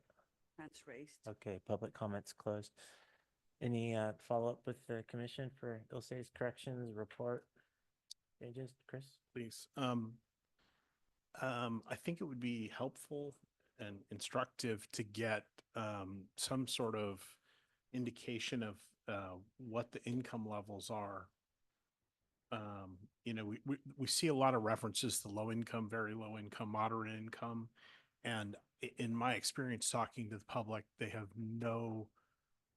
Hands raised. Okay, public comments closed. Any follow-up with the commission for Ilse's corrections report? Changes, Chris? Please. I think it would be helpful and instructive to get some sort of indication of what the income levels are. You know, we see a lot of references to low income, very low income, moderate income. And in my experience talking to the public, they have no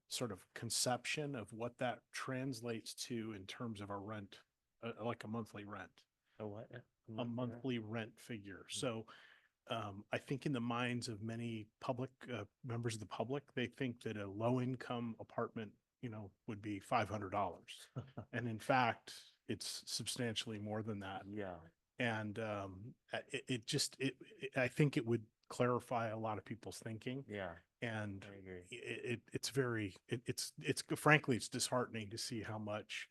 sort of conception of what that translates to in terms of a rent, like a monthly rent. A what? A monthly rent figure. So I think in the minds of many public members of the public, they think that a low income apartment, you know, would be $500. And in fact, it's substantially more than that. Yeah. And I think it would clarify a lot of people's thinking. Yeah. And I agree. it's frankly, it's disheartening to see how much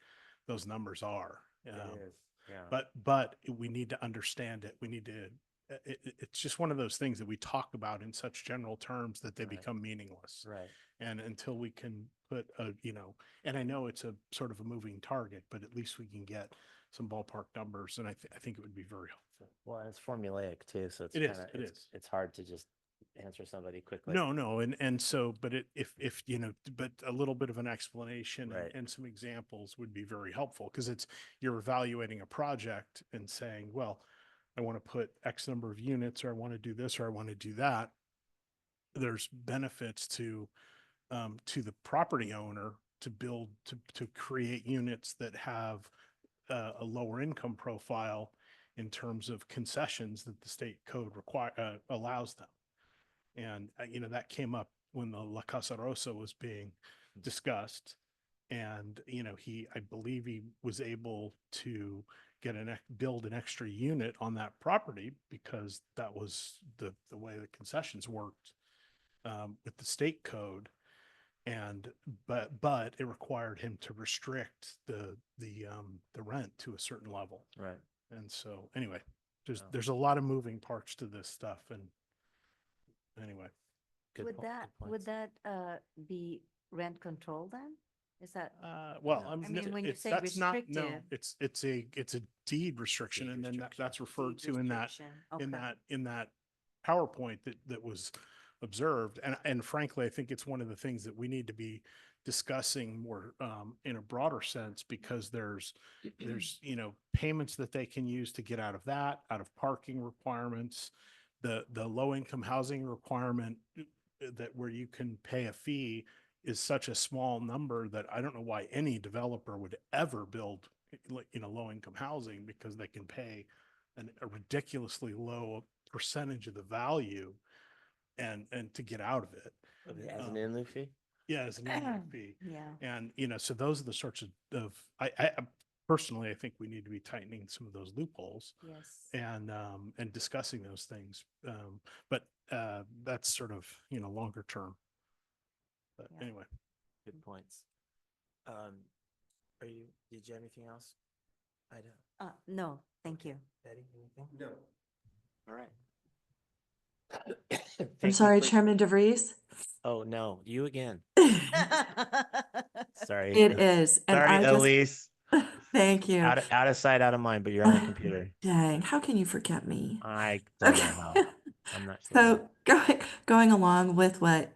those numbers are. It is. Yeah. But we need to understand it. We need to, it's just one of those things that we talk about in such general terms that they Right. become meaningless. Right. And until we can put a, you know, and I know it's a sort of a moving target, but at least we can get some ballpark numbers. And I think it would be very helpful. Well, and it's formulaic too, so it's It is, kinda- it it's- is. It's hard to just answer somebody quickly. No, and so, but if, you know, but a little bit of an explanation Right. and some examples would be very helpful, because you're evaluating a project and saying, well, I want to put X number of units, or I want to do this, or I want to do that. There's benefits to the property owner to build, to create units that have a lower income profile in terms of concessions that the state code allows them. And, you know, that came up when the La Casa Rosa was being discussed. And, you know, I believe he was able to get build an extra unit on that property because that was the way the concessions worked with the state code. And, but it required him to restrict the rent to a certain level. Right. And so, anyway, Oh. there's a lot of moving parts to this stuff. And anyway, Good Would po- that, good would points. that be rent control then? Is that, well, No. I'm, I mean, when you it's, say that's not, no, restrictive- it's a deed restriction. Deed And then restriction. that's referred deed to in restriction? Okay. that PowerPoint that was observed. And frankly, I think it's one of the things that we need to be discussing more in a broader sense, because there's, you know, payments that they can use to get out of that, out of parking requirements, the low income housing requirement that where you can pay a fee is such a small number that I don't know why any developer would ever build, you know, low income housing, because they can pay a ridiculously low percentage of the value and to get out of it. As an in lieu fee? Yeah, as an annual fee. Yeah. And, you know, so those are the sorts of I personally, I think we need to be tightening some of those loopholes Yes. and discussing those things. But that's sort of, you know, longer term. But Yeah. anyway, Good points. Did you have anything else? I don't. No, thank you. Betty, anything? No. All right. I'm Thank you sorry, for- Chairman DeVries. Oh, no, you again. Sorry. It is. And Sorry, I just, Elise. thank you. Out of sight, out of mind, but you're on the computer. Dang, how can you forget me? I don't know Okay. how. I'm not sure. So going along with what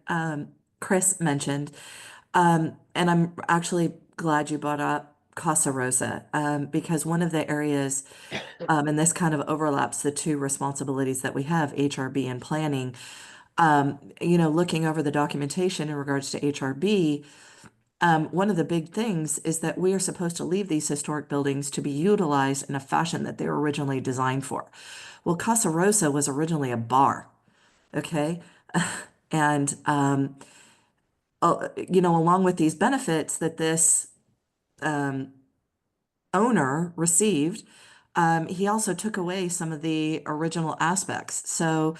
Chris mentioned, and I'm actually glad you brought up Casa Rosa, because one of the areas, and this kind of overlaps the two responsibilities that we have, HRB and planning. You know, looking over the documentation in regards to HRB, one of the big things is that we are supposed to leave these historic buildings to be utilized in a fashion that they were originally designed for. Well, Casa Rosa was originally a bar, okay? And, you know, along with these benefits that this owner received, he also took away some of the original aspects. So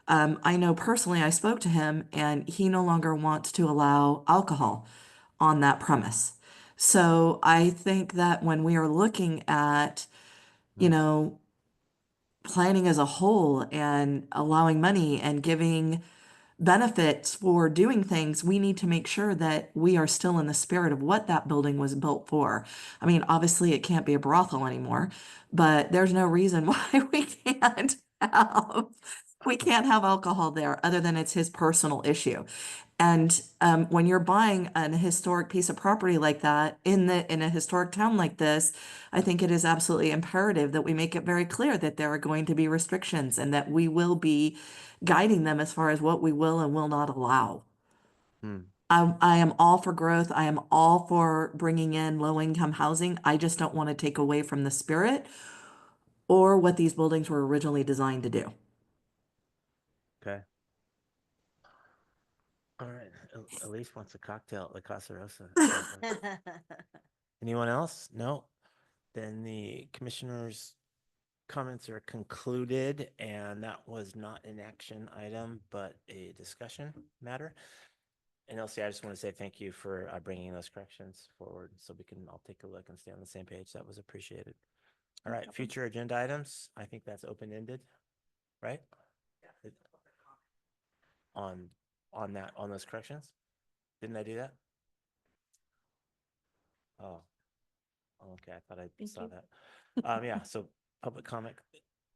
I know personally, I spoke to him and he no longer wants to allow alcohol on that premise. So I think that when we are looking at, you know, planning as a whole and allowing money and giving benefits for doing things, we need to make sure that we are still in the spirit of what that building was built for. I mean, obviously it can't be a brothel anymore, but there's no reason why we can't have alcohol there other than it's his personal issue. And when you're buying an historic piece of property like that in a historic town like this, I think it is absolutely imperative that we make it very clear that there are going to be restrictions and that we will be guiding them as far as what we will and will not allow. Hmm. I am all for growth. I am all for bringing in low-income housing. I just don't want to take away from the spirit or what these buildings were originally designed to do. Okay. All right. Elise wants a cocktail at La Casa Rosa. Anyone else? No? Then the commissioners' comments are concluded, and that was not an action item, but a discussion matter. And Elsie, I just want to say thank you for bringing those corrections forward so we can all take a look and stay on the same page. That was appreciated. All right, future agenda items. I think that's open-ended, right? It- on those corrections? Didn't I do that? Oh, okay. I thought I Thank saw you. that. Yeah, so public comment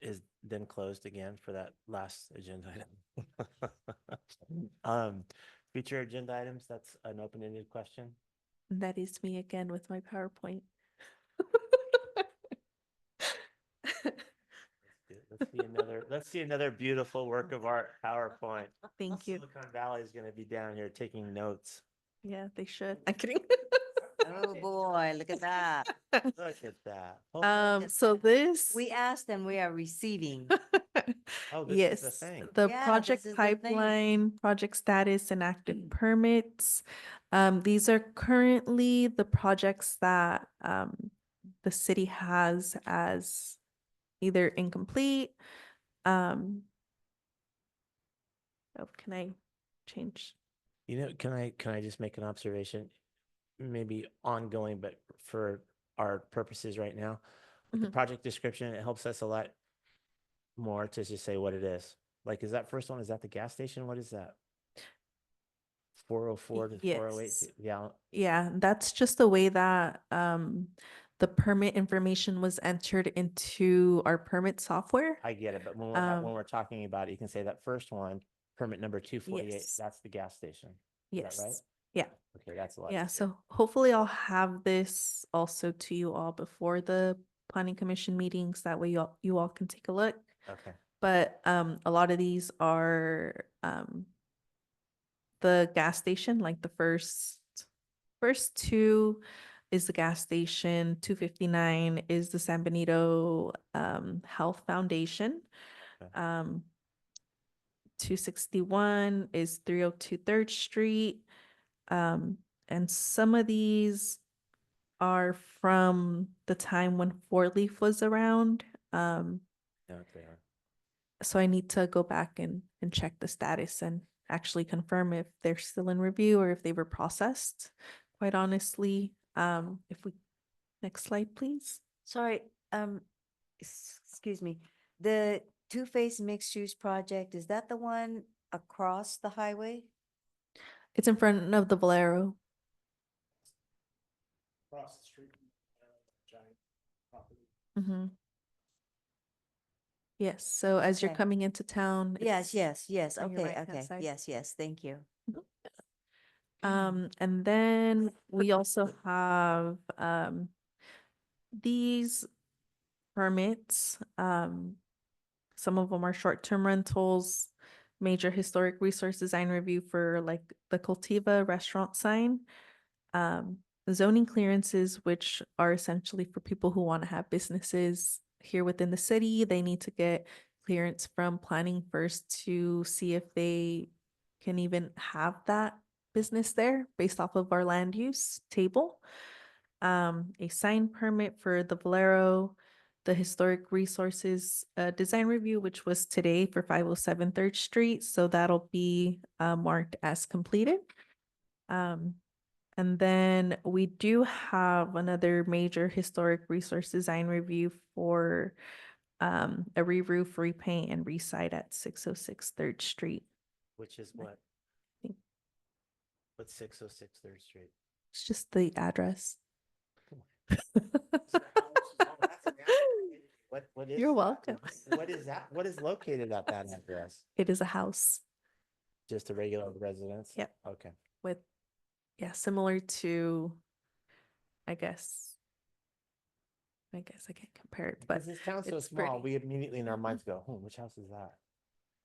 is then closed again for that last agenda item. Future agenda items, that's an open-ended question. That is me again with my PowerPoint. Let's see another beautiful work of art, PowerPoint. Thank you. Silicon Valley is going to be down here taking notes. Yeah, they should. I'm kidding. Oh, boy, look at that. Look at that. So this. We asked and we are receiving. Oh, this is the Yes, thing. the Yeah, project this is the thing. pipeline, project status and active permits. These are currently the projects that the city has as either incomplete. Oh, can I change? You know, can I just make an observation? Maybe ongoing, but for our purposes right now, with the Mhm. project description, it helps us a lot more to just say what it is. Like, is that first one? Is that the gas station? What is that? 404 to 408? Yes. Yeah. Yeah, that's just the way that the permit information was entered into our permit software. I get it, but when Um, we're talking about it, you can say that first one, permit number 248, Yes. that's the gas station. Is that right? Yes. Yeah. Okay, that's a lot. Yeah. easier. So hopefully I'll have this also to you all before the planning commission meetings. That way you all can take a look. Okay. But a lot of these are the gas station, like the first two is the gas station, 259 is the San Benito Health Foundation. Okay. 261 is 302 3rd Street. And some of these are from the time when Four Leaf was around. Yeah, they are. So I need to go back and check the status and actually confirm if they're still in review or if they were processed. Quite honestly, if we, next slide, please. Sorry, excuse me. The two-phase mixed-use project, is that the one across the highway? It's in front of the Valero. Across the street, giant property. Mm-hmm. Yes, so as you're Okay. coming into town. Yes, yes, yes. on your Okay, right-hand okay. side. Yes, yes. Thank you. And then we also have these permits. Some of them are short-term rentals, major historic resource design review for like the Cultiva restaurant sign. Zoning clearances, which are essentially for people who want to have businesses here within the city. They need to get clearance from planning first to see if they can even have that business there based off of our land use table. A sign permit for the Valero, the historic resources design review, which was today for 507 3rd Street. So that'll be marked as completed. And then we do have another major historic resource design review for a re-roof, repaint, and resite at 606 3rd Street. Which is I what? think- What's 606 3rd Street? It's just the address. What is? You're that? welcome. What is that? What is located at that address? It is a house Just a regular residence? Yep. Okay. with, yeah, similar to, I guess I can't compare it, but Because this town's so it's small, pretty. we immediately in our minds go, which house is that?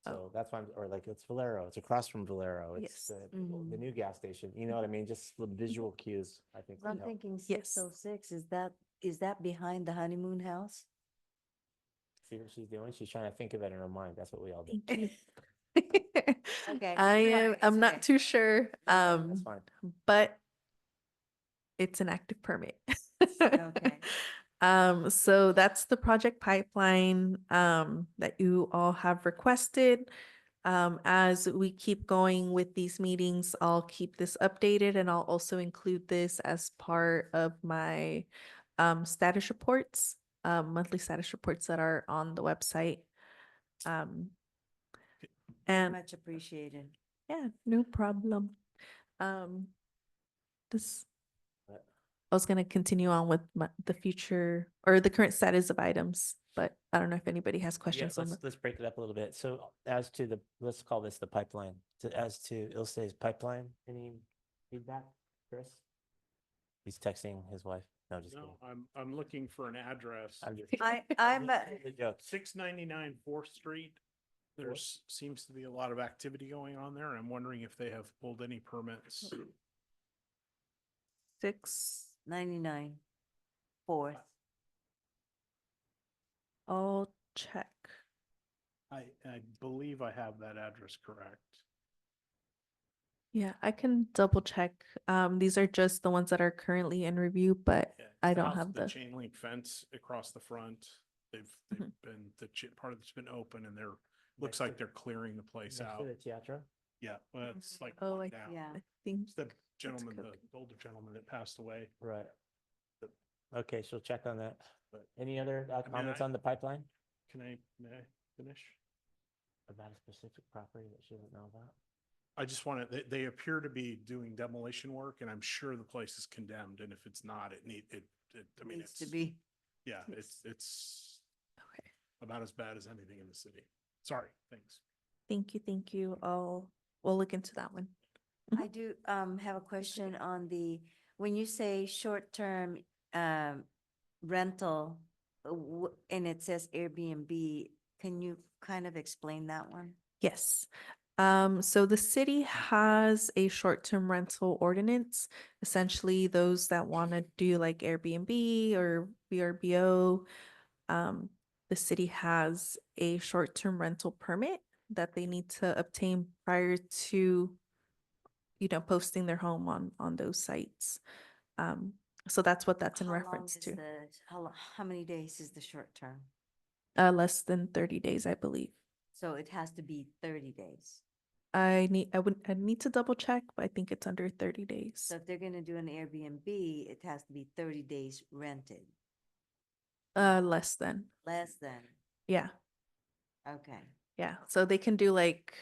Oh. So that's why, or like, it's Valero, it's across from Valero, it's Yes. the new gas station, you know what I mean? Just the visual cues, I think. I'm would help. thinking Yes. 606, is that behind the honeymoon house? See what she's doing? She's trying to think of it in her mind. That's what we all do. Thank you. Okay, I'm it's not okay. too sure. That's fine. But it's an active permit. Okay. So that's the project pipeline that you all have requested. As we keep going with these meetings, I'll keep this updated and I'll also include this as part of my status reports, monthly status reports that are on the website. And Much appreciated. yeah, no problem. This, But- I was gonna continue on with the future or the current status of items, but I don't know if anybody has Yeah, questions on let's break it up a little bit. So as to the, let's call this the pipeline, as to Ilse's pipeline, any feedback, Chris? He's texting his wife. No, just kidding. No, I'm looking for an address. I'm just. I'm, It's a joke. 699 4th Street. There's seems to be a lot of activity going on there. I'm wondering if they have pulled any permits. 99, 4th. I'll check. I believe I have that address correct. Yeah, I can double check. These are just the ones that are currently in review, but Yeah, it's I the don't house have with the. chain link fence across the front. They've Mhm. been part of it's been open and they're looks Next like to- they're clearing the place Next out. to the theater? Yeah, well, it's like Oh, one down. Yeah. I think It's the gentleman, the cook. older gentleman that passed away. Right. Okay, she'll check on that. But Any other mean, comments I- on the pipeline? may I finish? About a specific property that she doesn't know about? I just want to, they appear to be doing demolition work and I'm sure the place is condemned. And if it's not, I mean, Needs to it's, be. yeah, Yes. it's Okay. about as bad as anything in the city. Sorry, thanks. Thank you. We'll look into that one. I do have a question on when you say short-term rental and it says Airbnb, can you kind of explain that one? Yes. So the city has a short-term rental ordinance. Essentially, those that want to do like Airbnb or VRBO, the city has a short-term rental permit that they need to obtain prior to, posting their home on those sites. So that's what that's in How long reference is to. how many days is the short term? Less than 30 days, I believe. So it has to be 30 days. I need to double check, but I think it's under 30 days. So if they're gonna do an Airbnb, it has to be 30 days rented, Less than. less than, Yeah. okay. Yeah. So they can do like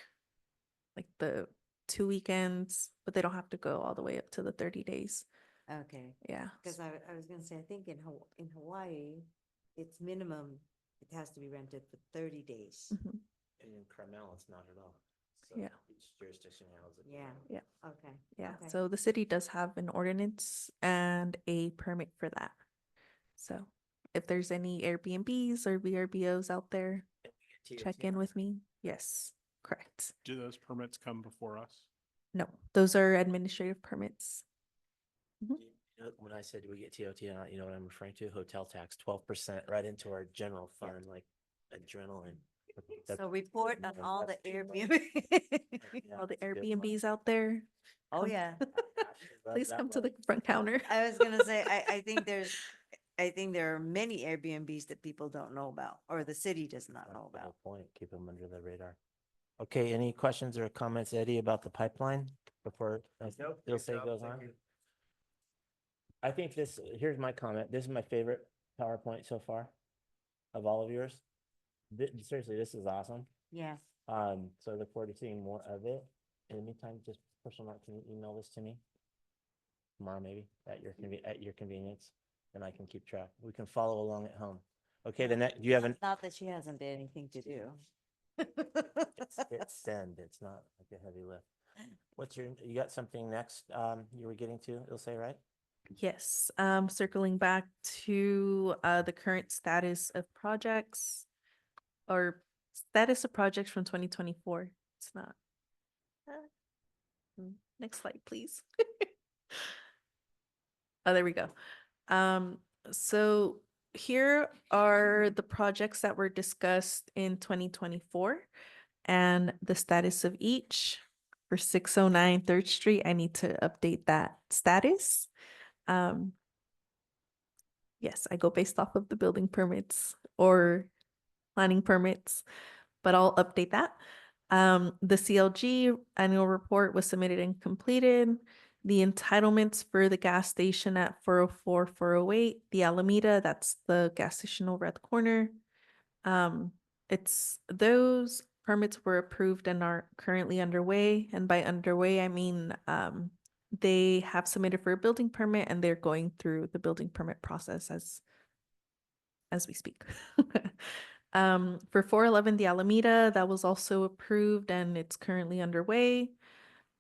the 2 weekends, but they don't have to go all the way up to the 30 days. Okay, Yeah. because I was gonna say, I think in Hawaii, it's minimum, it has to be rented for 30 days. Mhm. And in Carmel, it's not at all. So Yeah. each jurisdiction has it. Yeah. Yeah. Okay. Yeah. okay. So the city does have an ordinance and a permit for that. So if there's any Airbnbs or VRBOs out there, check in with me. Yes, correct. Do those permits come before us? No, those are administrative permits. When I said we get TOT, you know what I'm referring to? Hotel tax, 12% right into our general fund, like adrenaline. That's- So report on all the that's- Airbnb. Yeah, All the that's a good one. Airbnbs out there. Oh, come- yeah. Love Please that come to one. the front counter. I was gonna say, I think there are many Airbnbs that people don't know about, or the city does not know That's the about. whole point, keep them under the radar. Okay, any questions or comments, Eddie, about the pipeline before Ilse goes on? I think this, here's my comment. This is my favorite PowerPoint so far of all of yours. Seriously, this is awesome. Yes. So I look forward to seeing more of it. In the meantime, just personal note, can you email this to me? Tomorrow, maybe, at your convenience, and I can keep track. We can follow along at home. Okay, the next, do you have an, Not that she hasn't been anything to do. it's send, it's not like a heavy lift. What's you got something next, you were getting to, it'll say, right? Yes, circling back to the current status of projects or status of projects from 2024. It's not. Next slide, please. Oh, there we go. So here are the projects that were discussed in 2024 and the status of each. For 609 3rd Street, I need to update that status. Yes, I go based off of the building permits or planning permits, but I'll update that. The CLG annual report was submitted and completed. The entitlements for the gas station at 404, 408, the Alameda, that's the gas station over at the corner. It's those permits were approved and are currently underway. And by underway, I mean, they have submitted for a building permit and they're going through the building permit process as we speak. For 411 the Alameda, that was also approved and it's currently underway.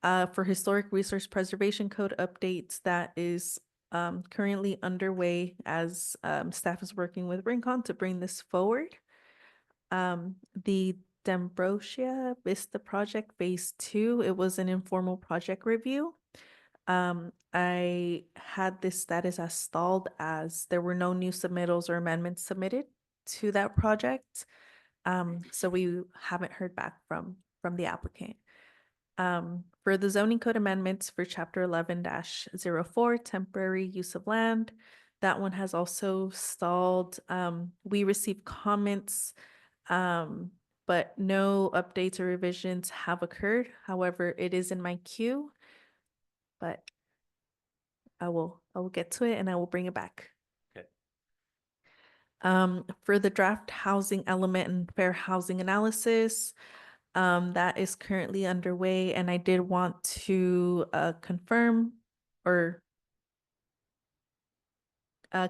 For Historic Resource Preservation Code updates, that is currently underway as staff is working with Rincon to bring this forward. The Dembrosia Vista Project Phase 2, it was an informal project review. I had this status as stalled as there were no new submittals or amendments submitted to that project. So we haven't heard back from the applicant. For the zoning code amendments for chapter 11-04, temporary use of land, that one has also stalled. We received comments, but no updates or revisions have occurred. However, it is in my queue, but I will get to it and I will bring it back. Okay. For the draft housing element and fair housing analysis, that is currently underway, and I did want to confirm or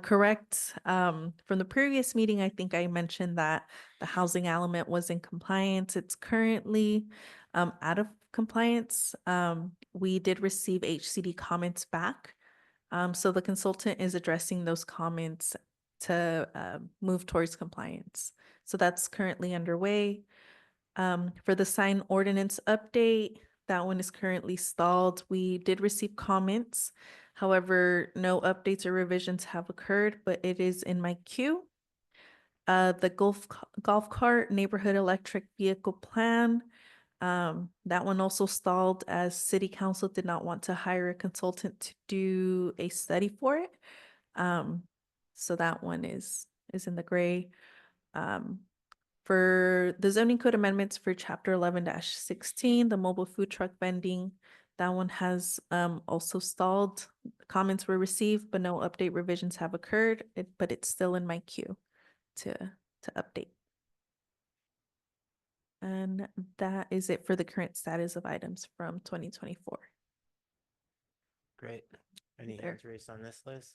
correct from the previous meeting. I think I mentioned that the housing element was in compliance. It's currently out of compliance. We did receive HCD comments back. So the consultant is addressing those comments to move towards compliance. So that's currently underway. For the sign ordinance update, that one is currently stalled. We did receive comments. However, no updates or revisions have occurred, but it is in my queue. The golf cart neighborhood electric vehicle plan, that one also stalled as city council did not want to hire a consultant to do a study for it. So that one is in the gray. For the zoning code amendments for chapter 11-16, the mobile food truck vending, that one has also stalled. Comments were received, but no update revisions have occurred, but it's still in my queue to update. And that is it for the current status of items from 2024. Great. Any There. hands raised on this, Liz?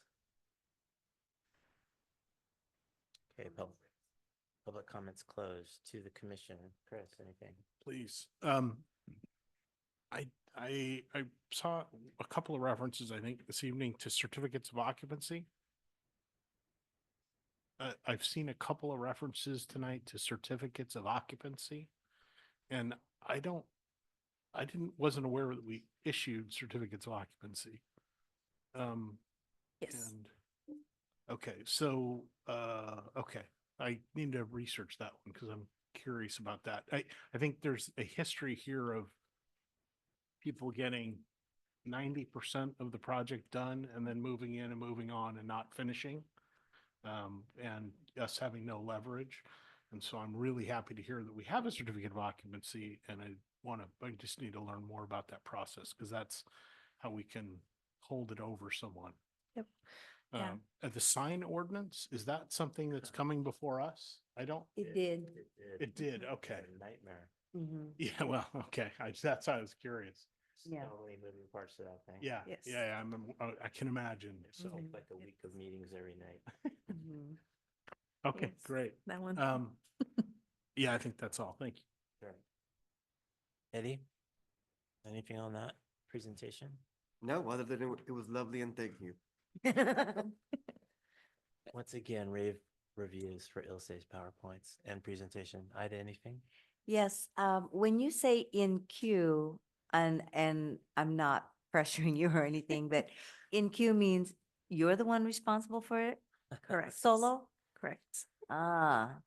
Okay, public comments closed. To the commission. Chris, anything? Please. I saw a couple of references, I think, this evening to certificates of occupancy. I've seen a couple of references tonight to certificates of occupancy. And wasn't aware that we issued certificates of occupancy. Yes. And, okay, so, okay, I need to research that one because I'm curious about that. I think there's a history here of people getting 90% of the project done and then moving in and moving on and not finishing. And us having no leverage. And so I'm really happy to hear that we have a certificate of occupancy, and I just need to learn more about that process because that's how we can hold it over someone. Yep. Yeah. The sign ordinance, is that something that's coming before us? I don't, It did. it did, okay. Nightmare. Mhm. Yeah, well, okay, that's why I was curious. Yeah. So many moving parts to that thing. Yeah, Yes. yeah, I can imagine, so, Mhm. Like a week of meetings every night. Mhm. okay, Yes, great. That one. Yeah, I think that's all, thank you. Sure. Eddie, anything on that presentation? No, other than it was lovely and thank you. Once again, rave reviews for Ilse's PowerPoints and presentation. Ida, anything? Yes, when you say in queue, and I'm not pressuring you or anything, but in queue means you're the one responsible for it? Correct. Solo? Correct. Ah,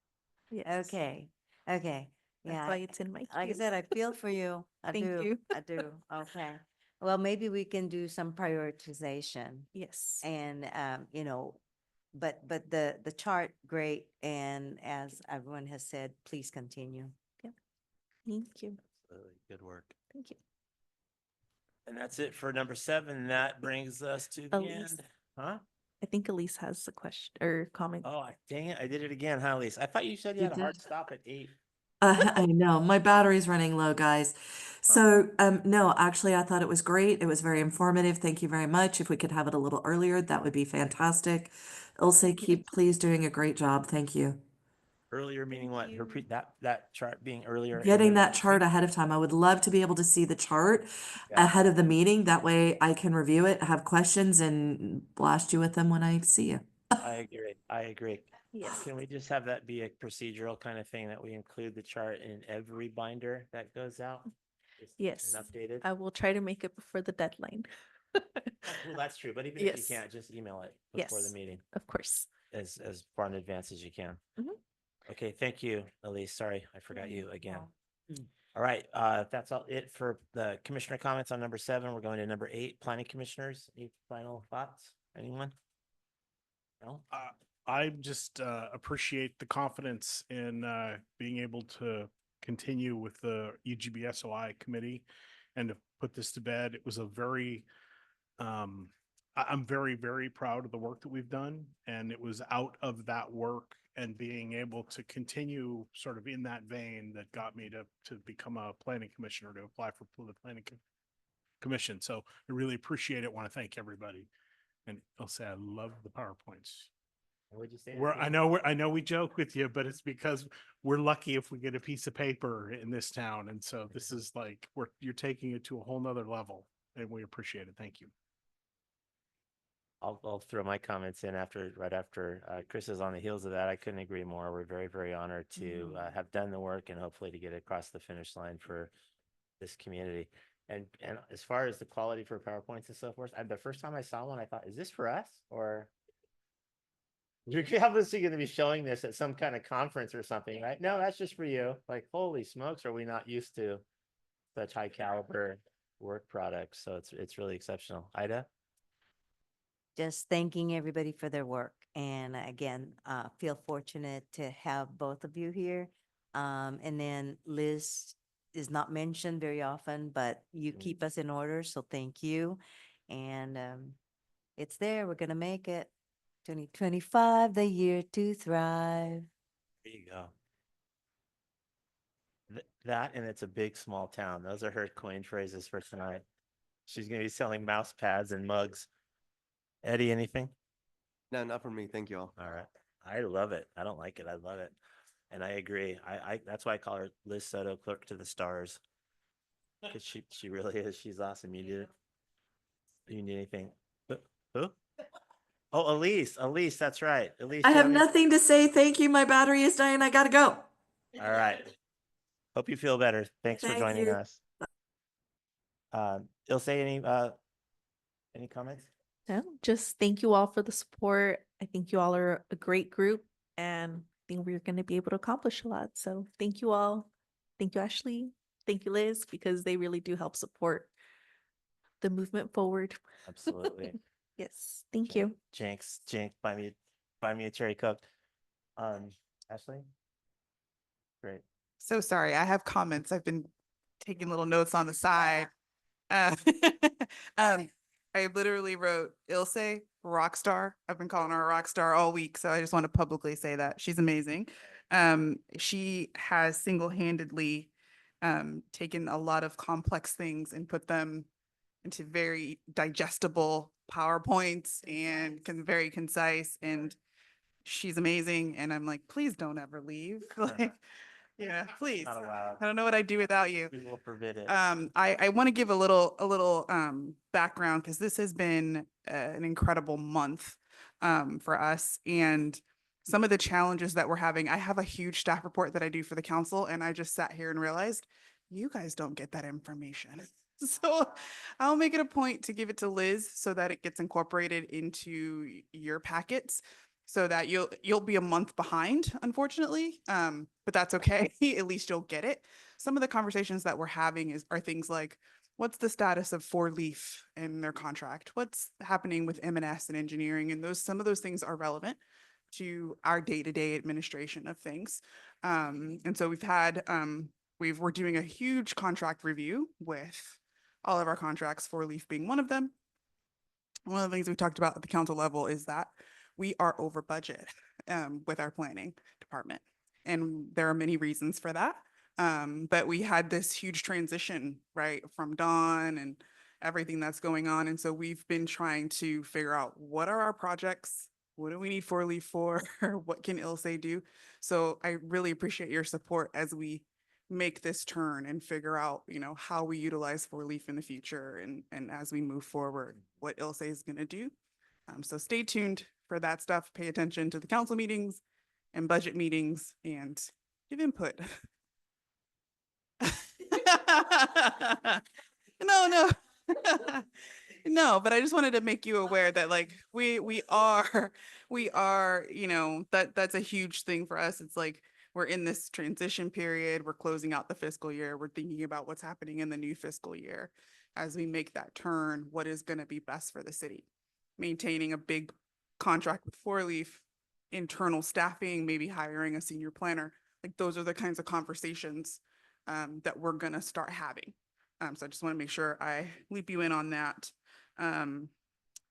Yes. okay, okay, That's yeah. why it's in my Like I queue. said, I feel for you. I Thank do. you. I do. Okay. Well, maybe we can do some prioritization Yes. and, but the chart, great. And as everyone has said, please continue. Thank you. Absolutely. Good work. Thank you. And that's it for number 7. That brings us to the Elise. end. Huh? I think Elise has a question or comment. Oh, dang it. I did it again, huh, Elise? I thought you said you You had a hard did. stop at 8. I know my battery's running low, guys. So, no, actually, I thought it was great. It was very informative. Thank you very much. If we could have it a little earlier, that would be fantastic. Ilse, keep please doing a great job. Thank you. Earlier meaning Thank what? Her you. that chart being earlier. in Getting the that chart meeting? ahead of time. I would love to be able to see the chart Yeah, ahead of the meeting. That way I can review it, have questions, and blast you with them when I see you. I agree. I agree. Yes. Can we just have that be a procedural kind of thing that we include the chart in every binder that goes out? Just Yes. And updated? I will try to make it before the deadline. Well, that's true, but even if you Yes. can't, just email it before the Yes. meeting Of course. as far in advance as you can. Mhm. Okay, thank you, Elise. Sorry, I forgot you again. Mm. All right, that's all it for the commissioner comments on number 7. We're going to number 8, planning commissioners. Any final thoughts? Anyone? No? I just appreciate the confidence in being able to continue with the UGBSOI committee and to put this to bed. It was a very, I'm very, very proud of the work that we've done. And it was out of that work and being able to continue sort of in that vein that got me to become a planning commissioner, to apply for the planning commission. So I really appreciate it. Want to thank everybody. And I'll say I love the PowerPoints. What'd you say? I know we joke with you, but it's because we're lucky if we get a piece of paper in this town. And so this is like, you're taking it to a whole nother level and we appreciate it. Thank you. I'll throw my comments in right after Chris is on the heels of that. I couldn't agree more. We're very, very honored to have done the work and hopefully to get across the finish line for this community. And as far as the quality for PowerPoints and so forth, the first time I saw one, I thought, is this for us? Or you're obviously going to be showing this at some kind of conference or something, right? No, that's just for you. Like, holy smokes, are we not used to such high caliber work products? So it's really exceptional. Ida? Just thanking everybody for their work. And again, feel fortunate to have both of you here. And then Liz is not mentioned very often, but you keep us in order, so thank you. And it's there, we're gonna make it. 2025, the year to thrive. There you go. That and it's a big small town. Those are her coined phrases for tonight. She's going to be selling mouse pads and mugs. Eddie, anything? No, not for me. Thank you all. All right. I love it. I don't like it. I love it. And I agree. I that's why I call her Liz Soto, clerk to the stars. Because she really is. She's awesome. You need anything? Who? Oh, Elise, that's right. Elise, I you have any- nothing to say. Thank you. My battery is dying. I gotta go. All right. Hope you feel better. Thanks for Thank joining you. us. Ilse, any comments? No, just thank you all for the support. I think you all are a great group and I think we're going to be able to accomplish a lot. So thank you all. Thank you, Ashley. Thank you, Liz, because they really do help support the movement forward. Absolutely. Yes, thank you. Jinx, buy me a cherry coke. Ashley? Great. So sorry, I have comments. I've been taking little notes on the side. Uh, um, I literally wrote Ilse, rock star. I've been calling her a rock star all week, so I just want to publicly say that she's amazing. She has single-handedly taken a lot of complex things and put them into very digestible PowerPoints and very concise, and she's amazing. And I'm like, please don't ever leave. Like, yeah, please. Not allowed. I don't know what I'd do without you. We will forbid it. I want to give a little background because this has been an incredible month for us, and some of the challenges that we're having. I have a huge staff report that I do for the council, and I just sat here and realized you guys don't get that information. So I'll make it a point to give it to Liz so that it gets incorporated into your packets, so that you'll be a month behind, unfortunately. But that's okay. At least you'll get it. Some of the conversations that we're having are things like, what's the status of Four Leaf and their contract? What's happening with M&S and engineering? And some of those things are relevant to our day-to-day administration of things. And so we're doing a huge contract review with all of our contracts, Four Leaf being one of them. One of the things we talked about at the council level is that we are over budget with our planning department. And there are many reasons for that. But we had this huge transition, right, from Dawn and everything that's going on. And so we've been trying to figure out, what are our projects? What do we need Four Leaf for? What can Ilse do? So I really appreciate your support as we make this turn and figure out, how we utilize Four Leaf in the future, and as we move forward, what Ilse is going to do. So stay tuned for that stuff. Pay attention to the council meetings and budget meetings and give input. No. No, but I just wanted to make you aware that like we are, that's a huge thing for us. It's like, we're in this transition period. We're closing out the fiscal year. We're thinking about what's happening in the new fiscal year as we make that turn. What is going to be best for the city? Maintaining a big contract with Four Leaf, internal staffing, maybe hiring a senior planner. Like, those are the kinds of conversations that we're going to start having. So I just want to make sure I loop you in on that.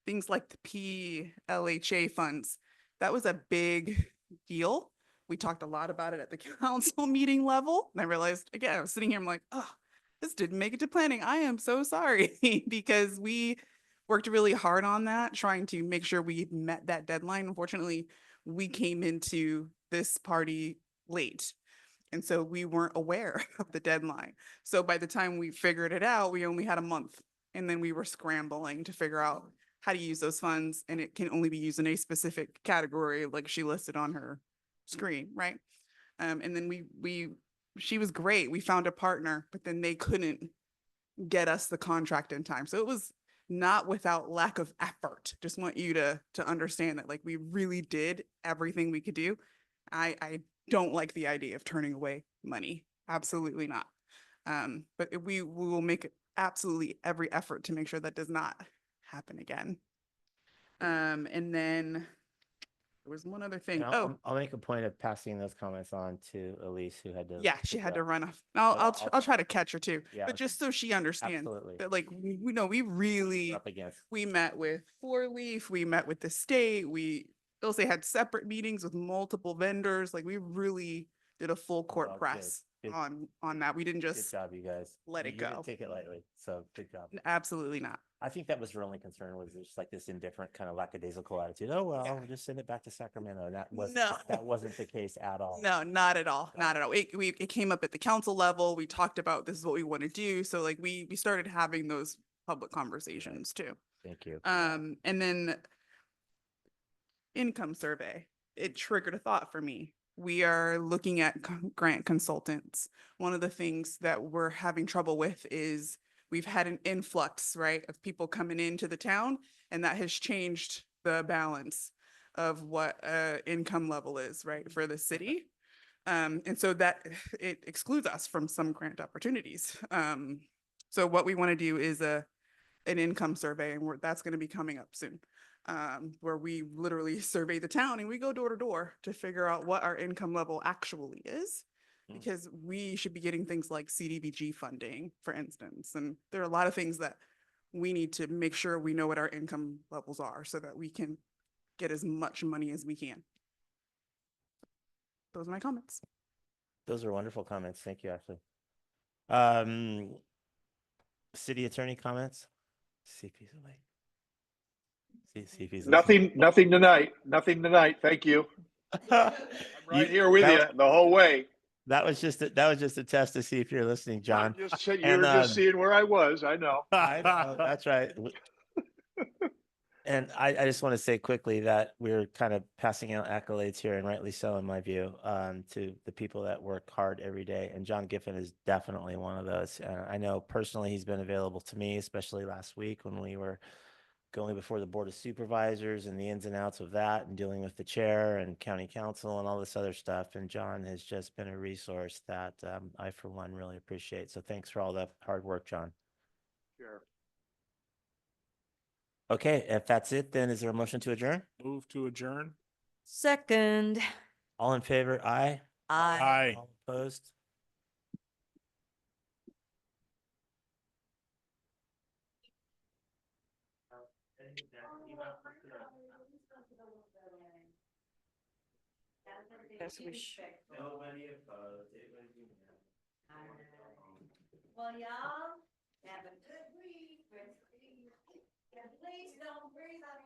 Things like the PLHA funds, that was a big deal. We talked a lot about it at the council meeting level. And I realized, again, I was sitting here, I'm like, oh, this didn't make it to planning. I am so sorry because we worked really hard on that, trying to make sure we met that deadline. Unfortunately, we came into this party late. And so we weren't aware of the deadline. So by the time we figured it out, we only had a month. And then we were scrambling to figure out how to use those funds. And it can only be used in a specific category, like she listed on her screen, right? And then she was great. We found a partner, but then they couldn't get us the contract in time. So it was not without lack of effort. Just want you to understand that, like, we really did everything we could do. I don't like the idea of turning away money. Absolutely not. But we will make absolutely every effort to make sure that does not happen again. And then there was one other thing. And I'll make a point of passing those comments on to Elise, who had to. Yeah, she had to drop. run off. But I'll try to catch her too. Yeah, But just so she understands absolutely. that, like, we know we really, Up against. we met with Four Leaf, we met with the state, we also had separate meetings with multiple vendors. Like, we really did a full court Oh, good. press Good. on that. We didn't Good just job, you guys. let it You go. didn't take it lightly, so good job. Absolutely not. I think that was her only concern, was just like this indifferent kind of lackadaisical attitude. Oh, well, Yeah. we'll just send it back to Sacramento. And that No. wasn't the case at all. No, not at all. Not at all. It came up at the council level. We talked about, this is what we want to do. So like we started having those public conversations too. Thank you. And then income survey, it triggered a thought for me. We are looking at grant consultants. One of the things that we're having trouble with is we've had an influx, right, of people coming into the town, and that has changed the balance of what income level is, right, for the city. And so that it excludes us from some grant opportunities. So what we want to do is an income survey, and that's going to be coming up soon, where we literally survey the town and we go door to door to figure out what our income level actually is. Because we should be getting things like CDBG funding, for instance. And there are a lot of things that we need to make sure we know what our income levels are so that we can get as much money as we can. Those are my comments. Those are wonderful comments. Thank you, Ashley. City attorney comments? CP's awake. CP's Nothing tonight. Nothing tonight. Thank you. I'm right here with you the whole way. That was just a test to see if you're listening, John. You were just seeing where I was. I know. I know, that's right. And I just want to say quickly that we're kind of passing out accolades here, and rightly so in my view, to the people that work hard every day. And John Giffen is definitely one of those. I know personally he's been available to me, especially last week when we were going before the Board of Supervisors and the ins and outs of that and dealing with the chair and county council and all this other stuff. And John has just been a resource that I, for one, really appreciate. So thanks for all the hard work, John. Sure. Okay, if that's it, then is there a motion to adjourn? Move to adjourn. Second. All in favor? Aye. Aye. All opposed? Nobody opposed. It was unanimous. Well, y'all have a good week. Please don't breathe on